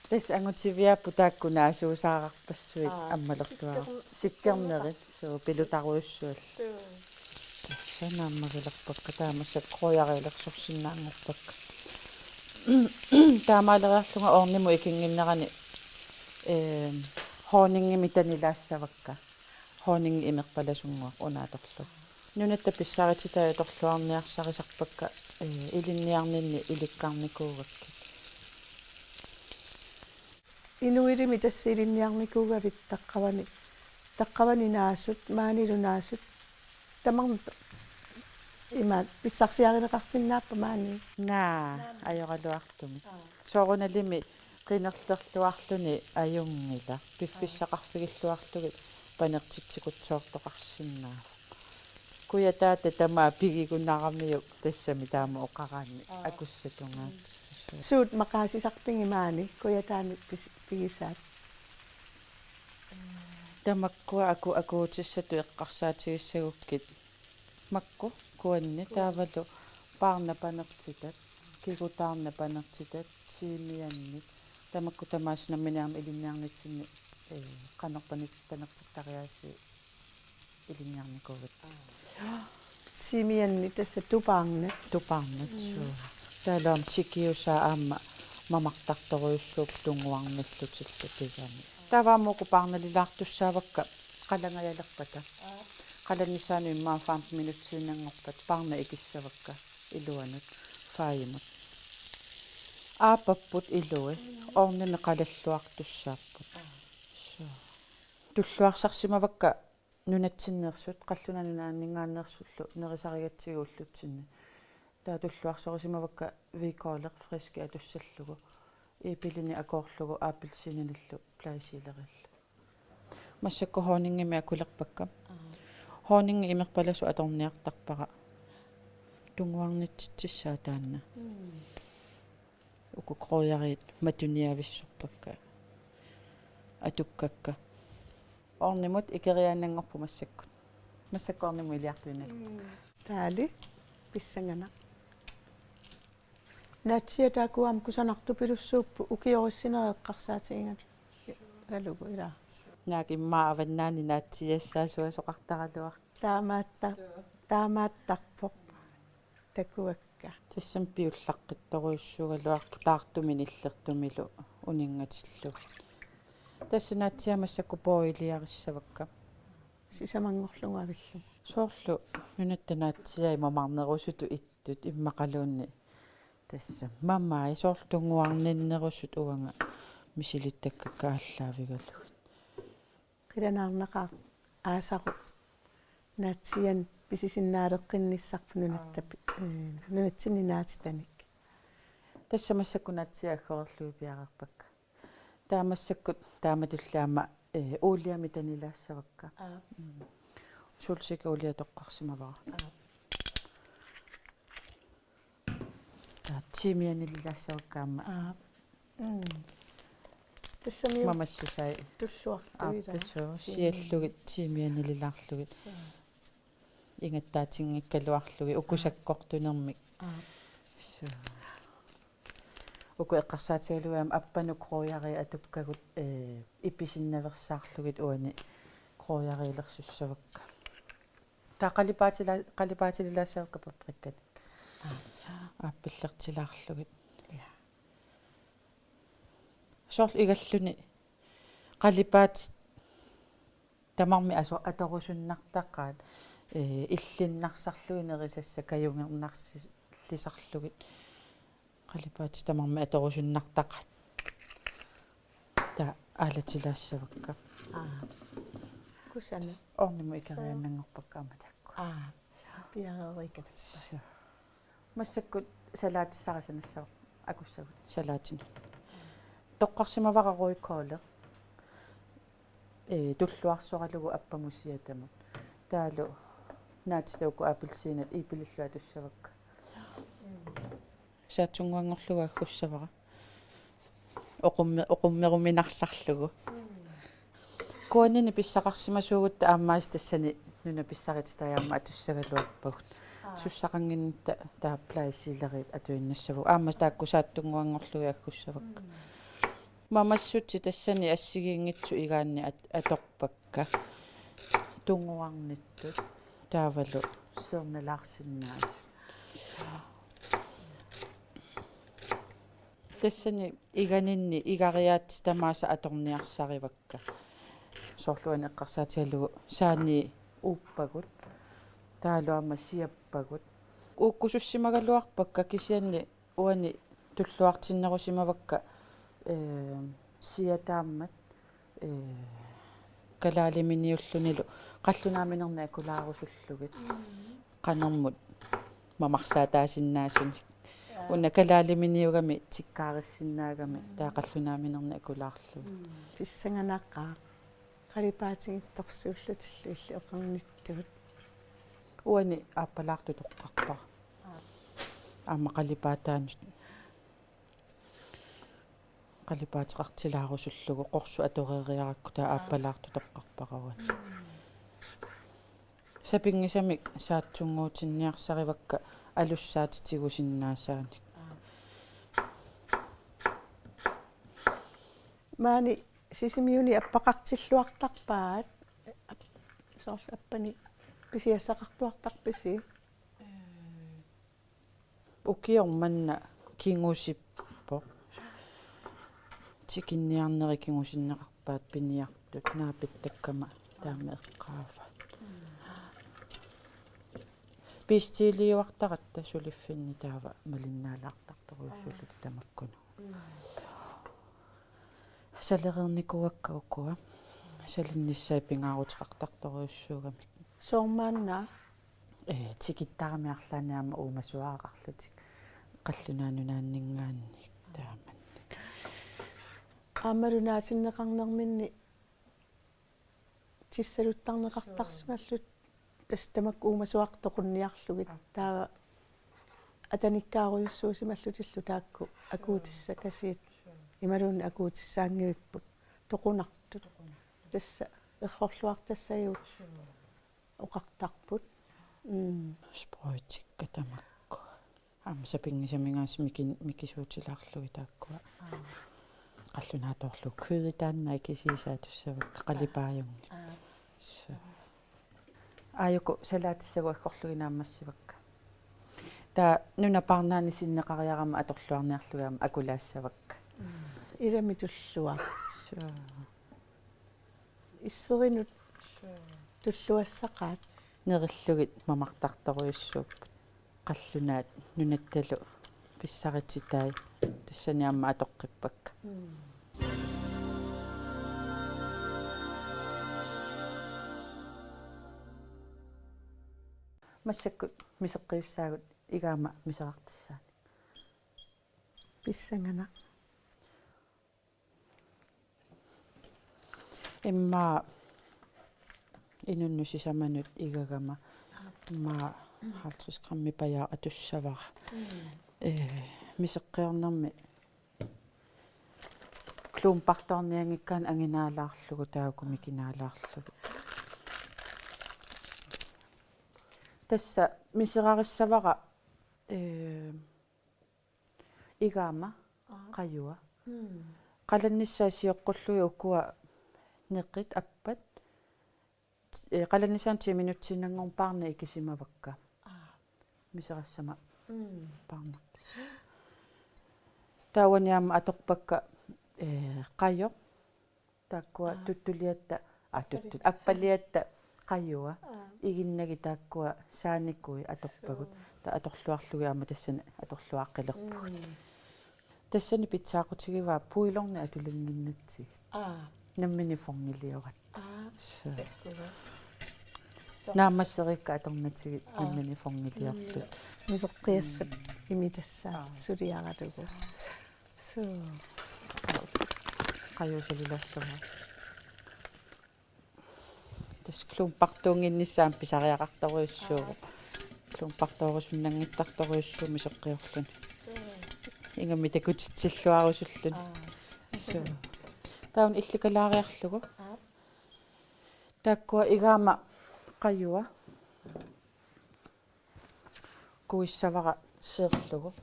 тас ангутивиаппу тааккунаасуусаарарпассуит аммалертуара сиккернерит суу пилутаруйуссуал тассанааммагилерпакка таамассак крояриилерсорсиннаангорпакка таамаалериарлунга орниму икингиннерани хонингими танилаассавакка хонинги имерпаласунгуа унааторлу нунатта писсарититаа торлуарниарсарисарпакка илинниарнинни иликкарникуугакки инуирими тассилинниарникуугавит таққавани наасут маанилунаасут тамарм има писсарсиаринеқарсиннааппа маани наа ajorалуартуми соорунalimi qinерlерлуарлуни аюнгила пиффиссақарфигиллуарлугит панертитсикутсоортоқарсиннаа куятаата тамаа пигигуннарамиук тассами таама оқараани акуссатунгаат суут мақаасисарпинги маани куятаани пигисаат тамаккуа акуутиссату эққарсаатигиссагуккит макку куанни таавалу паарна панертитат кигутаарна панертитат сиимианни тамакку тамааснамминаама илинниарнитсинни канерпанит танертартариааси илинниарникугат сиимианни тасса тупаарна суу таалаам тикиуса аама мамартарторуйуссууп тунгуарниллутиллу тигами таваамуку паарналилаартуссаавакка қалангаялерпата қаланисаanu иммаа 5 минутсиинангортат парна икиссавакка илуанут фаимут аапаппут илуи орними қалаллуартуссааппут туллуарсарсимавакка нунатсиннерсут қаллунанунааннингааннерсуллу нерисаригатсигууллутсинни таа туллуарсорисимавакка викоолеқ фриски атуссаллугу ипилини акоорлугу ааппилсининиллу плаисилерилла массакку хонингими акулерпакка хоонинги имерпаласу аторниартарпара тунгуарнитсиссаа таанна укукрояриит матуниависсорпакка атуккакка орнимут икериааннангорпу массаккуорниму илиартуинал таали писсангана натсия таакуам кусанарту пилуссууппу укиориссинеэққарсаатигингат галугу ила наак иммаа аваннаани наатсиассаасуа соқартаралуар таамааттарпоқ такуакка тассам пиуллаққитторуйуссугалуарпу таартумин иллертумилу унингатиллу тассанаатсиамассакку поилиариссавакка сисамангорлугавиллу соорлу нунаттанаатсиай мамарнерусуту иттут иммақалуунни тасса маммаа соорлу тунгуарниннерусут уанга мисилиттаккакка аллаавигаллугит қиланаарнақаа аасару наатсиан писисиннаалеққинниссарпу нунатсиннинаатитаник тассамассаккунаатсиаггоорлуи пиарерпакка таамассаккут тааматуллаама уулиами танилаассавакка сулсика уулиа тоққарсимавара тимианиллаассаваккаама тассамиу мамассусай туллуартуила сиаллугит тимианилилаарлугит ингаттаатингиккалуарлуги укусаккортунермик уку эққарсаатигалуаам аппану крояри атуккагут иписиннаверсаарлугит уани крояриилерсуссавакка таа қалипаатилаассавакка паприккат ааппиллертилаарлугит сорл игаллуни қалипаат тамарми аторусуннартаққаат иллиннарсарлуинерисасса каюнгернарсиллисарлугит қалипаат тамарми аторусуннартаққат та аалатилаассавакка кусана орниму икарианнангорпаккаама такку пиарерикат массаккут салаатиссарисанассаа акуссагут салаатин тоққарсимавараруиккооле туллуарсоралугу аппамусиатамут таалу наатстауку аппилсиинат ипилиллуа туссавакка саатсунгуангорлуга аггуссавара оқуммеруминарсарлугу куанини писсақарсимасуугутта ааммаас тассани нуна писсарит таяамма атуссагалуарпагут суссақангиннта тааплаисилерит атуиннассаву аамма тааккусааттунгуангорлуга аггуссавакка мамассути тассани ассигиингитсу игаанни аторпакка тунгуарниттут таавалу серналаарсиннаасу тассани иганинни игариаат тамааса аторниарсаривакка соорлуани эққарсаатигалугу саани ууппагут таалуама сиаппагут ууккусуссимагалуарпакка кисианни уани туллуартиннерусимавакка сиатааммат калаалиминиуллунилу қаллунааминерна акулаарусуллугит канермут мамарсаатаасиннаасуни уна калаалиминиугами тиккаариссиннаагами таақаллунааминерна акулаарлугит писсанганааққаа қалипаатингитторсууллутиллу илли оқарниттугут уани ааппалаарту тоққарпара аама қалипаатаанут қалипаатеқартилаарусуллугу қорсу аторериаракку таа ааппалаарту тоққарпаруан сапингисамик саатсунгуутинниарсаривакка алуссаатитигусиннаасааник маани сисимиуни аппақартиллуартарпаат сорл аппани писиассақартуартарписи укиорманна кингусиппо тикинниарнери кингусиннеқарпаат пиниартут наапиттаккама таама эққаава пистилиуартаратта сулиффинни таава малиннаалаартарторуйссууллу тамаккуну салерерникуаккауккуа салинниссай пингаарутеқартарторуйссуугамик соормааннаа тикиттарамиарлааниама уумасуаақарлутик қаллунаанунааннингаанник тааман аамалунаатиннеқарнерминни тиссалуттарнеқартарсималлут тастамак уумасуартоқунниарлугит таава атаниккааруйуссуусималлутиллу таакку акуутиссакасиит ималуунни акуутиссаангивиппут тоқунартут тасса эрхорлуартассаюут оқартарпут спройтикка тамакку амсапингисамингаас микисуутилаарлуги тааккуа қаллунааторлу кюритаанна кисисаатуссавак қалипааюнгит ааюку салаатиссагу аккорлугинааммассивакка та нунапарнаани синнеқариарама аторлуарниарлугаама акулаассавакка илами туллуа иссеринут туллуассақаат нериллугит мамартарторуйуссууппут қаллунаат нунатталу писсаритситай тассаниамма атоққиппакка массаккут мисеққиуссаагут игаама мисеқартиссаани писсангана имма инуннусисаманут игагама имма 50 грамми паяа атуссавара мисеққиорнерми клумпартаарниангиккаан ангинаалаарлугу тааку микинаалаарлугу тасса мисерариссавара игаама қаюа қаланниссаа сиоққуллуи уккуа неққит аппат қаланнисаан 10 минутсиннангорн паарна икисимавакка мисерассама паарнартис тауаниама аторпакка қайо тааккуа туттулиатта туттут аппалиатта қаюа игиннаги тааккуа сааниккуи аторпагут та аторлуарлугиама тассана аторлуаққилерпугут тассани питсаақутигиваа пуилорна атулингиннатсиг наммини формилиорат наамассерикка аторнатигит наммини формилиорту мисеққиассап имитассаа сулиаратугу су қаюсалилассума тас клумпартуунгиннissaам писариақарторуйуссуу клумпарторусуннангиттарторуйуссуу мисеққиорлун ингамми такутитсиллуарусуллун су таун илликалаариарлугу тааккуа игаама қаюа куиссавара серлугу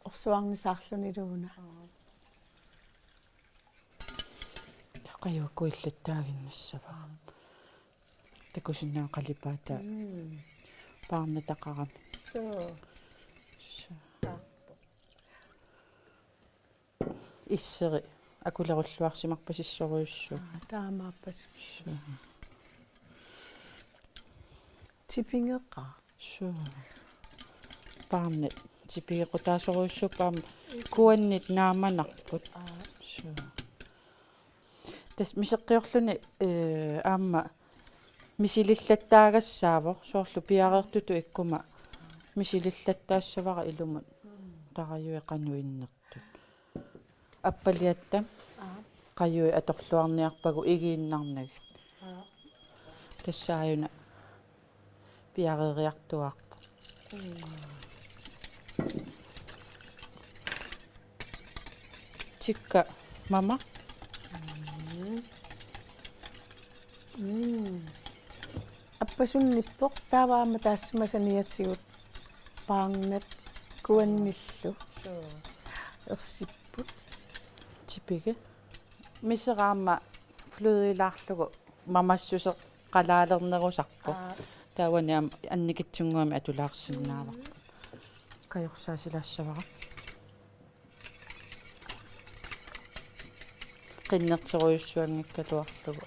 орсуарнисаарлунилууна қаюа куиллаттаагиннассавара такусиннаа қалипаата паарна тақарами иссери акулеруллуарсимарпасиссоруйуссуу таамааппас типингеққа су паарне типиеқутаасоруйуссуу паам куаннит нааманарпут су тас мисеққиорлуни аама мисилиллаттаагассаавор соорлу пиареертуту иккума мисилиллаттаассавара илумут тараюеқануиннертут аппалиатта қаюи аторлуарниарпагу игииннарнагит тассааюна пиарериартуарпа тикка мама аппасунниппоқ тааваама таассумасаниатигут паангнат куанниллу ерсиппут типиге мисераама флуидилаарлугу мамассусе қалаалернерусарпо тааваниам анникитсунгуами атулаарсиннаава кайорсаасилаассавара qinnerteruйuссуангиккалуарлугу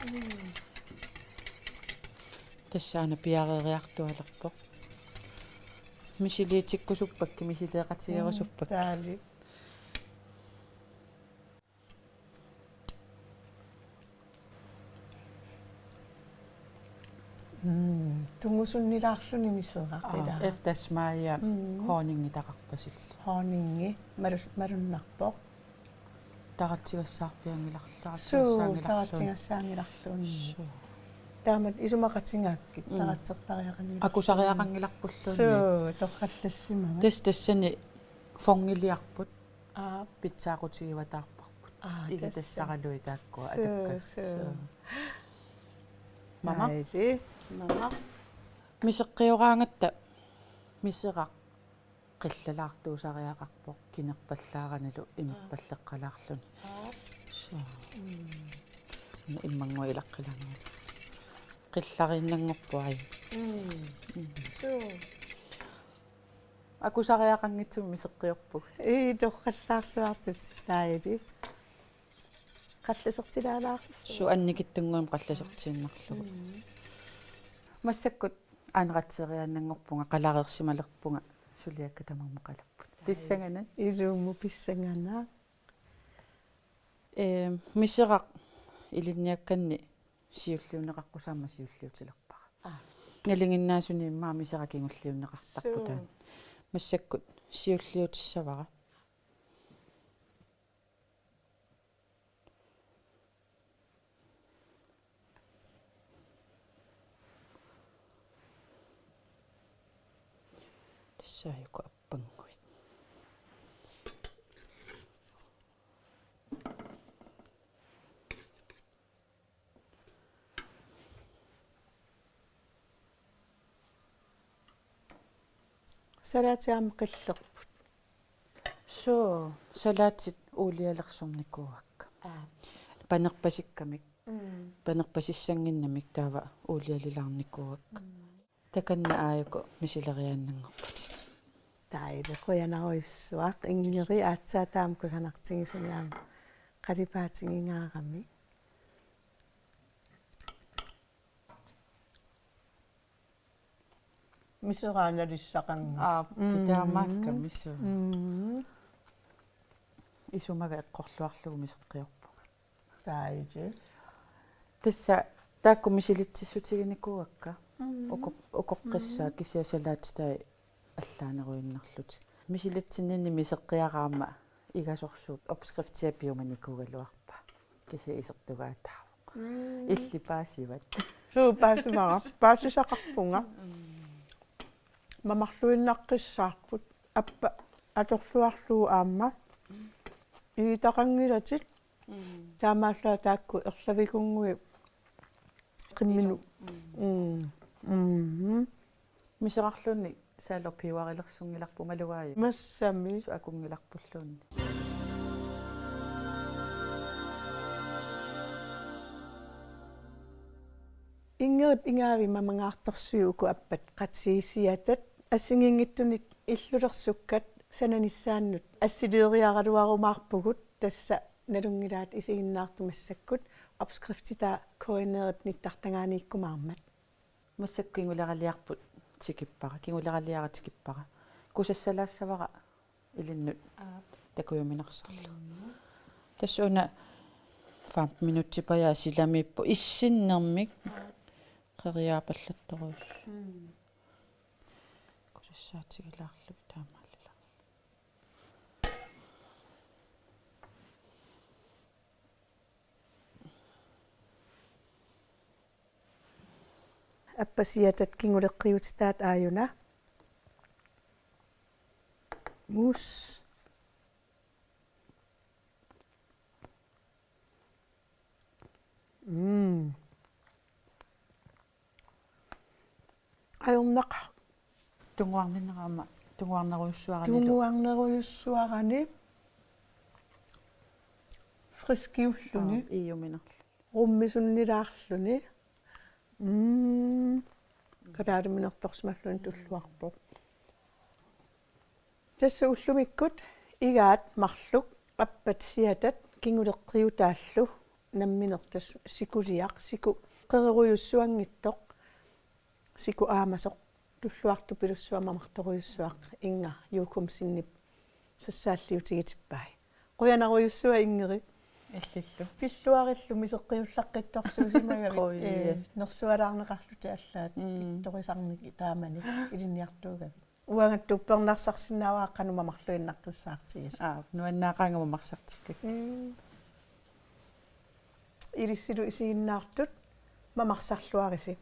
тассаана пиарериартуалерпо мисилиитиккусуппакки мисилеэқатигерусуппакки таали тунгусуннилаарлуни миссеқақила эфтасмаая хонингитақарпасилла хоонинги малуннарпо таратсигассаарпиангиларларатсаангиларлуунни таамат исумақатингааккит таратсертариақани акусариақангиларпуллуунни суу тоққаллассимага тассани фонгилиарпут питсаақутигиватаарпарпут ига тассаралуи тааккуа атаккас мама мама мисеққиораангатта мисеқақ қиллалаартуусариақарпоқ кинерпаллаараналу имиппаллеққалаарлуни иммангуи илаққилангу қиллариннангорпуари акусариақангитсум мисеққиорпуг тоққаллаарсуартут таили қалласертилаалаар су анникиттунгуим қалласертииннарлугу массаккут аанератсериааннангорпунга қалаарерсималерпунга сулиакка тамармақалаппут писсанганан илуумму писсангана мисеқақ илинниакканни сиуллиунеқаққусаама сиуллиутилерпара налингиннаасуни иммаа мисеқакингуллиунеқартарпутаан массаккут сиуллиутиссавара тассааюку аппангуит салаатиаама қиллерпут соо салаатит уулиалерсорникууакка панерпасиккамик панерпасиссангиннамик таава уулиалилаарникууакка таканна ааюку мисилериааннангорпут таile qoyanaruissuaq ingilleri aatsaataam kusanartigisuniaam qalipaatingingаарami мисерааналиссақанга питаамаакка мису исумага эққорлуарлугу мисеққиорпуга таиже тасса таакку мисилитсиссутигиникуакка укоққиссаа кисиасалааттай аллаанеруиннарлути мисилитсиннинни мисеққиараама игасорсууп обскрифтиапиуманикугалуарпа киси исертугаатаавоқ илли паасиват суу паасивара паасисақарпунга мамарлуиннаққиссаарпут аппа аторлуарлуу аама иитақангилатит таамааллаа таакку ерлавикунгуи қиммину мисеқарлуни саалорпиуарилерсунгиларпу малугаи массами суакунгиларпуллуунни ингерп ингаави мамангаарторсууку аппат қатсиисиатат ассигингиттунит иллулерсуккат сананиссааннут ассилиериаралуарумаарпугут тасса налунгилаат исигиннаартумассаккут обскрифтита коинерит ниттартангаанииккумаармат массаккингулералиарпут тикиппара кингулералиаратикиппара кусассалаассавара илиннут такуйуминарсарлу тассуна 5 минуттипая силамиппу иссиннэрмик қериаапаллатторуус кусассаатигилаарлу таамааллила аппасиатат кингулеққиутитаат ааюна мус аёрнақ тунгуарнеруйуссуарани фрискиуллуни ииуминерлу руммисуннилаарлуни катаалуминерторсималлуни туллуарпо тасса уллумиккут игаат марлук аппат сиатат кингулеққиутааллу намминертас сикулиақ сику қереруйуссуангиттоқ siku aamasok tulluartu pilussuamamaqtoruissuaq inga yuukum sinnip sassaalliutigitippai quyanaruyussua ingeri аллиллу пиллуариллу мисеққиуллаққиттарсуусимагами нерсуалаарнеқарлути аллаат итторисарники таамани илинниартууга уангаттуппернарсарсинаавааққанума марлуиннаққиссаартигис нуаннаақаангама марсартиккак илиссилу исигиннаартут мамарсарлуариси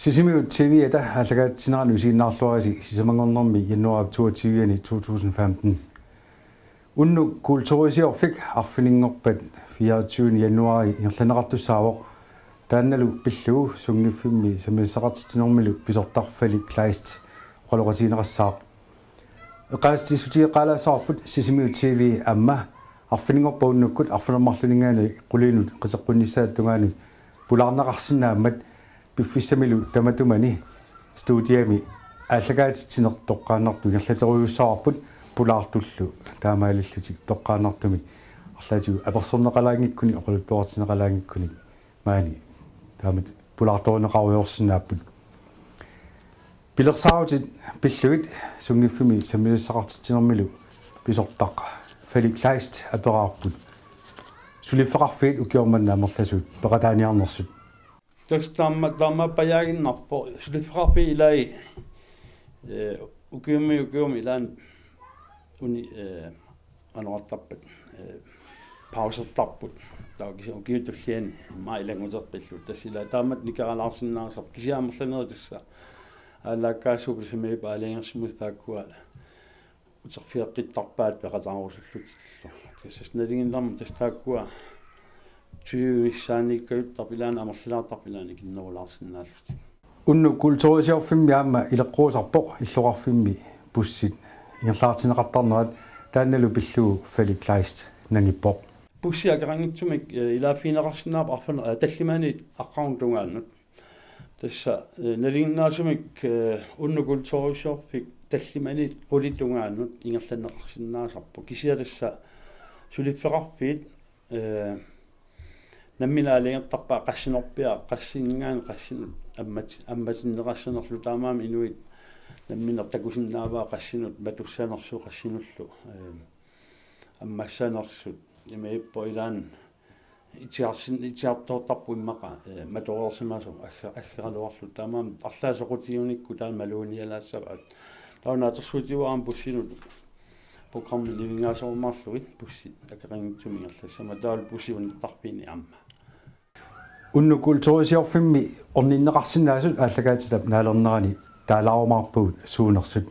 Sisimiut TV-ata аллагаатсинералу сииннаарлуараси сисамангорнэрми януари 22-ни 2015 унну культурисиорфик арфилингорпат 24 януари ингерланеқартуссаавоқ таанналу пиллугу сунгниффимми самиссақартитинэрмилу писортарфали клайст оқалоқасинеқассаақ эқаастисутиеқалаасаарпут Sisimiut TV амма арфилингорпауннуккут арфилермарлунингаани қулиинут қисаққунниссааттунгаани пулаарнеқарсинааммат пиффиссамилу таматумани студиами аллагаатитсинер тоққааннарту ингерлатеруйуссаарпут пулаартуллу таамаалиллутик тоққааннартуми арлаатигу аперсорнеқалаангиккуни оқалуттуартинеқалаангиккуни маани таамат пулаарторнеқаруйорсинааппут пилерсаавтит пиллуит сунгиффими самилиссақартитинермилу писортақ фаликлайст апераарпут сулиффеқарфиит укиорманнаамерласут пеқатааниарнерсут Tamma pajaginnarpo sulifqarpi ilai ukiumi ilan uni anortarpat pausertarput taukisi ukiutulliani ma ilanguterpillu tassila taamat nikaralaarsinnaarsa kisiamerlaneru tassa аллааккаасуупи симии паалингерсимус тааккуа утерфиаққиттарпаат пеқатаарусуллут тассасналигиннарма тастааккуа тюиссааниккаюттарпилаана амерлаартарпилаани киннерулаарсинааллут унну культурисиорфимми аама илеққуусарпоқ иллоқарфимми пуссит ингерлаартинеқартарнерат таанналу пиллугу фаликлайст нангиппоқ пуссиакерангитсумик илаафинеқарсинаап арфана таллимаани аққарун тунгааннут тасса налигиннаасумик унну культурисиорфик таллимаани қулитунгааннут ингерланеқарсинаасарпо кисиаласса сулиффеқарпиит намминаалингертарпаа qassinorpia qassinngaan qassinut амматиннеқассанерлу таамаами инуит намминертакусиннааваа qassinut матуссанерсу qassinullu аммассанерсут имеиппо илаан итиартоортарпу иммақа маторерсимасу аггералуарлу таамаами арлаасоқутиуникку таан малуниалаассаваат таунаатерсуутиуаам пуссинут программи ливингаасоормаарлугит пусси акерингитсумингерлассама таал пуссивуннертарпини амма унну культурисиорфимми орниннеқарсинаасут ааллагаатилап наалернерани таалаарумаарпугут суунерсут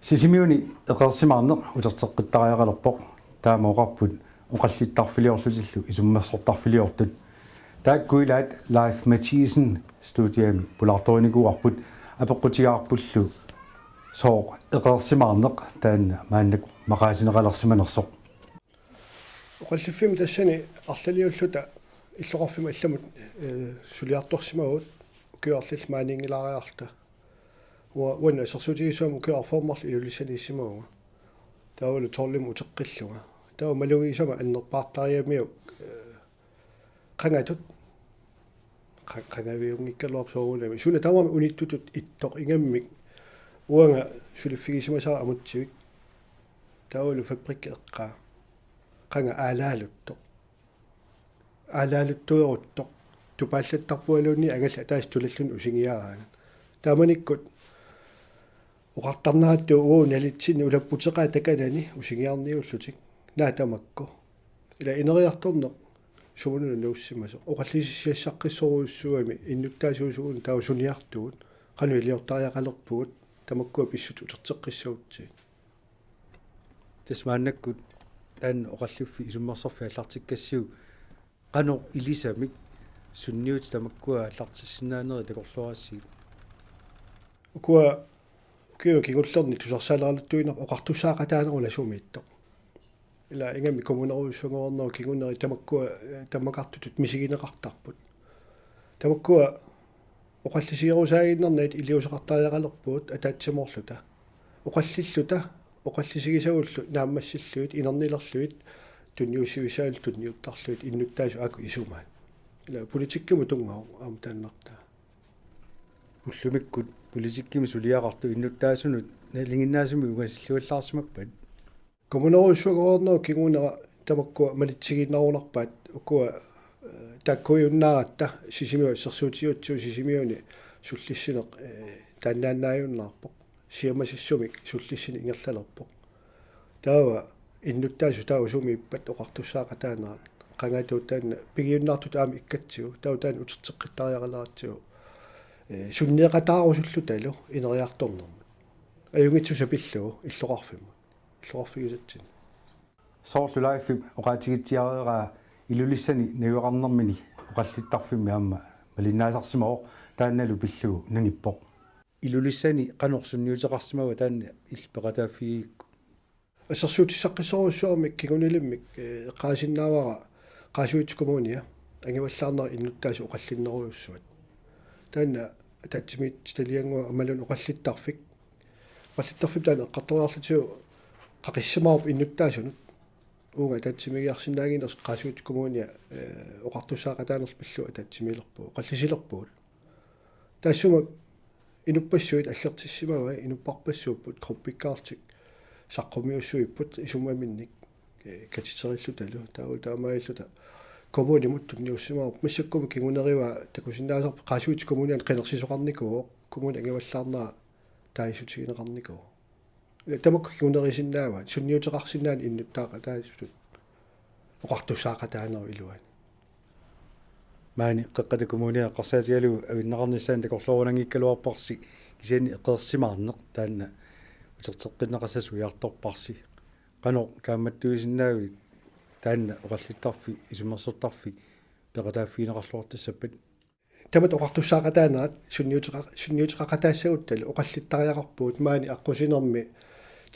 сисимиуни эқерсимаарнеқ утертеққиттариақалерпоқ таамаоқарпут оқаллиттарфилиорлутиллу исуммерсортарфилиортут тааккуилаат лайф матисен студиами пулаарториникуарпут апеққутигаарпуллу соо эқерсимаарнеқ таанна мааннак мақаасинеқалерсиманерсоқ оқаллиффими тассани арлалиуллута иллоқарфима илламут сулиарторсимагут укиарлил маанingилариарта уанна сэрсутигисуам укиарформарли илулиссанииссимагуга таавалу торлиму утеққиллуга таа малугисама аннерпаартариамиу қангатут қангавиунгиккалуар соорулами суна таавама униттутут иттоқ ингаммик уанга сулиффигисимасаа амутсивик таавалу фабрикке эққаа қанга аалаалуттоқ аалаалуттуерутто тупааллаттарпуалуунни ангалла таас тулаллун усигиараана тааманиккут оқартарнаатту уу налитсини улаппутеқаа таканани усигиарниуллутик наатамакку ила инериарторнеқ сумунуна нууссимасо оқаллисиссаққиссоруйуссуами иннуттаасуусуун таа суниартуут кануилиортариақалерпугут тамаккуа писсут утертеққиссаутси тасмааннаккут таан оқаллиффи исуммерсорфи аллартиккассиу qanu ilisamik sunniut tamakkua allartissinnaaneri takorluarassii ukua ukiu kigullerni tusarsaalaarluttuinaq oqartussaaqataanerula sumiitto ila ingami kommuneruussungoornero kiguneri tamakkua tammakartutut misigineqartarput tamakkua oqallisigerusaaginnernait iliuseqartariaqalerpuut ataatsimorluta oqallilluta oqallisigisagullu naammassilluit inernilerluit tunniussivisaalu tunniuttarluit innuttaasu aku isumaan ila politikkamu tungao aamtaannartaa уллумиккут политиккими сулиақарту иннуттаасунут налингиннаасуми угасиллуаллаарсимаппат коммунерусsuagornoo kiguunera tamakkua malitsigиннарунарпаат укуа таккуйуннааратта сисимиу сэрсуутиутсуу сисимиуни суллиссинеқ тааннааннааюннаарпоқ сиамасиссумик суллиссини ингерлалерпоқ таава иннуттаасу таа усуми иппат оқартуссаақатаанаат qangaatuuttaanna pigiunnaartut aami ikkatsiu tautaan uterteqqittariaqalaratsiu sunniaqataarusullu talu ineriartornerma ajungitsusapillugu illoqarfigisatsin soorlulaiffi oqaatigitiareeraa ilulissani niuqarnermini oqallittarfimmi aamma malinnaasarsimaoq taannalu pillugu nangippoq ilulissani qanorsunniuteqarsimawa taanna ilpeqataaffigiikku ассерсуутиссаққиссоруссуармик кигунилиммик qaasinnaawaqa qaasuitikumonia angivallаарнера иннуттааси оқаллиннеруйуссуат таанна ататсимит талиангуа амалун оқаллиттарфик таана эққарториарлутиу қақиссамаарп иннуттаасунут уунга ататсимигиарсинаагинерс qaasuitikumonia оқартуссаақатаанерс пиллу ататсимилерпу оқаллисилерпуут таассума инуппассуит аллертиссимава инуппарпассууппут кроппиккаартик саққумиуссуиппут исумаминник катитериллу талу таамаиллута коммуни муттунниуссимаарп массаккуми кигунерива такусиннаасарп qaasuit коммуниан qinерсисоқарникуо коммуни ангиваллаарнаа таисутигинеқарникуо тамакку кигунерисиннаава сунниутеқарсинаан иннуттаақа таасут оқартуссаақатаанеру илуани маани қеққата коммуниа қарсаатигалу авиннеқарниссаан такорлуурунангиккалуарпарси кисиани эққерсимаарнеқ таанна утерteqqinneqassas uiartorparsi qano kaammattuisinnaavit taanna oqallittarfi isumersortarfi peqataaffiineqarluartassappat tamat oqartussaaqataanaat sunniuteqaqataassaguttal oqallittariaqarpuut maani aqqusinermi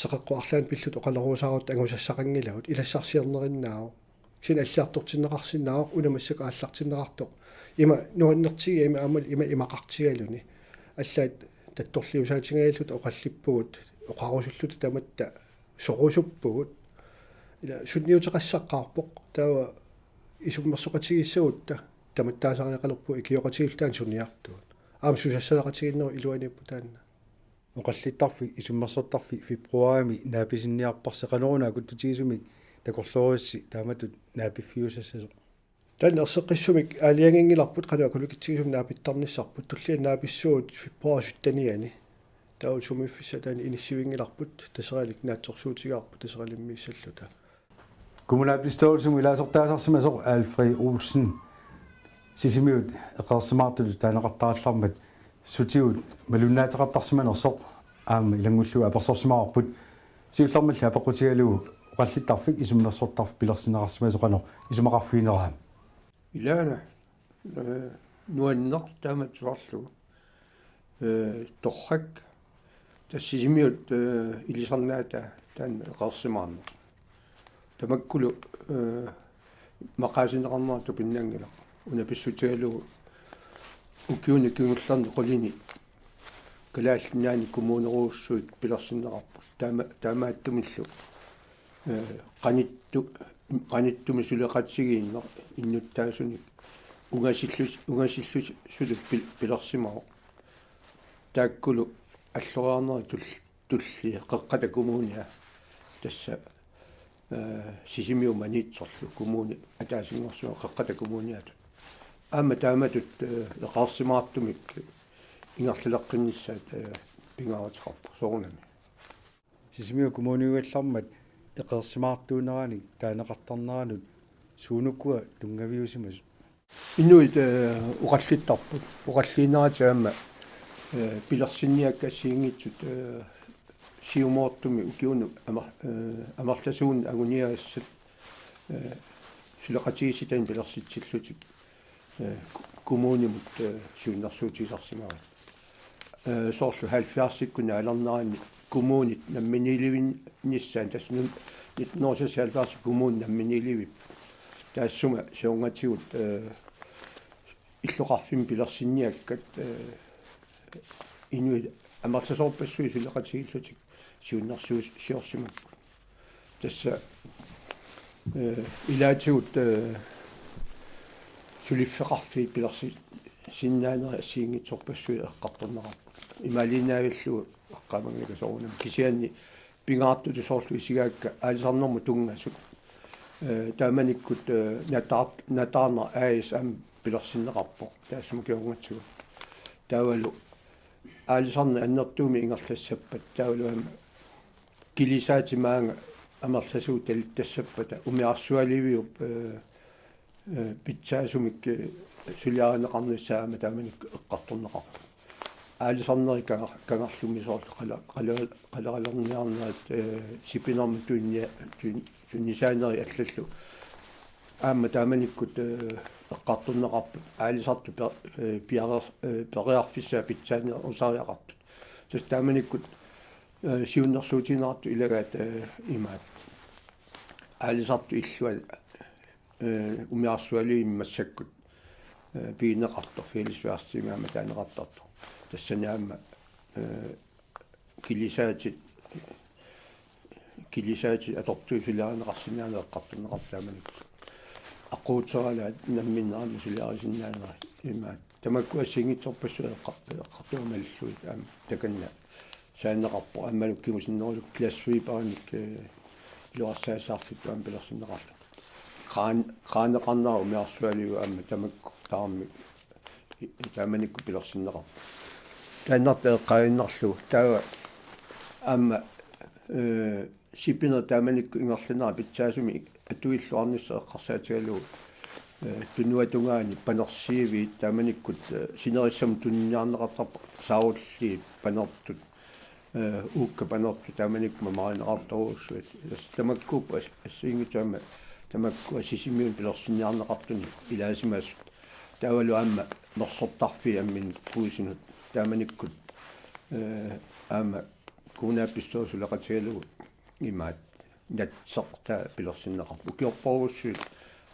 teqeqquarlaan pillut oqaleruusaarut angusassaqangilagut ilassarsiernerinnaau sin alliartortinneqarsinnaaq unamassaka aallartinneqartoq ima nuannertiga ima amal ima imaqartigaluni allaat tattorliusaatigaillut oqallippugut oqarusulluta tamatta sorusuppugut ila sunniuteqassaqaarpoq taava isummersoqatigissagut tamattaasariaqalerpu ikioqatigiltaan sunniartuut aam susassaqatiginneru iluaniippu taanna oqallittarfi isummersortarfi februarimi naapisinniarparseqaneruna kuttutigisumi takorluurissi taamatut naapiffiusassasoq taanna erseqqissumik aaliangingilarput qanuakulukittigisum naapittarnissarput tullian naapissuut februarisuttaniani taul sumiffissa taani inissivingilarput taseralik naatsorsuutigaarput taseralimmiissalluta kommunalbestyrelsen ilaasortaasarsamasoq Alfred Olsen sisimiut eqersimaartulu taaneqartarallarmat sutiut malunnaataqartarsimanersoq aama ilangullu apersorsimaarput siullarmalli apaqutigalu oqallittarfik isummersortarf pilersineqarsimasoqano isumaqarfiineraam ilaana nuanneq taamatsuarlu torrak тассисимиут илисарнаата таан эқарсимаарна тамаккулу мақаасинеқарнарту пиннаангила унаписсутигалу укиуни киунерларни qolini калааллинаани коммунеруussуит пилерсиннеқарпу таамааттумиллу qaниттуми сулеқатсигииннер иннуттаасуни угасиллус сулу пилерсимаа тааккулу аллораарнери тулли қеққата коммуниа тасса сисимиу манитсорлу коммуни атаасингорсуа қеққата коммуниату аама тааматут эқарсимаартумик ингерлилеққиннссаат пингааратеқарпу соорунами сисимиу коммуниугаллармат эқерсимаартуунерани таанеқартарнеранут суунуккуа тунгавиусимас инуит уқаллиттарпут уқаллиинератаама пилерсинниаккассиингитсут сиумоортуми укиуну амарласуун агуниаассат сулеқатигиситаин пилерситсиллутик коммунимут суиннэрсуутисарсимава соорлу 70-иккуна алернерани коммунит намминиливин ниссаан таснун 1970 коммун намминиливип таассума сеунгатигут иллоқарфим пилерсинниаккат инуит амарласоорпассуи сулеқатигиллутик сиуннэрсуус сиорсимаппу тасса илаатигут сулиффеқарфи пилерси синнаанери ассиингитсорпассуи эққарторнерарпут ималинаавиллу аққамангика соорунам кисианни пингаарту соорлу исигаакка аалисарнэрму тунгасут тааманиккут натаарна аис ам пилерсиннеқарпо таассуму киунгатсугу таавалу аалисарна аннертууми ингерлассаппат таавалуама килисаатимаанга амерласуу талиттассаппата умиарсуаливиуп питсаасумик сулиаринеқарниссаама тааманик эққарторнеқарпо аалисарнери кангарлуми соорлу қалералерниарнаат сипинарми туннисаанери аллаллу аама тааманиккут эққарторнеқарпут аалисарту периарфиссаа питсаани усариақартут тас тааманиккут сиуннерсуутинарту илагаат имаат аалисарту иллуал умиарсуали иммассаккут пиинеқартор филисвиарсимаама таанеқартартор тассанаама килисаати атортуу сулиаринеқарсинаанеэққартунеқартааманик аққуутсералаат намминнаани сулиарисиннаанера имаат тамакку ассигитсорпассуа эққартуумаллуит аама таканна саанеқарпо аммалук кигусиннерулук классвипаник луарсаасаарфит аама пилерсиннеқарлу qaanеқарнаа умиарсуалиу аама тамакку таарми тааманикку пилерсиннеқарпо тааннартаа qainnerlu таава аама сипина тааманикку ингерлинаа питсаасуми атуиллуарнisса эққарсаатигалуу тунуатунгаани панерсиивит тааманиккут синериссам тунниарнеқартарпа саулли панертут уукка панерту тааманикку мамааринеқарторуссуат тамаккуп ассиингитаама тамакку асисимиун пилерсинниарнеқартуни илаасимаасут таавалу аама норсортарфи аммин куусинут тааманиккут аама кунааппистоосулеқатигалугу имаат натсеқта пилерсиннеқарпу киорпоруссуит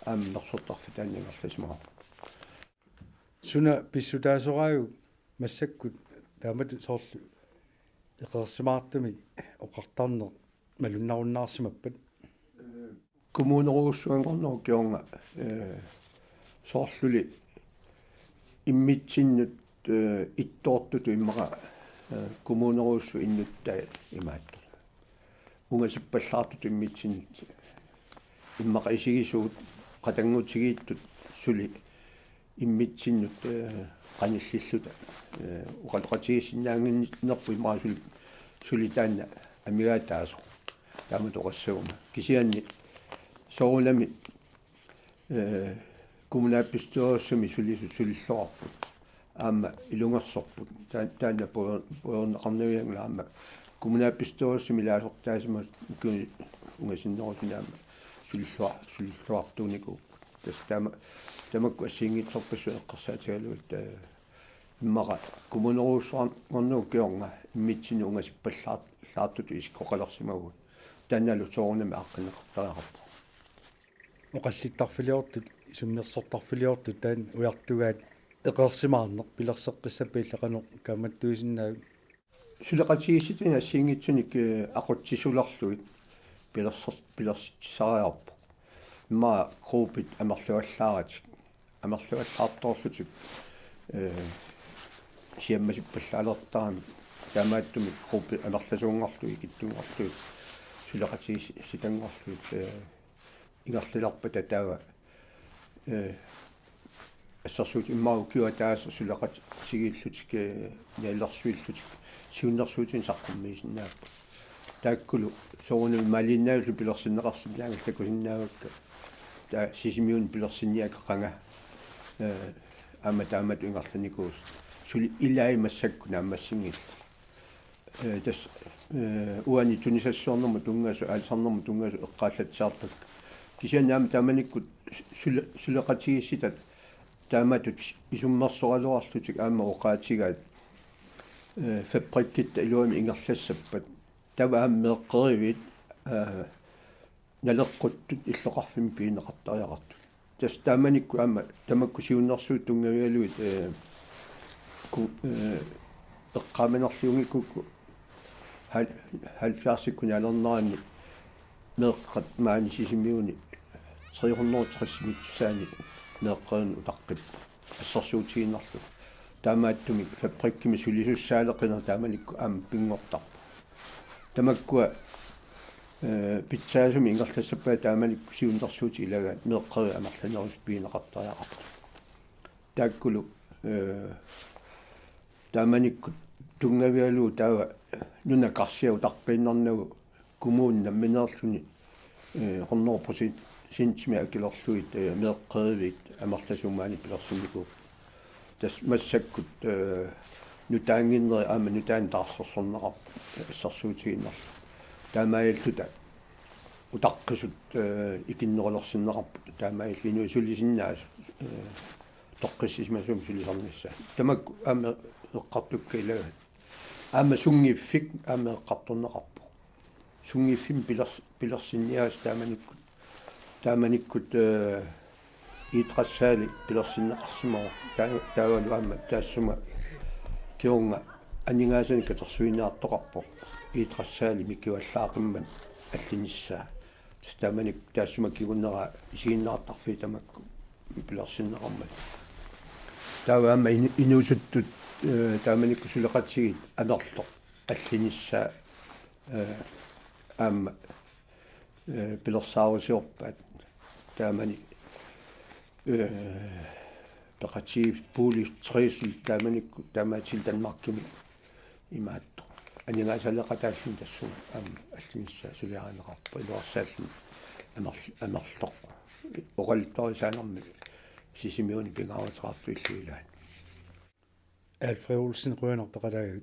аама норсортарфи тааннагерласмаа суна писсутаасорааю массаккут таамат соорлу эқерсимаартами оқартарнер малуннаруннаарсимаппат коммунеруссуангорноо киорнга соорлули иммитсиннут иттоортуту иммара коммунеруссу иннутта имаат унгасиппаллаартуту иммитсиннут иммара исигисуут қатангутигииттут сули иммитсиннут qanillilluta uqaloqatigissinnaanginnerpu imara suli taanna amigaataaso taamatoqassuuma kisianni soorunami kommunaappistuassumi sulilluarput aamma ilungersorput taanna puorneqarnuiangla aamma kommunaappistuassumi laasortaasima ungasinnerusinaamma sulilluartuuniku tas tamakku assiingitsorpassu eqqarsaatigaluut иммара коммунеруусуарнернуу киорнга иммитсини унгасиппаллаартуту искоқалерсимагут таанналу соорунами аққинеқартариарпо оқаллиттарфилиортут исуммерсортарфилиортут таан уяртугаат эқерсимаарнеқ пилерсеққиссаппи иллақану каматтуисиннаа сулеқатигисситина ассиингитсуник ақутсисуларлуит пилерситсариарпо имма группит амерлуаллааратик амерлуаллаарторлутик сиаммасиппаллаалертарами таамааттуми группи амерласуунгарлуи икиттунгарлуи сулеқатигис ситангорлуит игерлиларпа татаава ассерсуут иммау киуа тааса сулеқат сигииллутик яаллерсуиллутик сиуннерсуутин саққуммиисиннааппа тааккулу соорунами малиннаалу пилерсиннеқарсинаангал такусиннаавакка та сисимиун пилерсинниакеқанга аама таамат ингерланикуус сули илаимассакку наамассингилла тас уани тунисассуорнэрму тунгасу аалсарнэрму тунгасу эққааллатсаартак кисианаама тааманиккут сулеқатигисситат тааматут исуммерсоралуарлутик аама оқаатигаат фабриккитта илуами ингерлассаппат тава ааммеэққеривит налеққуттут иллоқарфими пиинеқартариақарту тас тааманикку аама тамакку сиуннэрсуут тунгавиалуит эққаминерлиунгиккукку 70-иккуни алернаани меэққат маани сисимиуни 330 митсаани меэққаан утаққип ассерсуутигиннарлу таамааттуми фабриккими сулисуссаалеқина тааманикку аама пингортарпа тамаккуа питсаасуми ингерлассаппаа тааманикку сиуннэрсуути илагаат меэққери амарланерус пиинеқартариақарта тааккулу тааманикку тунгавиалуу таава нуна карсиау тарпииннарнагу кумуун намминеерлүни 100% синтими акилерлуит меэққеривит амарласумаани пилерсимику тас массаккут нутаангиннери аама нутаан таарсерсорнеқар иссарсуутигиннерла таамааллута утаққисут икиннерулерсиннеқарпут таамааллинуи сулисиннаас тоққиссисмасум сулисарнisса тамакку аама эққартукка илагат аама сунгиффик аама эққарторнеқарпу сунгиффим пилерсинниаас тааманиккут итрассаали пилерсиннеқарсимаа таавалу аама таассума киунга анингаасани катерсуинаартоқарпо итрассаали миккуаллаақимман аллиниссаа тааманик таассума кигуннера исигиннаартарфи тамакку пилерсиннеқармат тааваама инуусуттут тааманикку сулеқатсигит анерло аллиниссаа аама пилерсаарусиорпаат таамани пеқатсиив пуули трисил тааманикку таамаатил данмаркими имаатто анингаасалеқатааллун тассу аама аллиниссаа сулиаранеқарпа илуарсааллун амерлоқ оралторисаанерми сисимиуни пингааратеқарту иллуилаан Alfred Olsen røner på redaget.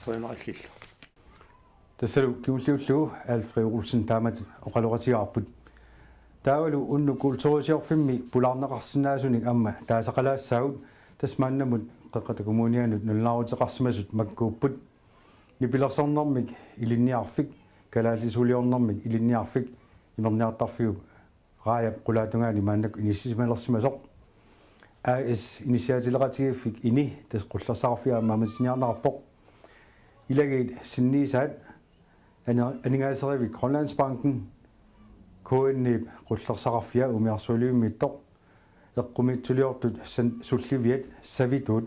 Røner Tassalu kiulliullu Alfred Olsen taamat oqaloratiarput. Taavalu unnu kultuurisiorfimmi pularneqarsinnaasunik amma taasaqalaassaagut tasmaannamut qeqqatakumunianut nullaaruteqarsimasut makkuupput nipilersornermik ilinniarfik kalaallisuliornermik ilinniarfik imerniartarfigu raajap qulaatungaani maannak inissisimalersimasoq AS initiatileqatigifik ini tas qullersarfia maamatsiniarnerarpoq ilagit sinniisaat aningaaserivi Grønlandsbanken KNIP qullersarfia umiarsuliummittoq eqqumittuliortut sulliviat savitut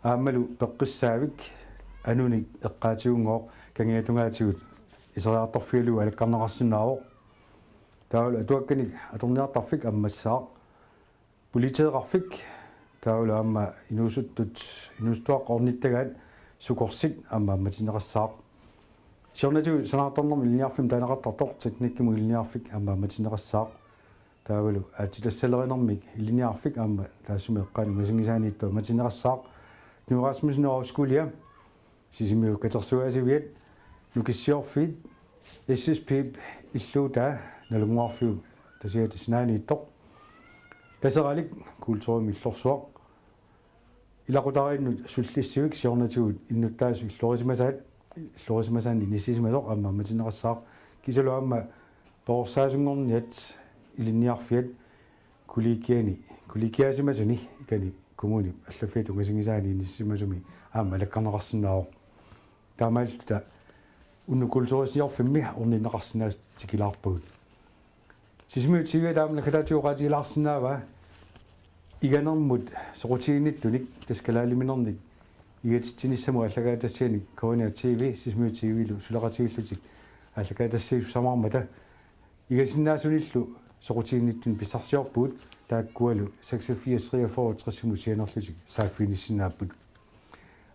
aammalu peqqissaavik anunik eqqaatigungoq kangiatungaatigut iseriartarfialu alakkarneqarsinnaavoq taawala atuakkanik atorniartarfik ammassaaq Politeqarfik taula amma inustuaq ornittagaat sukorsit amma matineqassaaq siornatu sanartornermi ilniarfim taanaqartartoq teknikkimu ilniarfik amma matineqassaaq taavalu atilassalerenermik ilniarfik amma taassumi eqqaani masingisaaniittua matineqassaaq nuerasmusneoruskulia sisimiu katersuaasiviat nukissiorfit SSP illuutaa nalunguarfiu tasiat snaaniittoq tasaralik kultuurmillorsuaq ilaqutariinnut sullissivik siornatugut innuttaasu illorisimasaat inissisimasoq amma matineqassaaq kisalu amma poorsaasunngorniat ilinniarfiat kulikiasimasuni ikani kumuni allaffiat ungasingisaani inissisimasumi amma lakkarneqarsinnaaroq taamaalluta unnu kultuurisiorfimmi orninneqarsinnaas tikilaarpugut sisimiut siviataamna kalatiuqaatigilaarsinnaava iganermut soqutiginnittunik taskalaaliminernik igatittinissamu allagaatassiani Korea TV sisimiut TV-lu suleqatigillutik allagaatassiisu samarmata igasinnaasuunillu soqutiginnittun pissarsiorpuut taakkualu 8643 sianerlutik saaffiinissinaapput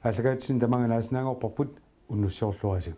allagaatsin tamanganaasnaangorparput unnussiorluarasik